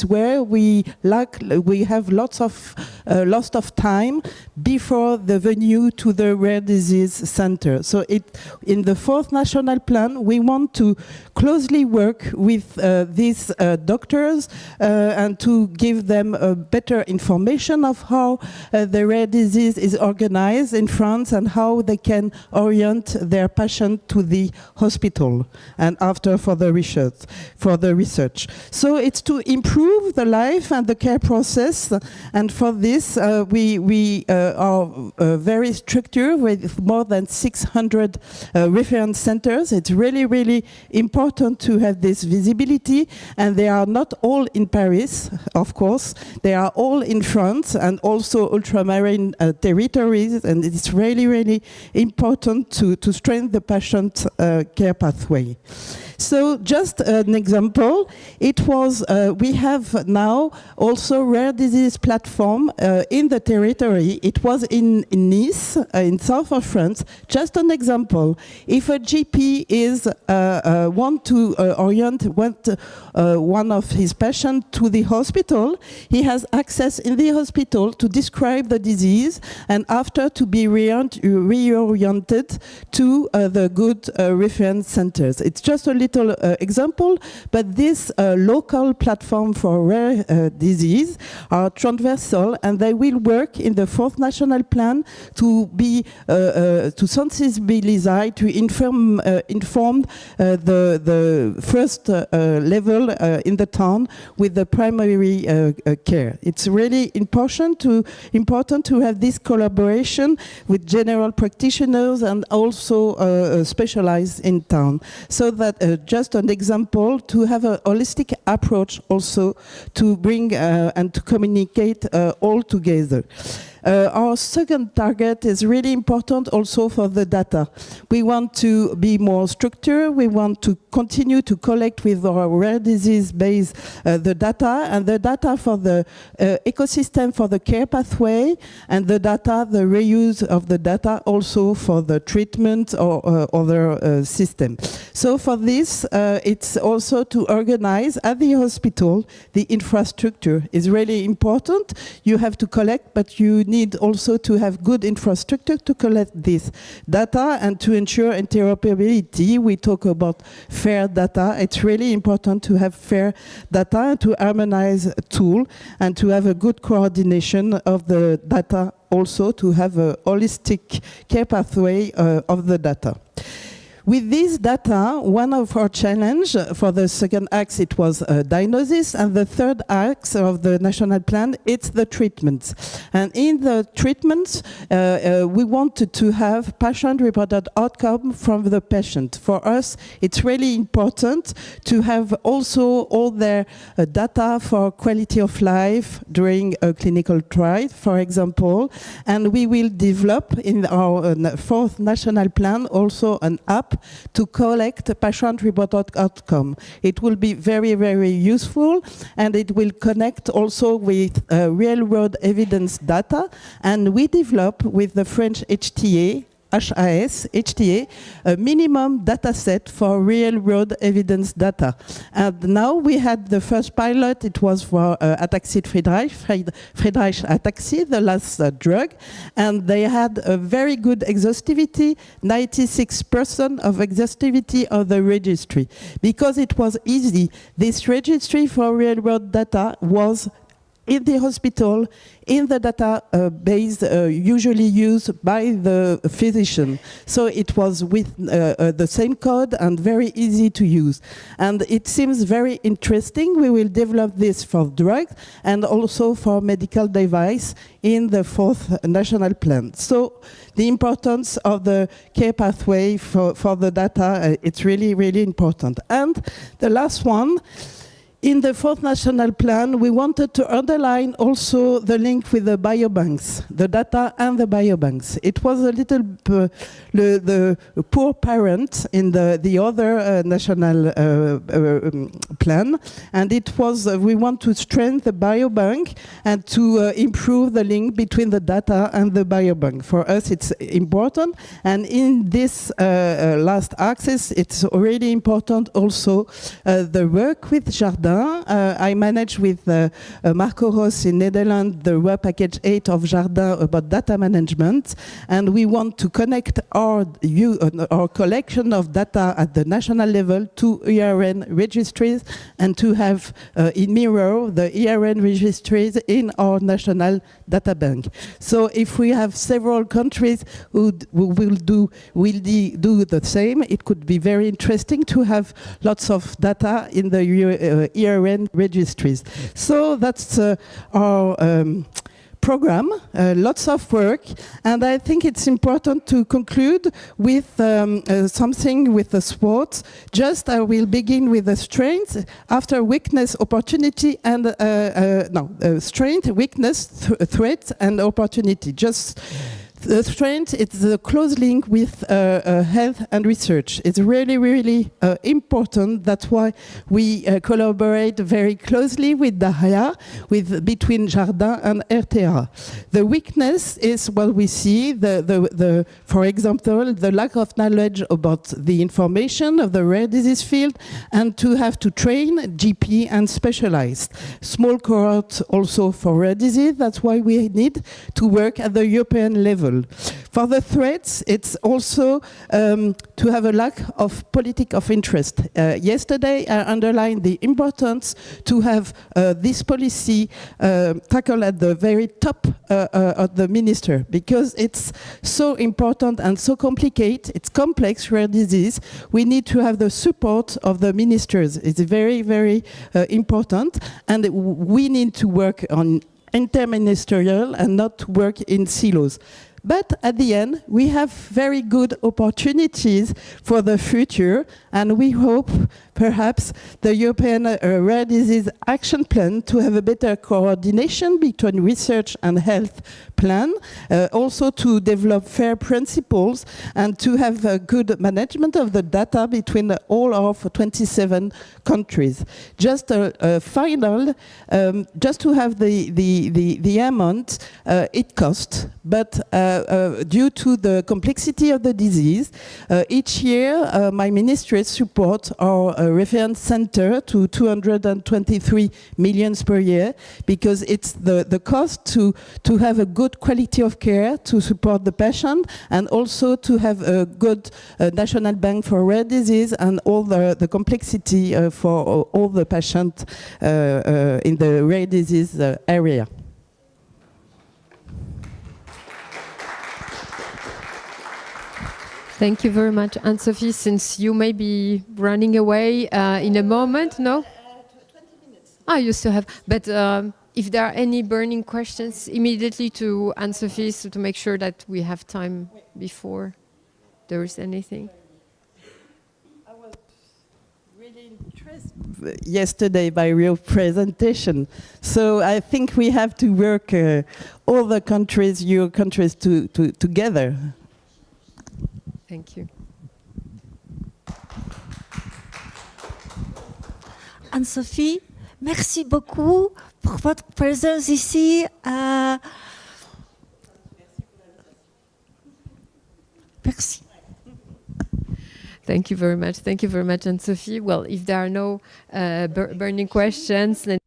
where we have lots of loss of time before the venue to the rare disease center. So in the 4th National Plan, we want to closely work with these doctors and to give them better information of how the rare disease is organized in France and how they can orient their patient to the hospital and after for the research. So it's to improve the life and the care process, and for this we are very structured with more than 600 reference centers. It's really important to have this visibility, and they are not all in Paris, of course. They are all in France and also ultramarine territories, and it's really important to strengthen the patient care pathway. So just an example, it was, we have now also rare disease platform in the territory. It was in Nice, in south of France. Just an example, if a GP want to orient one of his patients to the hospital, he has access in the hospital to describe the disease and after to be reoriented to the good reference centers. It's just a little example, but this local platform for rare disease are transversal, and they will work in the 4th National Plan to be to sensibilize, to inform the first level in the town with the primary care. It's really important to have this collaboration with general practitioners and also specialized in town, so that just an example, to have a holistic approach also to bring and to communicate all together. Our second target is really important also for the data. We want to be more structured. We want to continue to collect with our rare disease base the data, and the data for the ecosystem for the care pathway, and the reuse of the data also for the treatment or other system. So for this, it's also to organize at the hospital. The infrastructure is really important. You have to collect, but you need also to have good infrastructure to collect this data and to ensure interoperability. We talk about fair data. It's really important to have fair data, to harmonize a tool, and to have a good coordination of the data, also to have a holistic care pathway of the data. With this data, one of our challenge for the second axe, it was diagnosis, and the third axe of the national plan, it's the treatments. And in the treatments, we wanted to have patient-reported outcome from the patient. For us, it's really important to have also all their data for quality of life during a clinical trial, for example, and we will develop in our 4th national plan also an app to collect patient-reported outcome. It will be very useful, and it will connect also with real-world evidence data, and we develop with the French HTA, a minimum data set for real-world evidence data. And now we had the first pilot, it was for ataxia Friedreich ataxia, the last drug, and they had a very good exhaustivity, 96% of exhaustivity of the registry. Because it was easy, this registry for real-world data was in the hospital, in the database usually used by the physician. So it was with the same code and very easy to use. And it seems very interesting. We will develop this for drugs and also for medical device in the 4th national plan. So the importance of the care pathway for the data, it's really, really important. And the last one, in the 4th national plan, we wanted to underline also the link with the biobanks, the data and the biobanks. It was a little the poor parent in the other national plan, and it was we want to strengthen the biobank and to improve the link between the data and the biobank. For us, it's important, and in this last axis, it's really important also the work with Jardin. I manage with Marco Roos in Netherlands the work package 8 of Jardin about data management, and we want to connect our collection of data at the national level to ERN registries and to have in mirror the ERN registries in our national data bank. So if we have several countries who will do the same, it could be very interesting to have lots of data in the ERN registries. So that's our program, lots of work, and I think it's important to conclude with something with the sports. Just I will begin with the strength, after weakness, opportunity, and strength, weakness, threat, and opportunity. Just the strength, it's a close link with health and research. It's really, really important. That's why we collaborate very closely with DAHIA, between Jardin and ERDERA. The weakness is what we see, for example, the lack of knowledge about the information of the rare disease field, and to have to train GP and specialized. Small cohort also for rare disease, that's why we need to work at the European level. For the threats, it's also to have a lack of politics of interest. Yesterday, I underlined the importance to have this policy tackled at the very top of the minister, because it's so important and so complicated. It's complex rare disease. We need to have the support of the ministers. It's very, very important, and we need to work on interministerial and not work in silos. But at the end, we have very good opportunities for the future, and we hope perhaps the European Rare Disease Action Plan to have a better coordination between research and health plan, also to develop fair principles and to have a good management of the data between all of 27 countries. Just a final, just to have the amount it costs, but due to the complexity of the disease, each year my ministry supports our reference center to 223 million per year, because it's the cost to have a good quality of care to support the patient, and also to have a good national bank for rare disease and all the complexity for all the patients in the rare disease area. Thank you very much, Anne-Sophie. Since you may be running away in a moment, no? 20 minutes. Ah, you still have. But if there are any burning questions, immediately to Anne-Sophie, so to make sure that we have time before there is anything. I was really impressed yesterday by your presentation. So I think we have to work all the countries, your countries, together. Thank you. Anne-Sophie, merci beaucoup pour votre présence ici. Merci. Thank you very much. Thank you very much, Anne-Sophie. Well, if there are no burning questions, then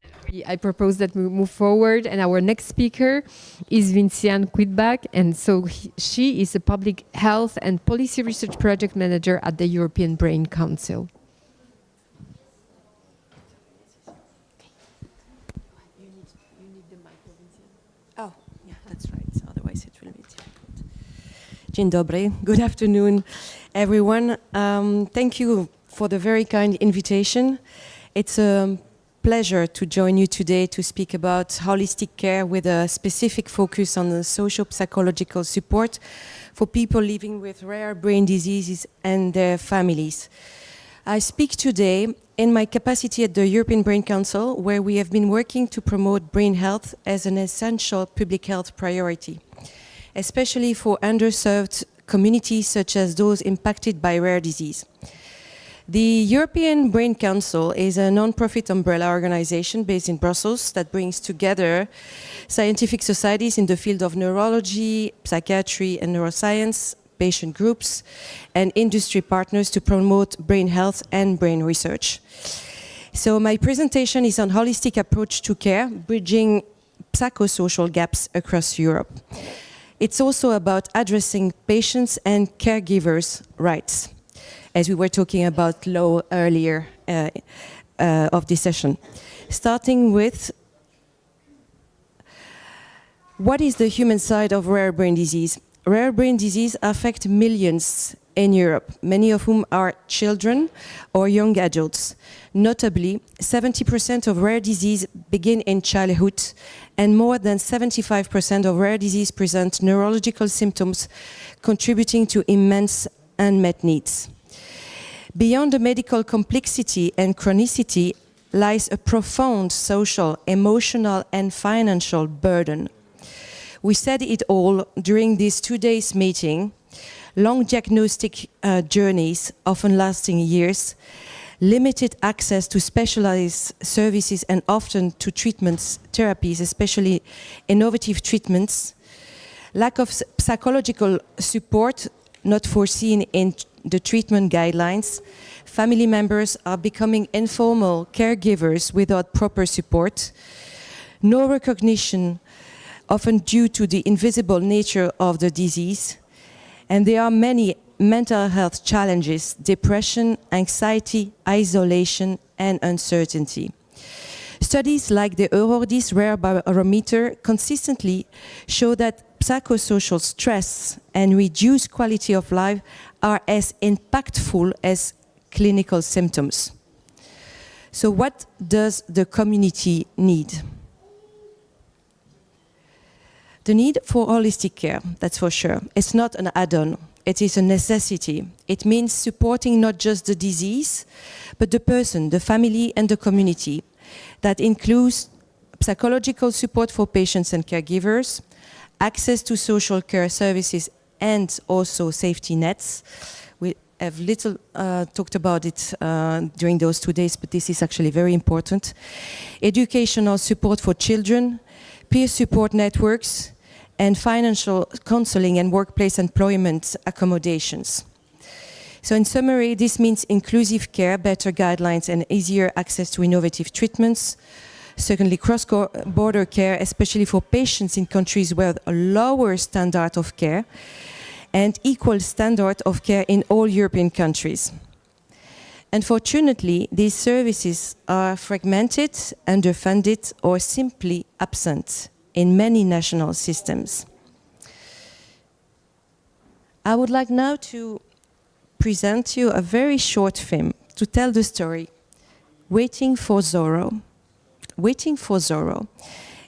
I propose that we move forward. And our next speaker is Vinciane Quidbach. And so she is a public health and policy research project manager at the European Brain Council. You need the That's right, otherwise it will be difficult. Dzień dobry, good afternoon, everyone. Thank you for the very kind invitation. It's a pleasure to join you today to speak about holistic care with a specific focus on the socio-psychological support for people living with rare brain diseases and their families. I speak today in my capacity at the European Brain Council, where we have been working to promote brain health as an essential public health priority, especially for underserved communities such as those impacted by rare disease. The European Brain Council is a non-profit umbrella organization based in Brussels that brings together scientific societies in the field of neurology, psychiatry and neuroscience, patient groups and industry partners to promote brain health and brain research. So my presentation is on holistic approach to care, bridging psychosocial gaps across Europe. It's also about addressing patients' and caregivers' rights, as we were talking about law earlier of this session. Starting with what is the human side of rare brain disease? Rare brain disease affect millions in Europe, many of whom are children or young adults. Notably, 70% of rare disease begin in childhood, and more than 75% of rare disease present neurological symptoms, contributing to immense unmet needs. Beyond the medical complexity and chronicity lies a profound social, emotional, and financial burden. We said it all during this 2 days meeting: long diagnostic journeys, often lasting years, limited access to specialized services and often to treatments, therapies, especially innovative treatments, lack of psychological support not foreseen in the treatment guidelines. Family members are becoming informal caregivers without proper support, no recognition, often due to the invisible nature of the disease, and there are many mental health challenges: depression, anxiety, isolation, and uncertainty. Studies like the EURORDIS Rare Barometer consistently show that psychosocial stress and reduced quality of life are as impactful as clinical symptoms. So what does the community need? The need for holistic care, that's for sure. It's not an add-on, it is a necessity. It means supporting not just the disease, but the person, the family and the community. That includes psychological support for patients and caregivers, access to social care services and also safety nets. We have little talked about it during those 2 days, but this is actually very important. Educational support for children, peer support networks, and financial counseling and workplace employment accommodations. So in summary, this means inclusive care, better guidelines and easier access to innovative treatments. Secondly, cross-border care, especially for patients in countries with a lower standard of care, and equal standard of care in all European countries. Unfortunately, these services are fragmented, underfunded, or simply absent in many national systems. I would like now to present you a very short film to tell the story, Waiting for Zorro. Waiting for Zorro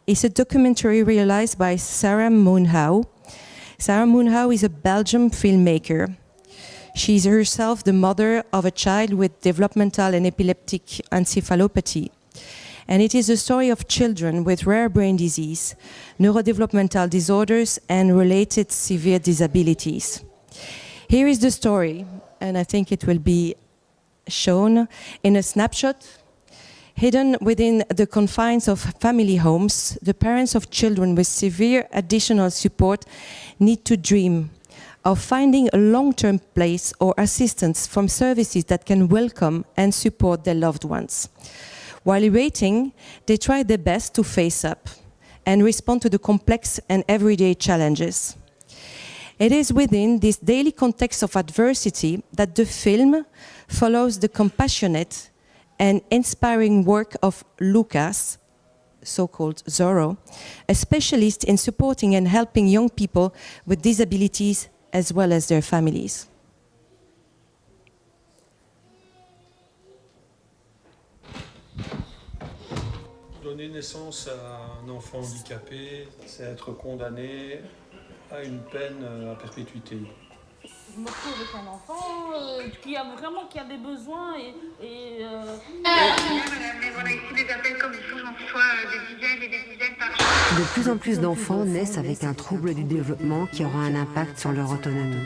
is a documentary realized by Sarah Moonhow. Sarah Moonhow is a Belgian filmmaker. She is herself the mother of a child with developmental and epileptic encephalopathy. And it is the story of children with rare brain disease, neurodevelopmental disorders, and related severe disabilities. Here is the story, and I think it will be shown in a snapshot. Hidden within the confines of family homes, the parents of children with severe additional support need to dream of finding a long-term place or assistance from services that can welcome and support their loved ones. While waiting, they try their best to face up and respond to the complex and everyday challenges. It is within this daily context of adversity that the film follows the compassionate and inspiring work of Lucas, so-called Zorro, a specialist in supporting and helping young people with disabilities as well as their families. Donner naissance à un enfant handicapé, c'est être condamné à une peine à perpétuité. Je me retrouve avec un enfant qui a des besoins De plus en plus d'enfants naissent avec un trouble du développement qui aura un impact sur leur autonomie.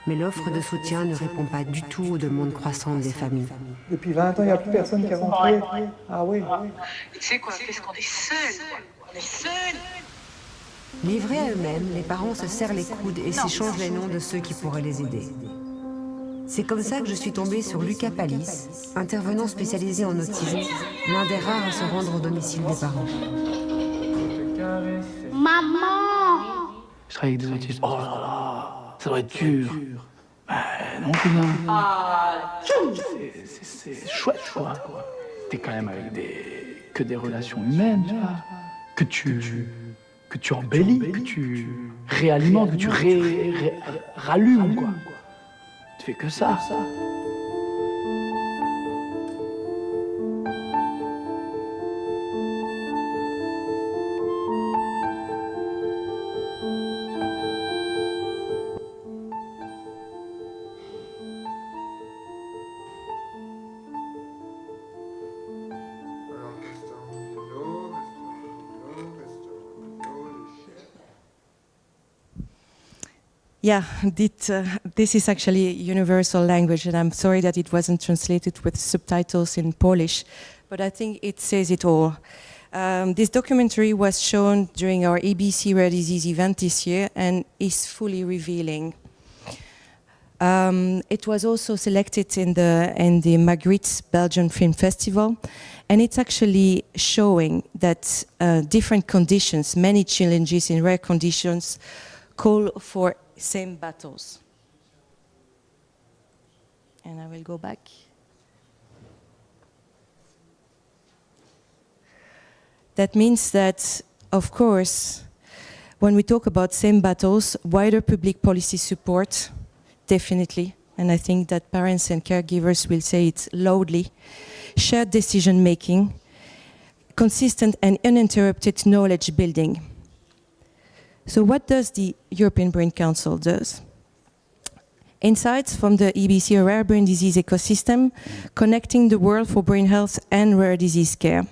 Mais l'offre de soutien ne répond pas du tout aux demandes croissantes des familles. Depuis 20 ans, il n'y a plus personne qui est rentré. Ah oui. Tu sais quoi, qu'est-ce qu'on est seuls, on est seuls. Livrés à eux-mêmes, les parents se serrent les coudes et s'échangent les noms de ceux qui pourraient les aider. C'est comme ça que je suis tombée sur Lucas Palis, intervenant spécialisé en autisme, l'un des rares à se rendre au domicile des parents. Maman! Je travaille avec des autistes. Oh là là, ça doit être dur. Non, cousin. C'est chouette, quoi. T'es quand même avec que des relations humaines, tu vois. Que tu embellis, que tu réalimentes, que tu rallumes, quoi. Tu fais que ça. Yeah, this is actually universal language, and I'm sorry that it wasn't translated with subtitles in Polish, but I think it says it all. This documentary was shown during our EBC Rare Disease event this year and is fully revealing. It was also selected in the Magritte Belgian Film Festival, and it's actually showing that different conditions, many challenges in rare conditions, call for same battles. And I will go back. That means that, of course, when we talk about same battles, wider public policy support, definitely, and I think that parents and caregivers will say it loudly, shared decision making, consistent and uninterrupted knowledge building. So what does the European Brain Council do? Insights from the EBC Rare Brain Disease ecosystem, connecting the world for brain health and rare disease care.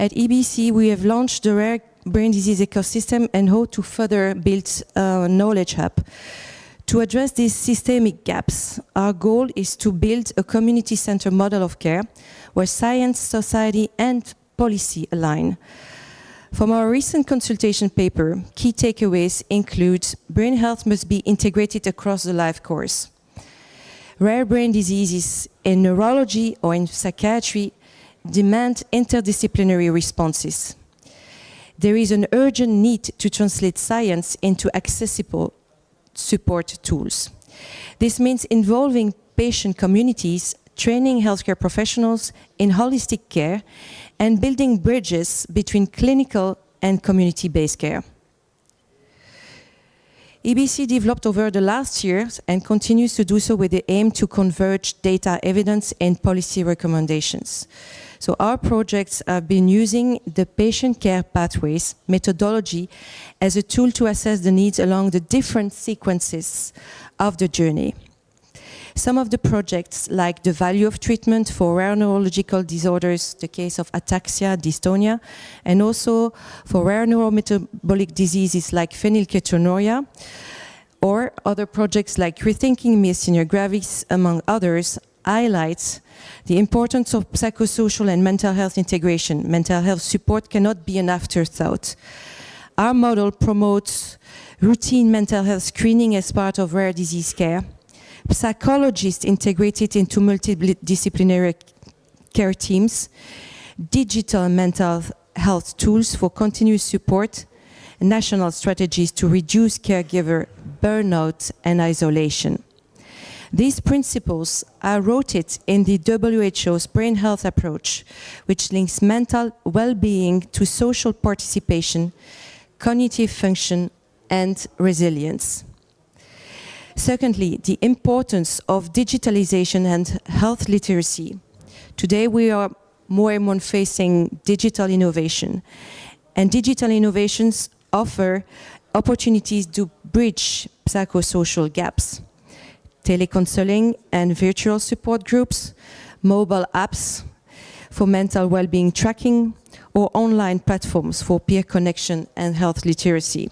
At EBC, we have launched the Rare Brain Disease ecosystem and hope to further build a knowledge hub. To address these systemic gaps, our goal is to build a community-centered model of care where science, society, and policy align. From our recent consultation paper, key takeaways include brain health must be integrated across the life course. Rare brain diseases in neurology or in psychiatry demand interdisciplinary responses. There is an urgent need to translate science into accessible support tools. This means involving patient communities, training healthcare professionals in holistic care, and building bridges between clinical and community-based care. EBC developed over the last years and continues to do so with the aim to converge data evidence and policy recommendations. So our projects have been using the patient care pathways methodology as a tool to assess the needs along the different sequences of the journey. Some of the projects, like the value of treatment for rare neurological disorders, the case of ataxia, dystonia, and also for rare neurometabolic diseases like phenylketonuria, or other projects like Rethinking Myasthenia Gravis, among others, highlights the importance of psychosocial and mental health integration. Mental health support cannot be an afterthought. Our model promotes routine mental health screening as part of rare disease care, psychologists integrated into multidisciplinary care teams, digital mental health tools for continuous support, national strategies to reduce caregiver burnout and isolation. These principles are rooted in the WHO's brain health approach, which links mental well-being to social participation, cognitive function, and resilience. Secondly, the importance of digitalization and health literacy. Today we are more and more facing digital innovation, and digital innovations offer opportunities to bridge psychosocial gaps. Telecounseling and virtual support groups, mobile apps for mental well-being tracking, or online platforms for peer connection and health literacy.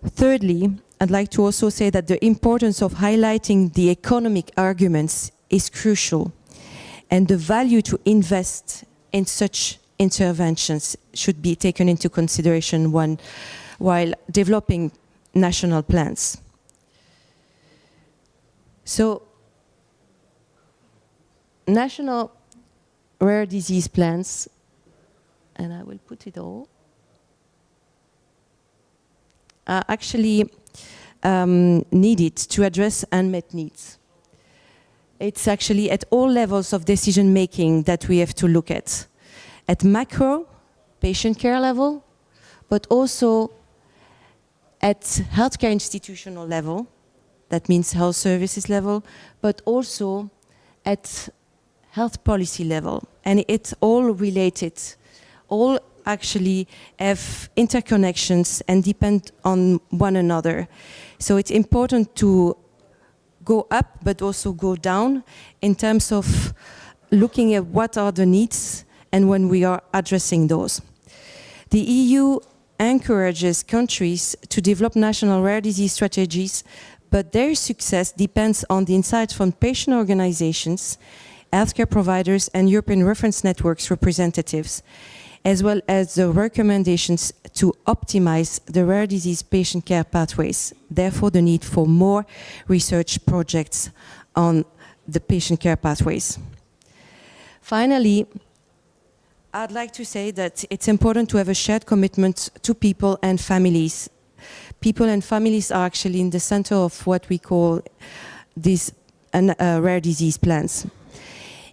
Thirdly, I'd like to also say that the importance of highlighting the economic arguments is crucial, and the value to invest in such interventions should be taken into consideration while developing national plans. So, national rare disease plans, and I will put it all, are actually needed to address unmet needs. It's actually at all levels of decision making that we have to look at macro, patient care level, but also at healthcare institutional level, that means health services level, but also at health policy level. And it's all related, all actually have interconnections and depend on one another. So it's important to go up but also go down in terms of looking at what are the needs and when we are addressing those. The EU encourages countries to develop national rare disease strategies, but their success depends on the insights from patient organizations, healthcare providers and European reference networks representatives, as well as the recommendations to optimize the rare disease patient care pathways. Therefore, the need for more research projects on the patient care pathways. Finally, I'd like to say that it's important to have a shared commitment to people and families. People and families are actually in the center of what we call these rare disease plans.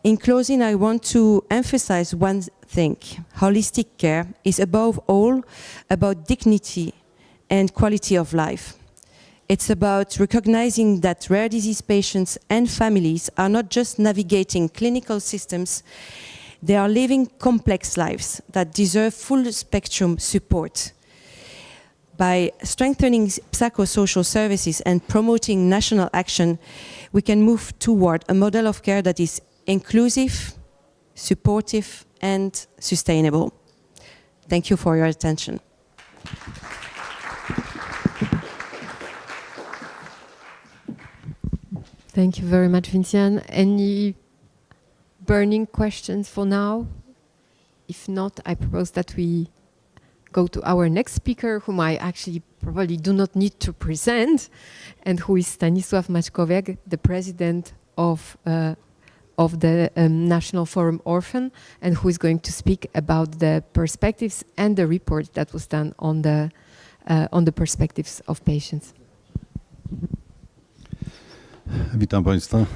In closing, I want to emphasize one thing. Holistic care is above all about dignity and quality of life. It's about recognizing that rare disease patients and families are not just navigating clinical systems, they are living complex lives that deserve full spectrum support. By strengthening psychosocial services and promoting national action, we can move toward a model of care that is inclusive, supportive, and sustainable. Thank you for your attention. Thank you very much, Vinciane. Any burning questions for now? If not, I propose that we go to our next speaker, whom I actually probably do not need to present, and who is Stanisław Maćkowiak, the president of the National Forum Orphan, and who is going to speak about the perspectives and the report that was done on the perspectives of patients. Witam Państwa.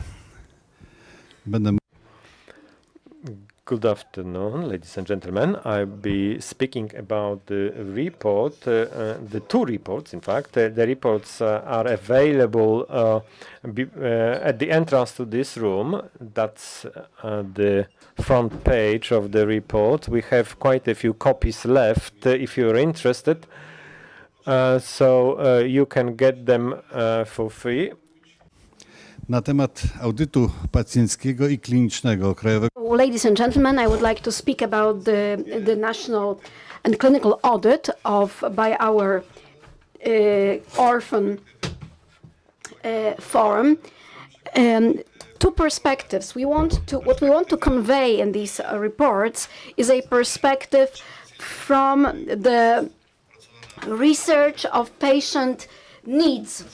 Good afternoon, ladies and gentlemen. I'll be speaking about the report, the two reports, in fact. The reports are available at the entrance to this room. That's the front page of the report. We have quite a few copies left if you're interested. So you can get them for free. Na temat audytu pacjenckiego I klinicznego krajowego. Ladies and gentlemen, I would like to speak about the national and clinical audit by our Orphan forum. Two perspectives. What we want to convey in these reports is a perspective from the research of patient needs,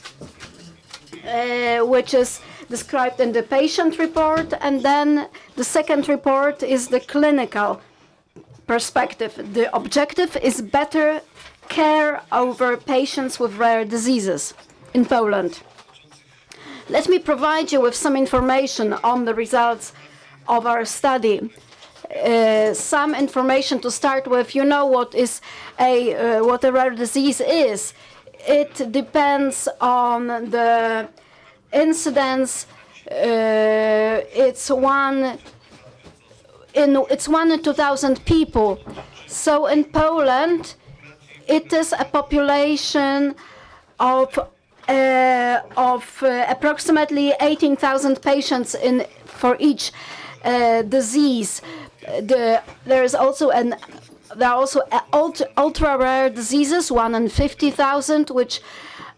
which is described in the patient report, and then the second report is the clinical perspective. The objective is better care over patients with rare diseases in Poland. Let me provide you with some information on the results of our study. Some information to start with. You know what a rare disease is. It depends on the incidence. It's one in 2,000 people. So in Poland, it is a population of approximately 18,000 patients for each disease. There are also ultra rare diseases, 1 in 50,000, which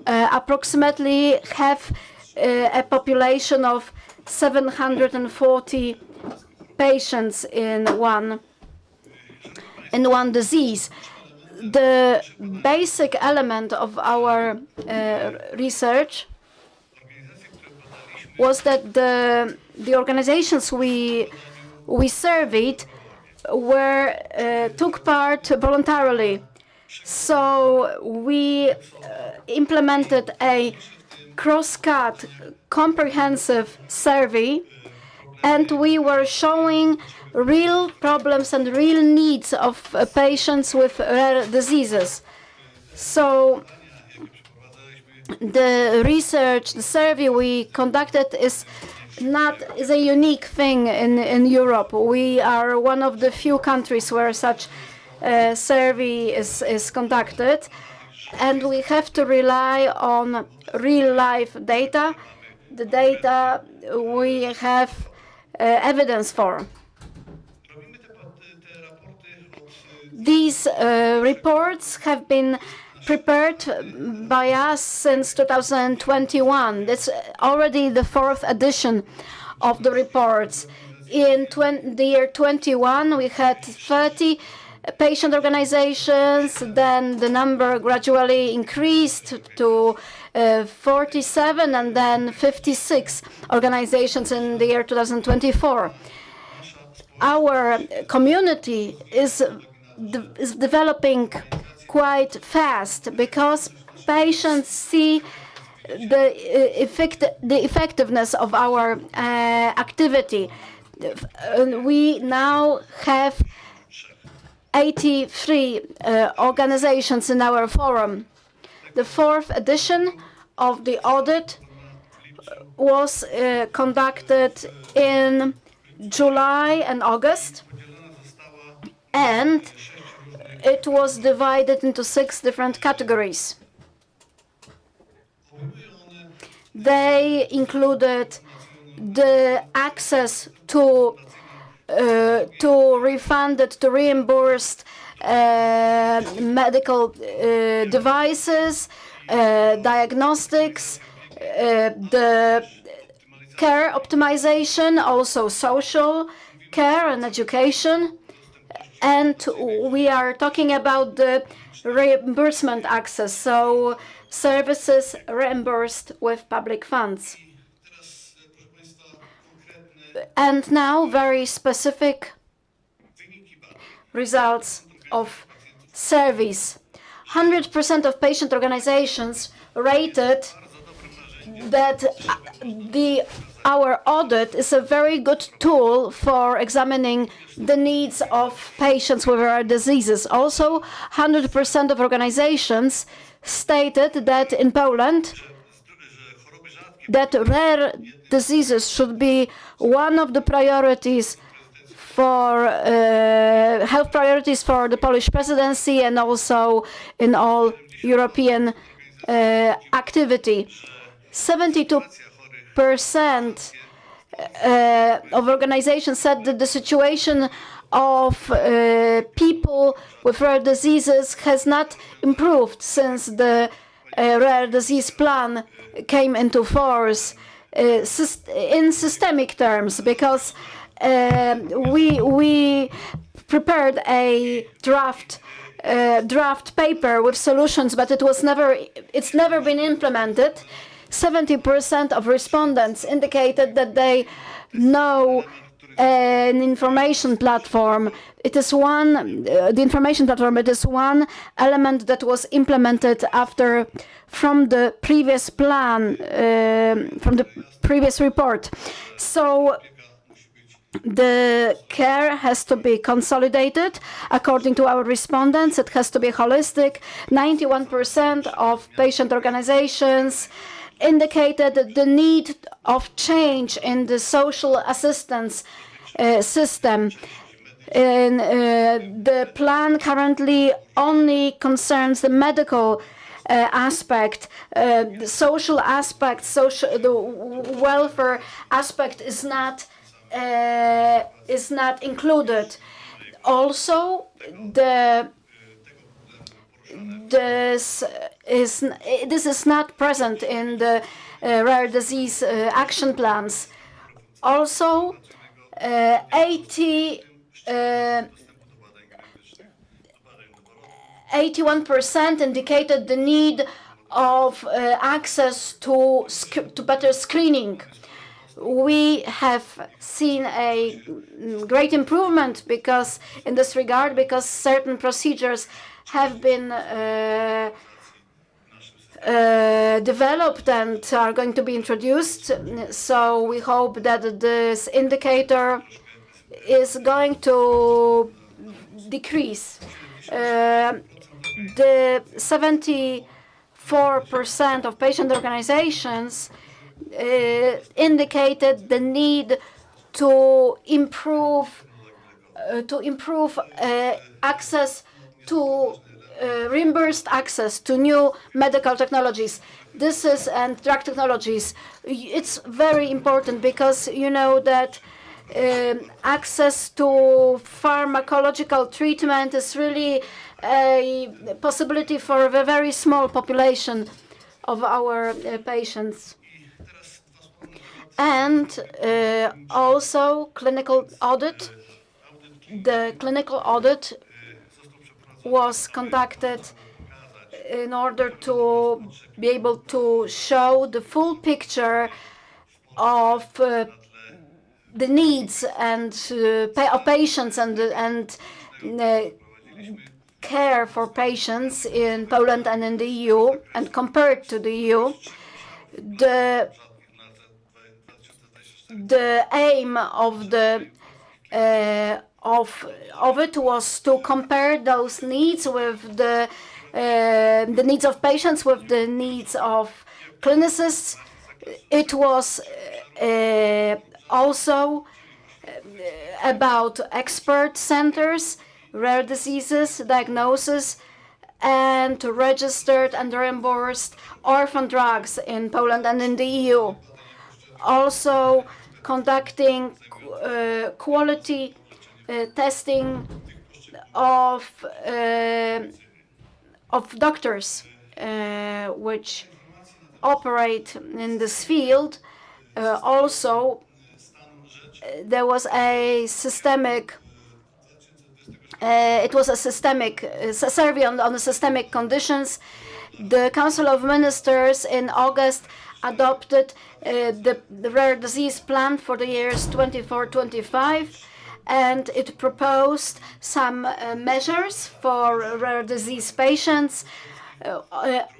approximately have a population of 740 patients in one disease. The basic element of our research was that the organizations we surveyed took part voluntarily. So we implemented a cross-cut comprehensive survey, and we were showing real problems and real needs of patients with rare diseases. So the research, the survey we conducted is a unique thing in Europe. We are one of the few countries where such a survey is conducted, and we have to rely on real-life data, the data we have evidence for. These reports have been prepared by us since 2021. That's already the 4th edition of the reports. In the year 21, we had 30 patient organizations. Then the number gradually increased to 47, and then 56 organizations in the year 2024. Our community is developing quite fast because patients see the effectiveness of our activity. We now have 83 organizations in our forum. The 4th edition of the audit was conducted in July and August, and it was divided into 6 different categories. They included the access to refunded, to reimbursed medical devices, diagnostics, the care optimization, also social care and education. And we are talking about the reimbursement access, so services reimbursed with public funds. And now very specific results of surveys. 100% of patient organizations rated that our audit is a very good tool for examining the needs of patients with rare diseases. Also, 100% of organizations stated that in Poland, that rare diseases should be one of the priorities for health priorities for the Polish presidency and also in all European activity. 72% of organizations said that the situation of people with rare diseases has not improved since the rare disease plan came into force in systemic terms, because we prepared a draft paper with solutions, but it's never been implemented. 70% of respondents indicated that they know an information platform. It is the information platform. It is one element that was implemented from the previous plan, from the previous report. So the care has to be consolidated according to our respondents. It has to be holistic. 91% of patient organizations indicated the need of change in the social assistance system. The plan currently only concerns the medical aspect. The social aspect, the welfare aspect is not included. Also, this is not present in the rare disease action plans. Also, 81% indicated the need of access to better screening. We have seen a great improvement in this regard, because certain procedures have been developed and are going to be introduced. So we hope that this indicator is going to decrease. The 74% of patient organizations indicated the need to improve access to reimbursed access to new medical technologies. And drug technologies. It's very important, because you know that access to pharmacological treatment is really a possibility for a very small population of our patients. And also clinical audit. The clinical audit was conducted in order to be able to show the full picture of the needs of patients and care for patients in Poland and in the EU, and compared to the EU. The aim of it was to compare those needs with the needs of patients with the needs of clinicians. It was also about expert centers, rare diseases, diagnosis, and registered and reimbursed orphan drugs in Poland and in the EU. Also conducting quality testing of doctors which operate in this field. Also, there was a systemic. It was a survey on the systemic conditions. The Council of Ministers in August adopted the rare disease plan for the years 24-25, and it proposed some measures for rare disease patients,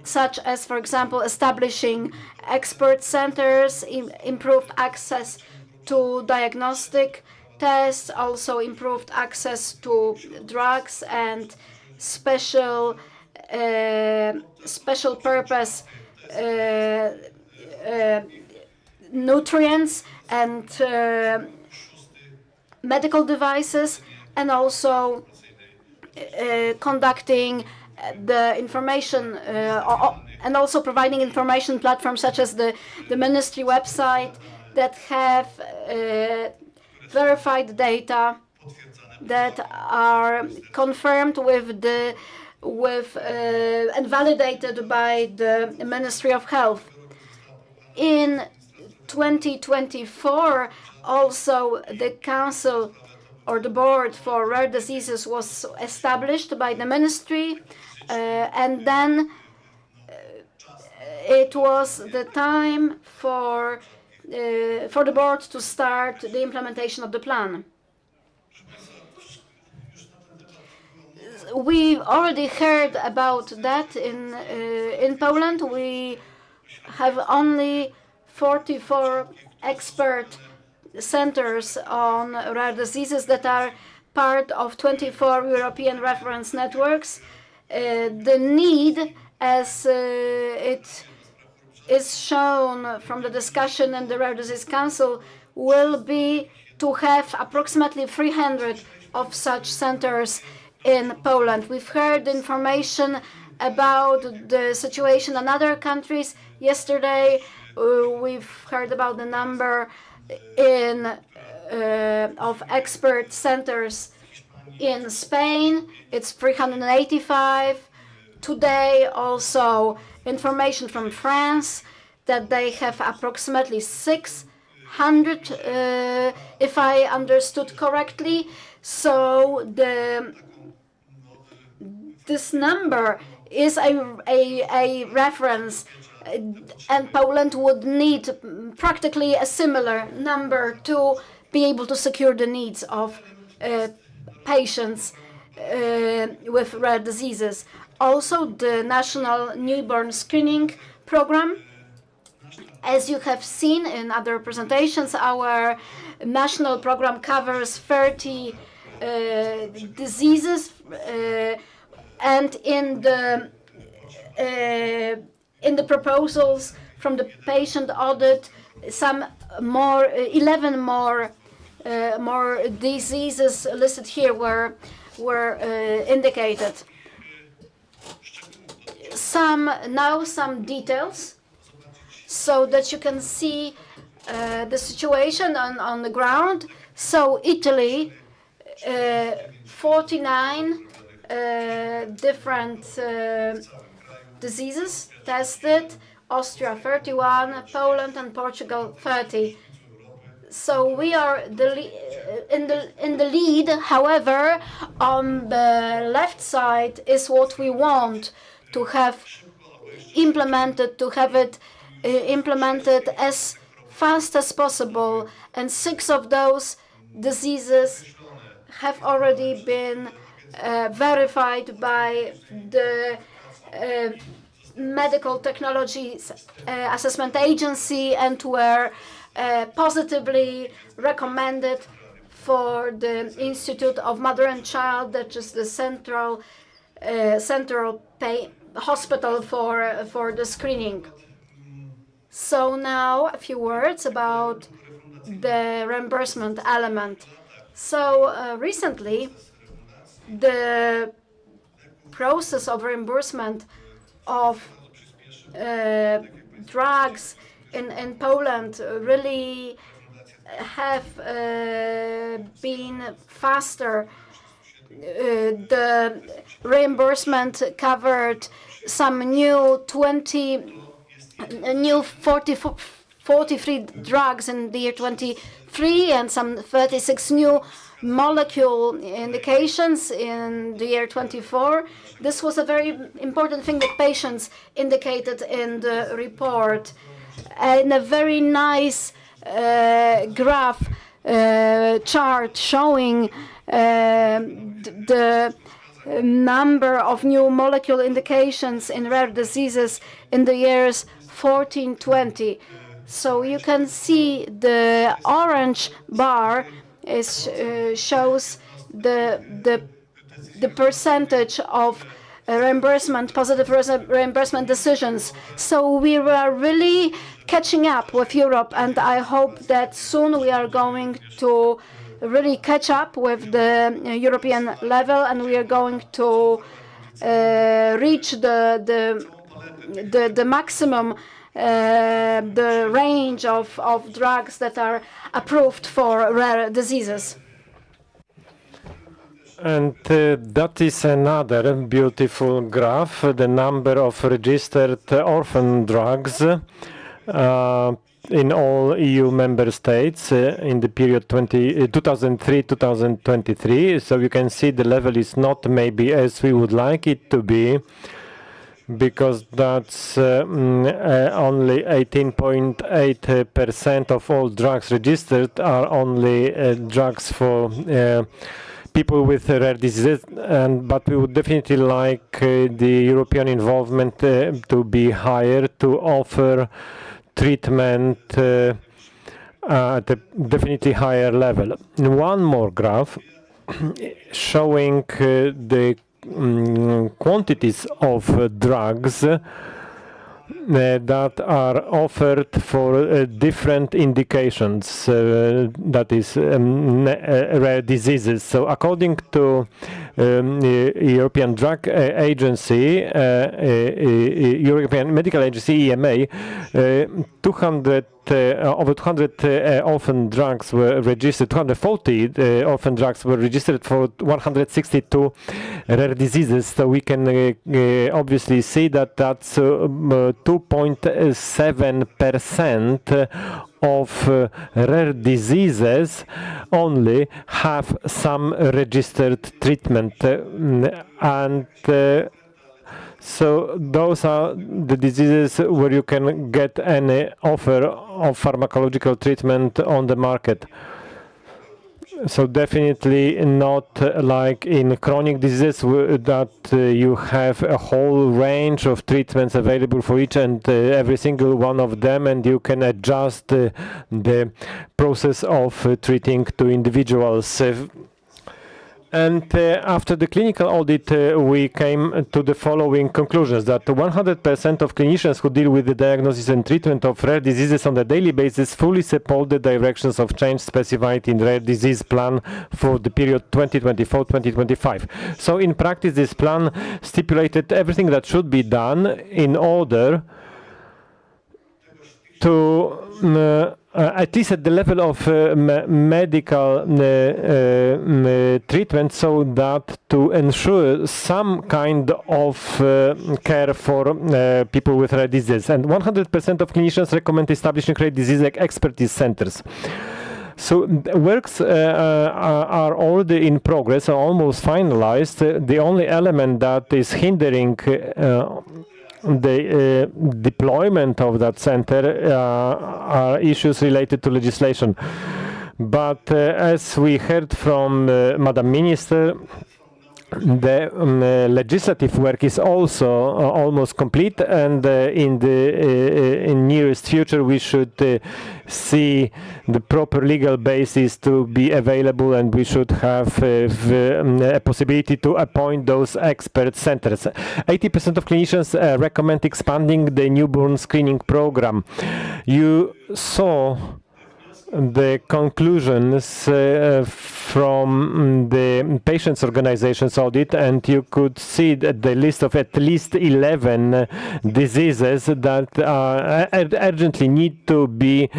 such as, for example, establishing expert centers, improved access to diagnostic tests, also improved access to drugs and special purpose nutrients and medical devices, and also conducting the information and also providing information platforms such as the ministry website that have verified data that are confirmed and validated by the Ministry of Health. In 2024, also the Council or the Board for Rare Diseases was established by the Ministry, and then it was the time for for the board to start the implementation of the plan. We already heard about that in Poland. We have only 44 expert centers on rare diseases that are part of 24 European reference networks. The need, as it is shown from the discussion in the Rare Disease Council, will be to have approximately 300 of such centers in Poland. We've heard information about the situation in other countries. Yesterday, we've heard about the number of expert centers in Spain. It's 385. Today, also information from France that they have approximately 600, if I understood correctly. So this number is a reference, and Poland would need practically a similar number to be able to secure the needs of patients with rare diseases. Also, the National Newborn Screening Program. As you have seen in other presentations, our national program covers 30 diseases, and in the proposals from the patient audit, some more 11 more diseases listed here were indicated. Some details, so that you can see the situation on the ground. So Italy, 49 different diseases tested, Austria 31, Poland and Portugal 30. So we are in the lead. However, on the left side is what we want to have implemented, implemented as fast as possible. And 6 of those diseases have already been verified by the Medical Technologies Assessment Agency and were positively recommended for the Institute of Mother and Child, that is the central hospital for the screening. So now a few words about the reimbursement element. So recently, the process of reimbursement of drugs in Poland really have been faster. The reimbursement covered some new 43 drugs in the year 23 and some 36 new molecule indications in the year 24. This was a very important thing that patients indicated in the report. And a very nice graph chart showing the number of new molecule indications in rare diseases in the years 14-20. So you can see the orange bar shows the percentage of reimbursement, positive reimbursement decisions. So we are really catching up with Europe, and I hope that soon we are going to really catch up with the European level, and we are going to reach the maximum, the range of drugs that are approved for rare diseases. And that is another beautiful graph, the number of registered orphan drugs in all EU member states in the period 2003-2023. So you can see the level is not maybe as we would like it to be, because that's only 18.8% of all drugs registered are only drugs for people with rare diseases, but we would definitely like the European involvement to be higher, to offer treatment at a definitely higher level. One more graph showing the quantities of drugs that are offered for different indications, that is rare diseases. So according to European Drug Agency, European Medical Agency, EMA, over 200 orphan drugs were registered, 240 orphan drugs were registered for 162 rare diseases. So we can obviously see that that's 2.7% of rare diseases only have some registered treatment, and so those are the diseases where you can get any offer of pharmacological treatment on the market. So definitely not like in chronic diseases that you have a whole range of treatments available for each and every single one of them, and you can adjust the process of treating to individuals. And after the clinical audit, we came to the following conclusions: that 100% of clinicians who deal with the diagnosis and treatment of rare diseases on a daily basis fully support the directions of change specified in rare disease plan for the period 2024-2025. So in practice, this plan stipulated everything that should be done in order to at least at the level of medical treatment, so that to ensure some kind of care for people with rare disease. And 100% of clinicians recommend establishing rare disease expertise centers. So works are already in progress, are almost finalized. The only element that is hindering the deployment of that center are issues related to legislation. But as we heard from Madam Minister, the legislative work is also almost complete, and in the nearest future we should see the proper legal basis to be available, and we should have a possibility to appoint those expert centers. 80% of clinicians recommend expanding the newborn screening program. You saw the conclusions from the patients' organizations audit, and you could see that the list of at least 11 diseases that urgently need to be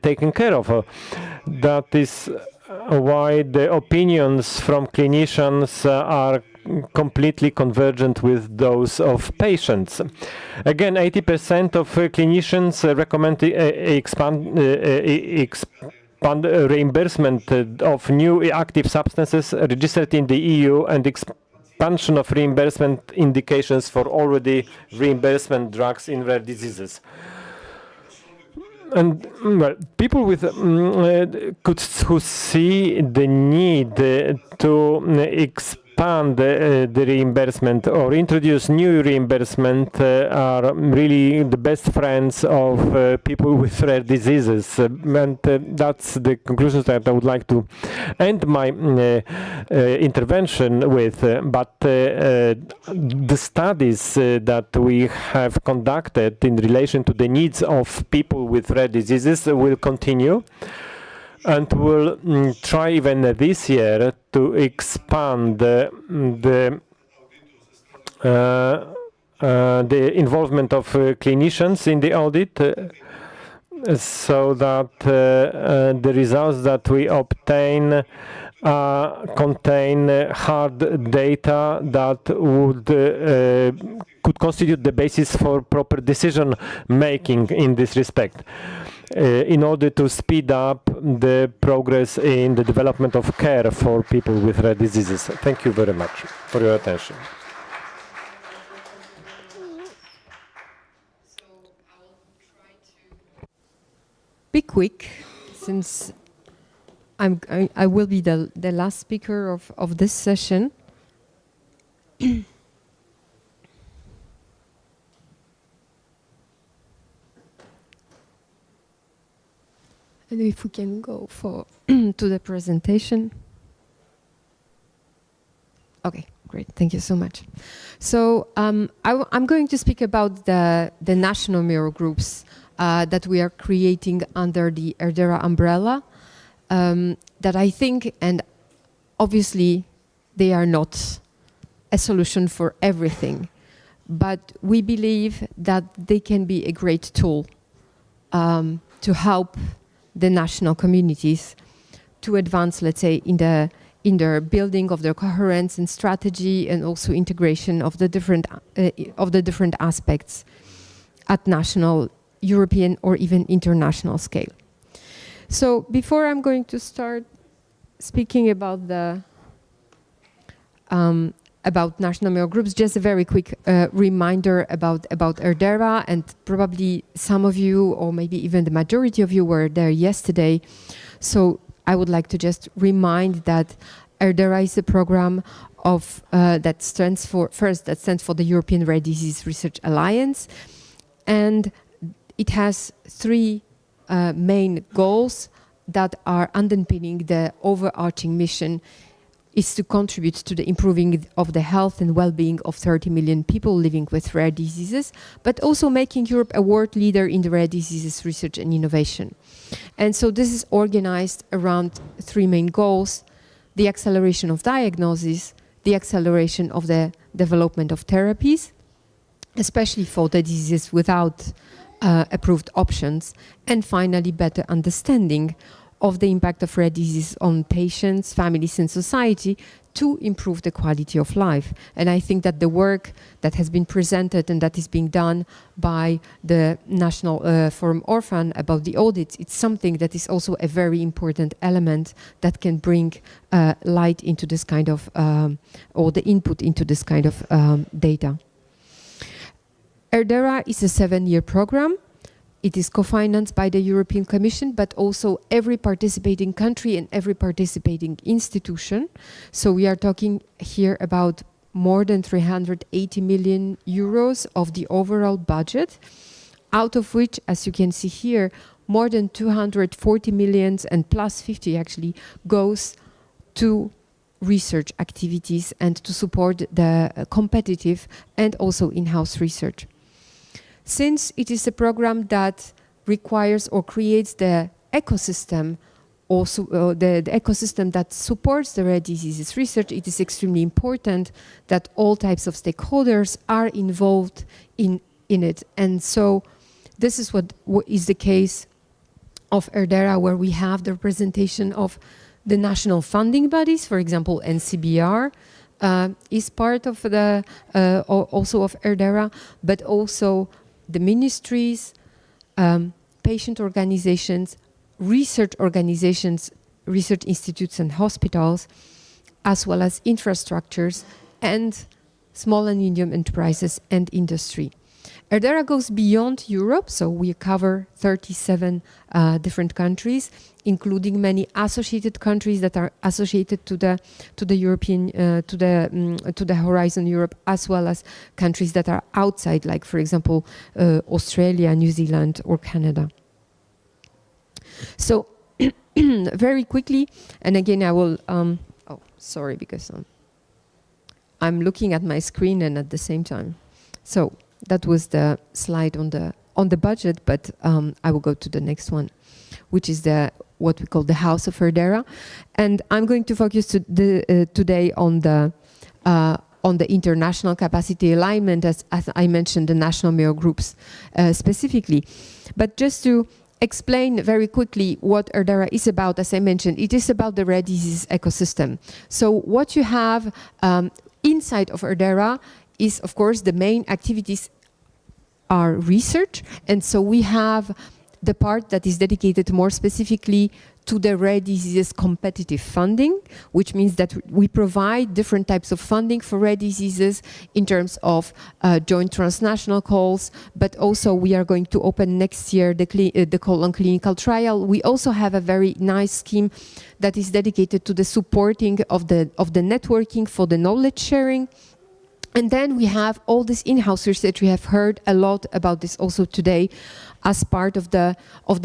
taken care of. That is why the opinions from clinicians are completely convergent with those of patients. Again, 80% of clinicians recommend expand reimbursement of new active substances registered in the EU, and expansion of reimbursement indications for already reimbursement drugs in rare diseases. And well, people with who see the need to expand the reimbursement or introduce new reimbursement are really the best friends of people with rare diseases, and that's the conclusions that I would like to end my intervention with. But the studies that we have conducted in relation to the needs of people with rare diseases will continue, and we'll try even this year to expand the involvement of clinicians in the audit, so that the results that we obtain contain hard data that would could constitute the basis for proper decision making in this respect, in order to speed up the progress in the development of care for people with rare diseases. Thank you very much for your attention. quick, since I will be the last speaker of this session. And if we can go to the presentation. Okay, great. Thank you so much. So I'm going to speak about the national mirror groups that we are creating under the ERDERA umbrella. That I think, and obviously they are not a solution for everything, but we believe that they can be a great tool to help the national communities to advance, let's say, in the building of their coherence and strategy, and also integration of the different aspects at national, European, or even international scale. So before I'm going to start speaking about the about national mirror groups, just a very quick reminder about ERDERA, and probably some of you, or maybe even the majority of you, were there yesterday. So I would like to just remind that ERDERA is a program of that stands for the European Rare Disease Research Alliance, and it has three main goals that are underpinning the overarching mission. Is to contribute to the improving of the health and well-being of 30 million people living with rare diseases, but also making Europe a world leader in the rare diseases research and innovation. And so this is organized around three main goals: the acceleration of diagnosis, the acceleration of the development of therapies, especially for the diseases without approved options, and finally better understanding of the impact of rare disease on patients, families, and society to improve the quality of life. And I think that the work that has been presented and that is being done by the National Forum Orphan about the audits, it's something that is also a very important element that can bring light into this kind of, or the input into this kind of data. ERDERA is a 7-year program. It is co-financed by the European Commission, but also every participating country and every participating institution. So we are talking here about more than 380 million euros of the overall budget, out of which, as you can see here, more than 240 millions and plus 50 actually goes to research activities and to support the competitive and also in-house research. Since it is a program that requires or creates the ecosystem, also the ecosystem that supports the rare diseases research, it is extremely important that all types of stakeholders are involved in it. And so this is what is the case of ERDERA, where we have the representation of the national funding bodies. For example, NCBR is part of the also of ERDERA, but also the ministries, patient organizations, research institutes and hospitals, as well as infrastructures and small and medium enterprises and industry. ERDERA goes beyond Europe, so we cover 37 different countries, including many associated countries that are associated to the European to the Horizon Europe, as well as countries that are outside, like for example Australia, New Zealand, or Canada. So very quickly, and again I will. Oh, sorry, because I'm looking at my screen and at the same time. So that was the slide on the budget, but I will go to the next one, which is what we call the House of ERDERA, and I'm going to focus today on the international capacity alignment, as I mentioned, the national mirror groups specifically. But just to explain very quickly what ERDERA is about, as I mentioned, it is about the rare disease ecosystem. So what you have inside of ERDERA is, of course, the main activities are research, and so we have the part that is dedicated more specifically to the rare diseases competitive funding, which means that we provide different types of funding for rare diseases in terms of joint transnational calls, but also we are going to open next year the call on clinical trial. We also have a very nice scheme that is dedicated to the supporting of the networking for the knowledge sharing. And then we have all this in-house research. We have heard a lot about this also today as part of the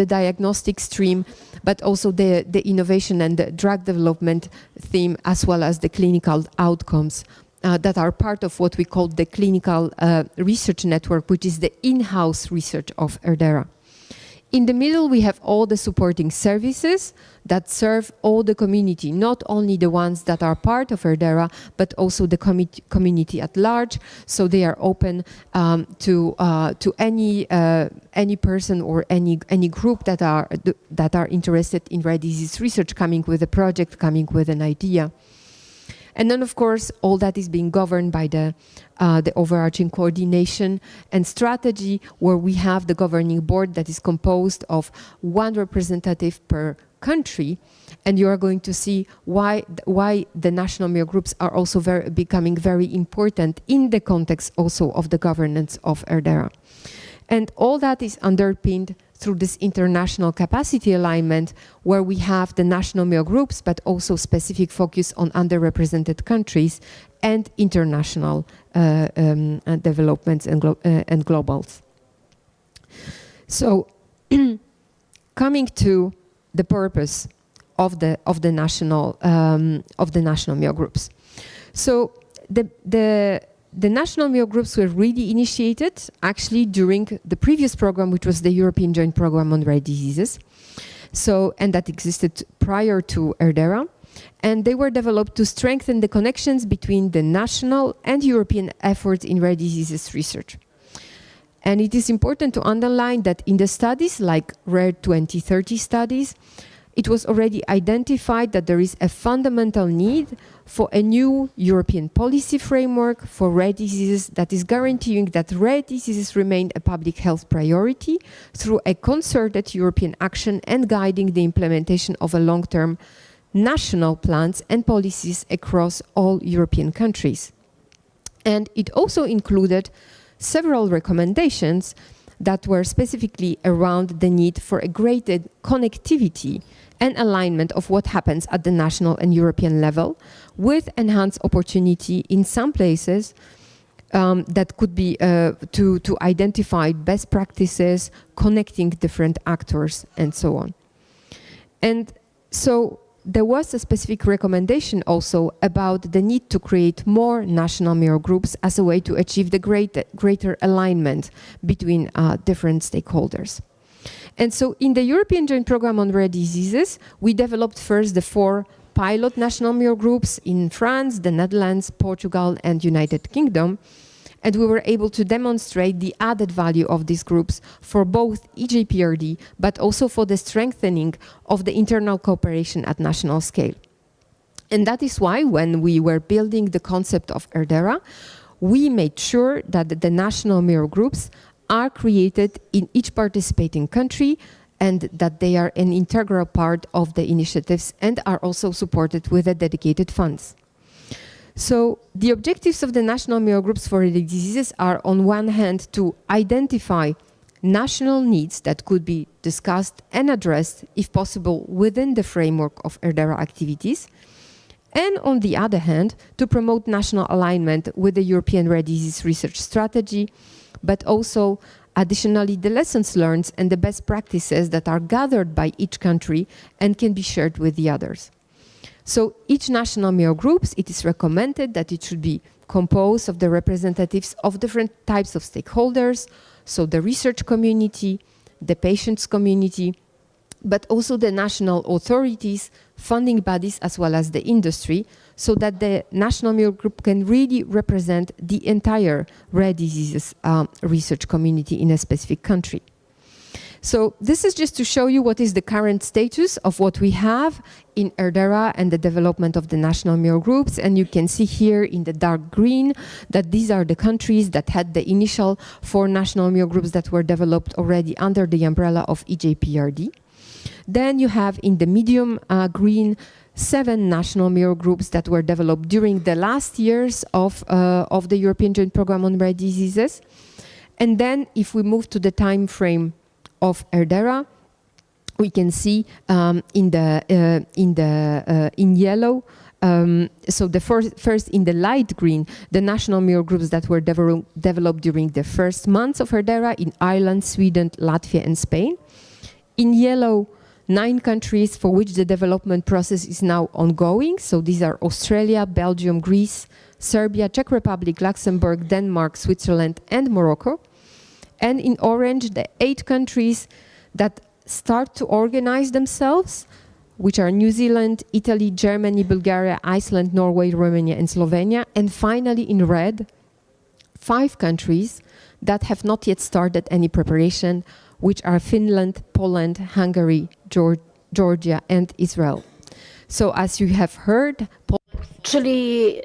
diagnostic stream, but also the innovation and the drug development theme, as well as the clinical outcomes that are part of what we call the clinical research network, which is the in-house research of ERDERA. In the middle, we have all the supporting services that serve all the community, not only the ones that are part of ERDERA, but also the community at large. So they are open to any person or any group that are interested in rare disease research, coming with a project, coming with an idea. And then, of course, all that is being governed by the overarching coordination and strategy, where we have the governing board that is composed of one representative per country. And you are going to see why the national mayor groups are also becoming very important in the context also of the governance of ERDERA. And all that is underpinned through this international capacity alignment, where we have the national mayor groups, but also specific focus on underrepresented countries and international developments and globals. So, coming to the purpose of the national mayor groups. So the national mayor groups were really initiated actually during the previous program, which was the European Joint Program on Rare Diseases. So, and that existed prior to ERDERA. And they were developed to strengthen the connections between the national and European efforts in rare diseases research. And it is important to underline that in the studies like Rare 2030 studies, it was already identified that there is a fundamental need for a new European policy framework for rare diseases that is guaranteeing that rare diseases remain a public health priority through a concerted European action and guiding the implementation of a long-term national plans and policies across all European countries. And it also included several recommendations that were specifically around the need for a greater connectivity and alignment of what happens at the national and European level, with enhanced opportunity in some places that could be to identify best practices, connecting different actors, and so on. And so there was a specific recommendation also about the need to create more national mayor groups as a way to achieve the greater alignment between different stakeholders. And so in the European Joint Program on Rare Diseases, we developed first the 4 pilot national mayor groups in France, the Netherlands, Portugal, and United Kingdom. And we were able to demonstrate the added value of these groups for both EJPRD, but also for the strengthening of the internal cooperation at national scale. And that is why when we were building the concept of ERDERA, we made sure that the national mayor groups are created in each participating country and that they are an integral part of the initiatives and are also supported with the dedicated funds. So the objectives of the national mayor groups for rare diseases are, on one hand, to identify national needs that could be discussed and addressed, if possible, within the framework of ERDERA activities, and on the other hand, to promote national alignment with the European Rare Disease Research Strategy, but also additionally the lessons learned and the best practices that are gathered by each country and can be shared with the others. So each national mayor groups, it is recommended that it should be composed of the representatives of different types of stakeholders, so the research community, the patients community, but also the national authorities, funding bodies, as well as the industry, so that the national mayor group can really represent the entire rare diseases research community in a specific country. So this is just to show you what is the current status of what we have in ERDERA and the development of the national mirror groups. And you can see here in the dark green that these are the countries that had the initial 4 national mirror groups that were developed already under the umbrella of EJPRD. Then you have in the medium green 7 national mirror groups that were developed during the last years of the European Joint Programme on Rare Diseases. And then if we move to the time frame of ERDERA, we can see in yellow. So the first in the light green, the national mirror groups that were developed during the first months of ERDERA in Ireland, Sweden, Latvia, and Spain. In yellow, 9 countries for which the development process is now ongoing. So these are Australia, Belgium, Greece, Serbia, Czech Republic, Luxembourg, Denmark, Switzerland, and Morocco. And in orange, the 8 countries that start to organize themselves, which are New Zealand, Italy, Germany, Bulgaria, Iceland, Norway, Romania, and Slovenia. And finally, in red, 5 countries that have not yet started any preparation, which are Finland, Poland, Hungary, Georgia, and Israel. So as you have heard, Poland Actually,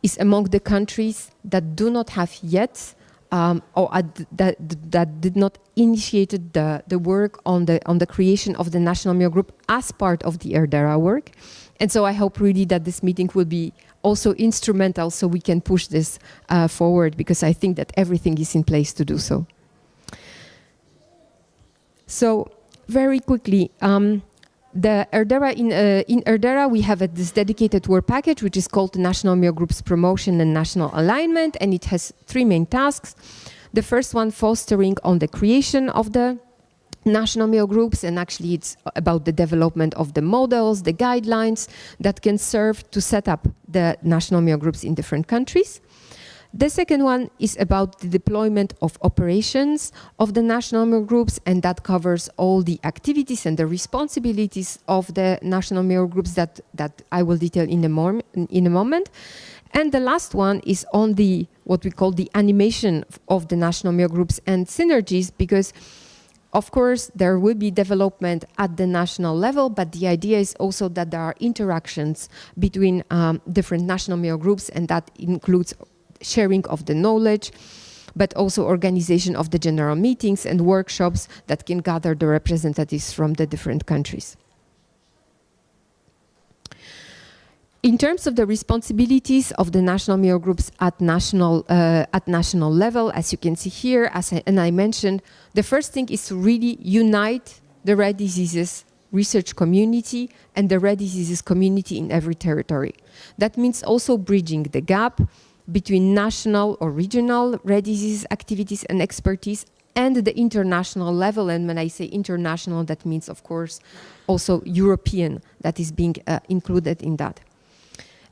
is among the countries that do not have yet that did not initiate the work on the creation of the national mirror group as part of the ERDERA work. And so I hope really that this meeting will be also instrumental so we can push this forward, because I think that everything is in place to do so. So very quickly, the ERDERA in ERDERA we have this dedicated work package which is called the National Mirror Groups Promotion and National Alignment, and it has 3 main tasks. The first one, fostering on the creation of the national mirror groups, and actually it's about the development of the models, the guidelines that can serve to set up the national mirror groups in different countries. The second one is about the deployment of operations of the national mirror groups, and that covers all the activities and the responsibilities of the national mirror groups that I will detail in a moment. And the last one is on the what we call the animation of the national mirror groups and synergies, because of course there will be development at the national level, but the idea is also that there are interactions between different national mirror groups, and that includes sharing of the knowledge, but also organization of the general meetings and workshops that can gather the representatives from the different countries. In terms of the responsibilities of the national mirror groups at national level, as you can see here, and I mentioned, the first thing is to really unite the rare diseases research community and the rare diseases community in every territory. That means also bridging the gap between national or regional rare disease activities and expertise and the international level. And when I say international, that means, of course, also European, that is being included in that.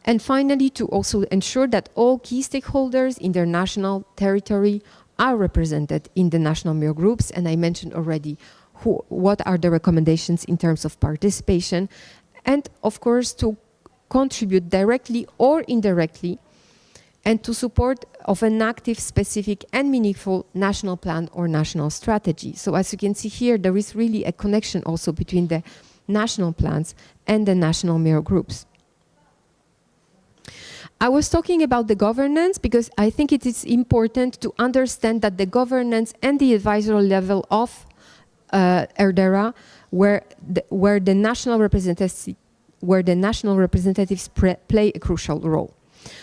And finally, to also ensure that all key stakeholders in their national territory are represented in the national mirror groups. And I mentioned already what are the recommendations in terms of participation, and of course to contribute directly or indirectly and to support of an active, specific and meaningful national plan or national strategy. So as you can see here, there is really a connection also between the national plans and the national mirror groups. I was talking about the governance because I think it is important to understand that the governance and the advisory level of ERDERA, where the national representatives play a crucial role.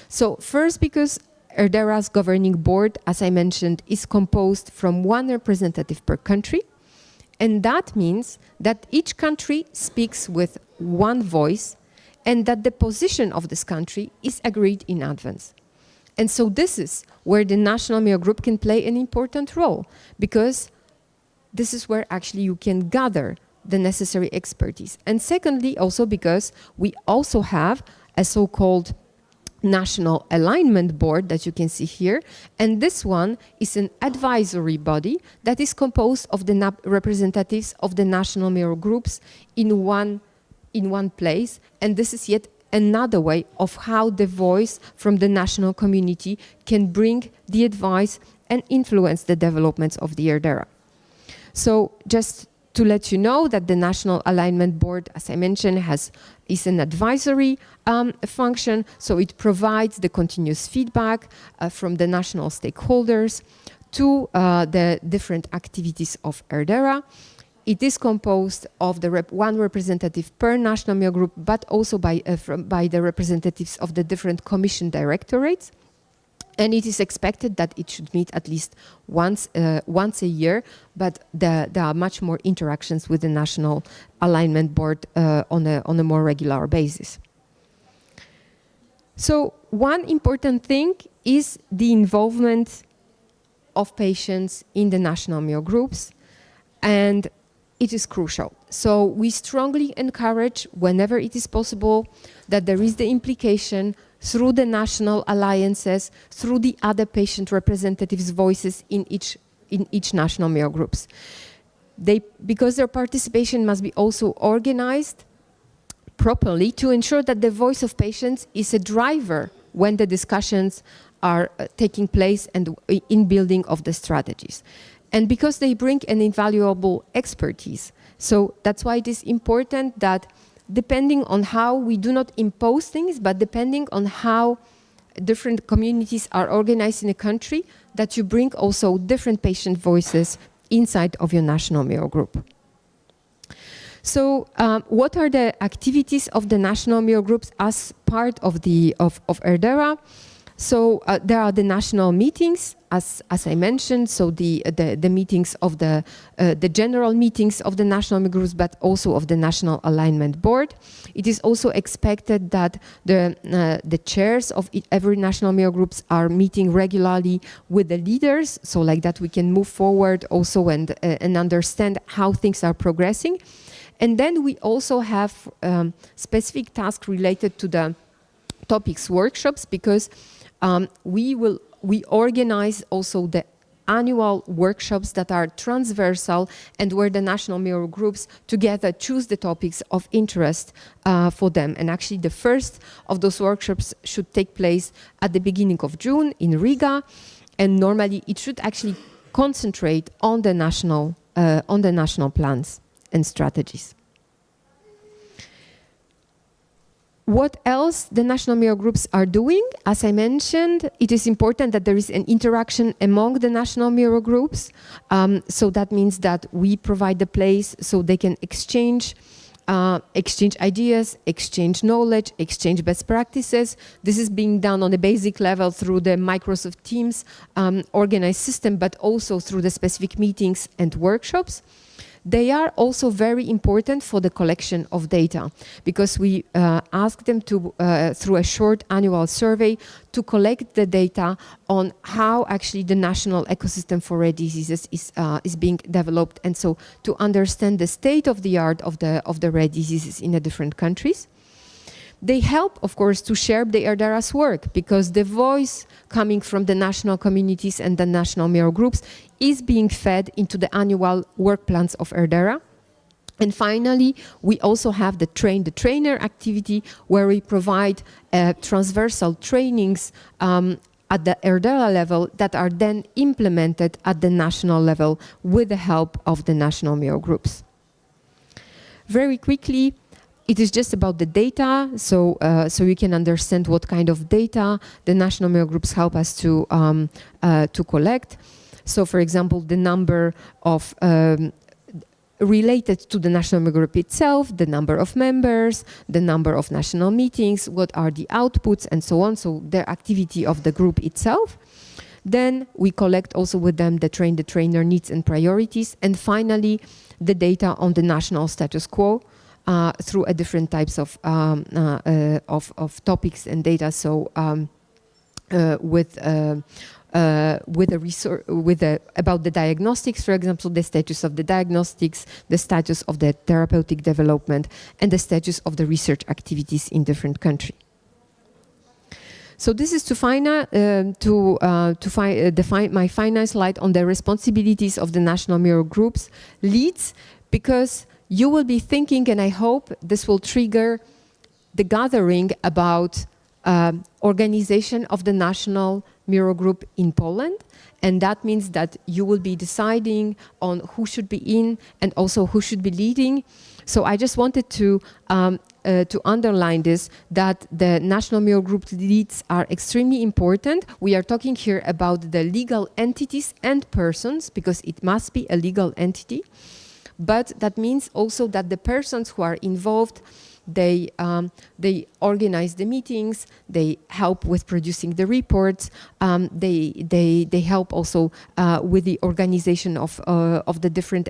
So first, because ERDERA's governing board, as I mentioned, is composed from 1 representative per country, and that means that each country speaks with 1 voice, and that the position of this country is agreed in advance. And so this is where the national mirror group can play an important role, because this is where actually you can gather the necessary expertise. And secondly, also because we also have a so-called National Alignment Board that you can see here, and this one is an advisory body that is composed of the representatives of the national mirror groups in one place, and this is yet another way of how the voice from the national community can bring the advice and influence the developments of the ERDERA. So just to let you know that the National Alignment Board, as I mentioned, is an advisory function, so it provides the continuous feedback from the national stakeholders to the different activities of ERDERA. It is composed of one representative per national MEO group, but also by the representatives of the different commission directorates. And it is expected that it should meet at least once a year, but there are much more interactions with the National Alignment Board on a more regular basis. So one important thing is the involvement of patients in the national MEO groups, and it is crucial. So we strongly encourage, whenever it is possible, that there is the implication through the national alliances, through the other patient representatives' voices in each national MEO groups. Because their participation must be also organized properly to ensure that the voice of patients is a driver when the discussions are taking place and in building of the strategies. And because they bring an invaluable expertise. So that's why it is important that depending on how we do not impose things, but depending on how different communities are organized in a country, that you bring also different patient voices inside of your national MEO group. So what are the activities of the national MEO groups as part of ERDERA? So there are the national meetings, as I mentioned, so the meetings of the general meetings of the national MEO groups, but also of the National Alignment Board. It is also expected that the chairs of every national MEO groups are meeting regularly with the leaders, so like that we can move forward also and understand how things are progressing. And then we also have specific tasks related to the topics workshops, because we organize also the annual workshops that are transversal and where the national MEO groups together choose the topics of interest for them. And actually the first of those workshops should take place at the beginning of June in Riga, and normally it should actually concentrate on the national plans and strategies. What else the national MEO groups are doing? As I mentioned, it is important that there is an interaction among the national MEO groups. So that means that we provide the place so they can exchange ideas, exchange knowledge, exchange best practices. This is being done on a basic level through the Microsoft Teams organized system, but also through the specific meetings and workshops. They are also very important for the collection of data, because we ask them to, through a short annual survey, to collect the data on how actually the national ecosystem for rare diseases is being developed, and so to understand the state of the art of the rare diseases in the different countries. They help, of course, to share the ERDERA's work, because the voice coming from the national communities and the national MEO groups is being fed into the annual work plans of ERDERA. And finally, we also have the train the trainer activity, where we provide transversal trainings at the ERDERA level that are then implemented at the national level with the help of the national MEO groups. Very quickly, it is just about the data, so you can understand what kind of data the national MEO groups help us to collect. So, for example, the number of related to the national MEO group itself, the number of members, the number of national meetings, what are the outputs, and so on. So, the activity of the group itself. Then we collect also with them the trainer needs and priorities, and finally the data on the national status quo. Through a different types of topics and data. So about the diagnostics, for example, the status of the diagnostics, the status of the therapeutic development, and the status of the research activities in different countries. So this is my final slide on the responsibilities of the national MEO groups leads, because you will be thinking, and I hope this will trigger the gathering about organization of the national Miro group in Poland. And that means that you will be deciding on who should be in and also who should be leading. So I just wanted to underline this, that the national Miro group leads are extremely important. We are talking here about the legal entities and persons, because it must be a legal entity. But that means also that the persons who are involved, they organize the meetings, they help with producing the reports, they help also with the organization of the different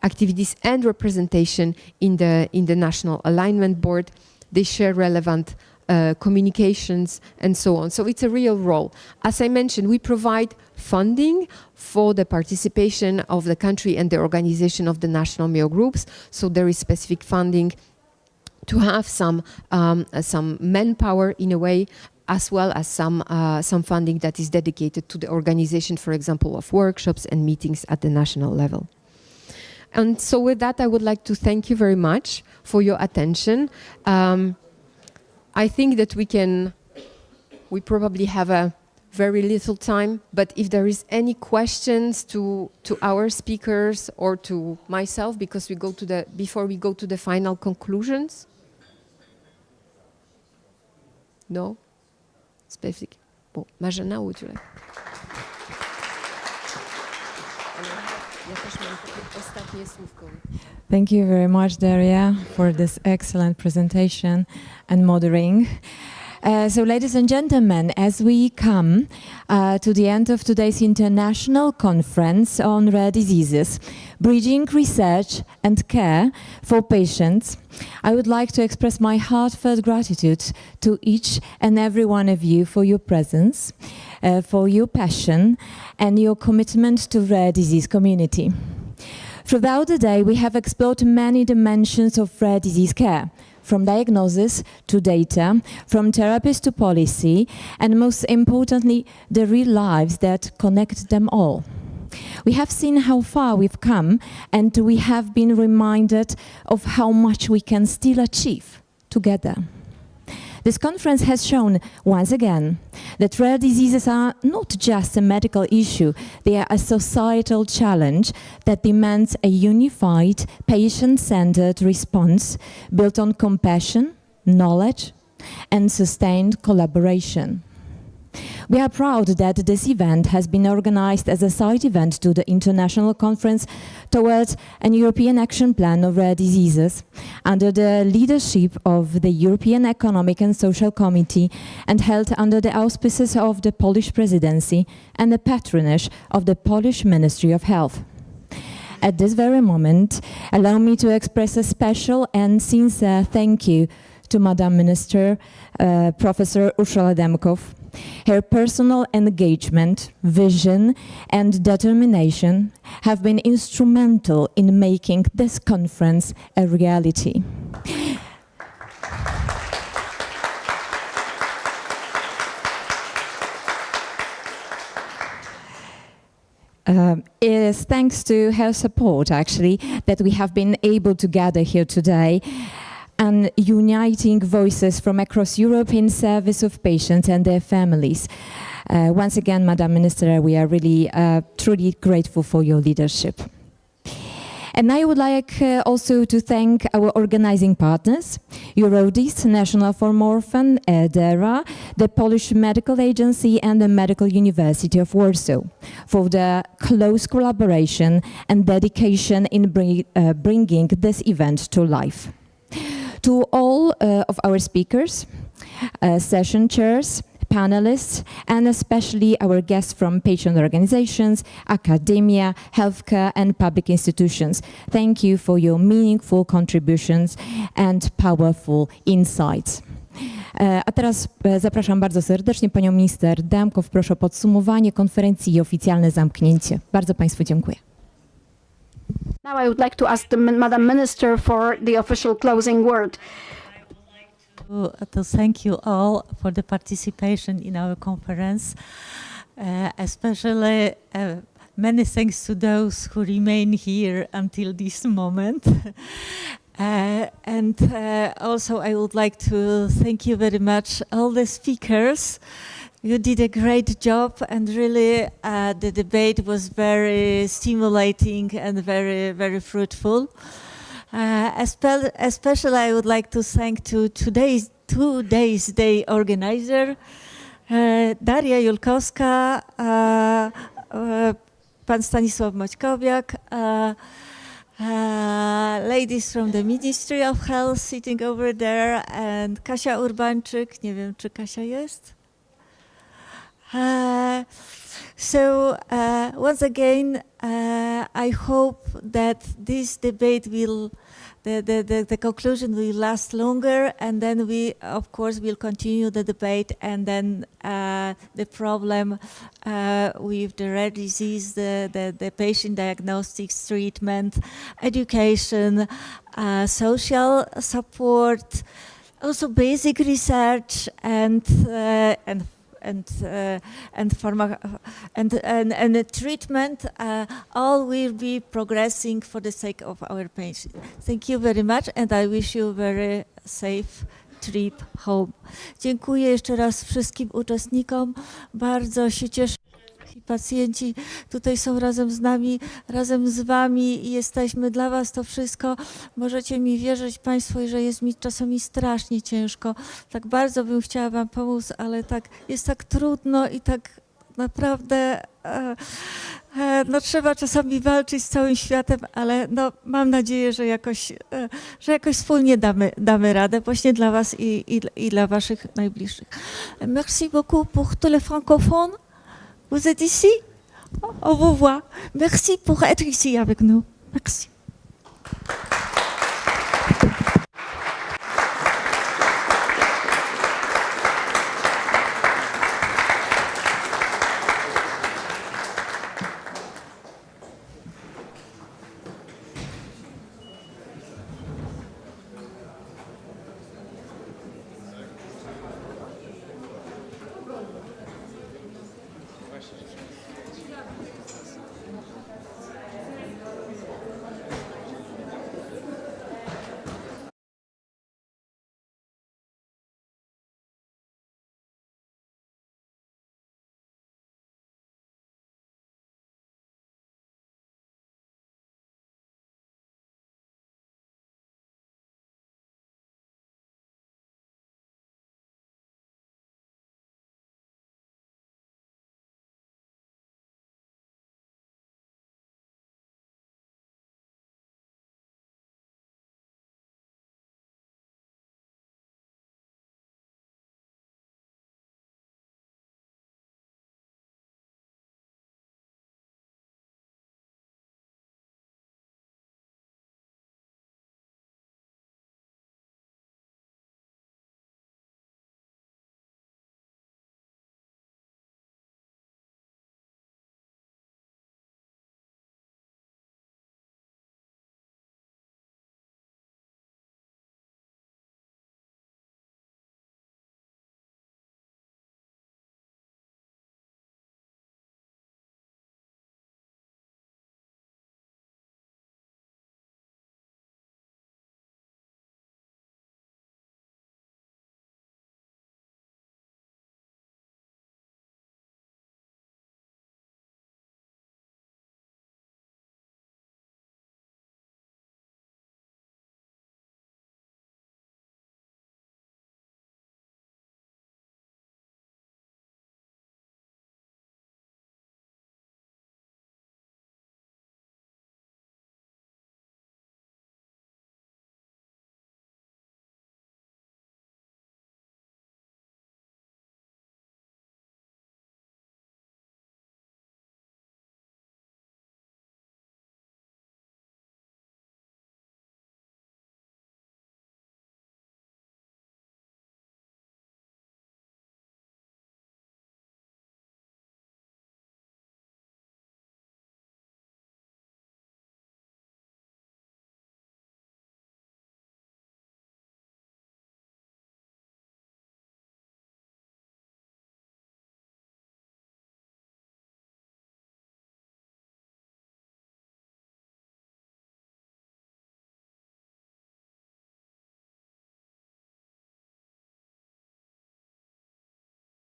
activities and representation in the National Alignment Board. They share relevant communications and so on. So it's a real role. As I mentioned, we provide funding for the participation of the country and the organization of the national Miro groups. So there is specific funding to have some manpower in a way, as well as some funding that is dedicated to the organization, for example, of workshops and meetings at the national level. And so with that, I would like to thank you very much for your attention. I think that we probably have a very little time, but if there is any questions to our speakers or to myself, because before we go to the final conclusions. No? Specific. Bon, Marzena, would you like? Thank you very much, Daria, for this excellent presentation and moderating. So, ladies and gentlemen, as we come to the end of today's international conference on rare diseases, bridging research and care for patients, I would like to express my heartfelt gratitude to each and every one of you for your presence, for your passion and your commitment to rare disease community. Throughout the day, we have explored many dimensions of rare disease care, from diagnosis to data, from therapies to policy, and most importantly, the real lives that connect them all. We have seen how far we've come, and we have been reminded of how much we can still achieve together. This conference has shown, once again, that rare diseases are not just a medical issue, they are a societal challenge that demands a unified, patient-centered response built on compassion, knowledge, and sustained collaboration. We are proud that this event has been organized as a side event to the International Conference towards an European Action Plan of Rare Diseases under the leadership of the European Economic and Social Committee and held under the auspices of the Polish Presidency and the patronage of the Polish Ministry of Health. At this very moment, allow me to express a special and sincere thank you to Madam Minister, Professor Urszula Demkow. Her personal engagement, vision, and determination have been instrumental in making this conference a reality. It is thanks to her support, actually, that we have been able to gather here today and uniting voices from across Europe in service of patients and their families. Once again, Madam Minister, we are really truly grateful for your leadership. And I would like also to thank our organizing partners, EURORDIS, National Forum Orphan, ERDERA, the Polish Medical Agency and the Medical University of Warsaw for the close collaboration and dedication in bringing this event to life. To all of our speakers, session chairs, panelists, and especially our guests from patient organizations, academia, healthcare, and public institutions. Thank you for your meaningful contributions and powerful insights. A teraz zapraszam bardzo serdecznie panią minister Demkow. Proszę o podsumowanie konferencji i oficjalne zamknięcie. Bardzo państwu dziękuję. Now I would like to ask Madam Minister for the official closing word. To thank you all for the participation in our conference, especially many thanks to those who remain here until this moment. And also I would like to thank you very much, all the speakers. You did a great job, and really the debate was very stimulating and very, very fruitful. Especially I would like to thank to today's day organizer, Daria Julkowska, Pan Stanisław Moćkowiak, ladies from the Ministry of Health sitting over there, and Kasia Urbańczyk. Nie wiem, czy Kasia jest? So once again, I hope that this debate will, the conclusion will last longer, and then we, of course, will continue the debate, and then the problem with the rare disease, the patient diagnostics, treatment, education, social support, also basic research, and treatment, all will be progressing for the sake of our patients. Thank you very much, and I wish you a very safe trip home. Dziękuję jeszcze raz wszystkim uczestnikom. Bardzo się cieszę. Pacjenci tutaj są razem z nami, razem z wami i jesteśmy dla was to wszystko. Możecie mi wierzyć państwo, że jest mi czasami strasznie ciężko. Tak bardzo bym chciała wam pomóc, ale tak jest tak trudno i tak naprawdę no, trzeba czasami walczyć z całym światem, ale no, mam nadzieję, że jakoś wspólnie damy radę właśnie dla was i dla waszych najbliższych. Merci beaucoup pour tous les francophones. Vous êtes ici? On vous voit. Merci pour être ici avec nous. Merci.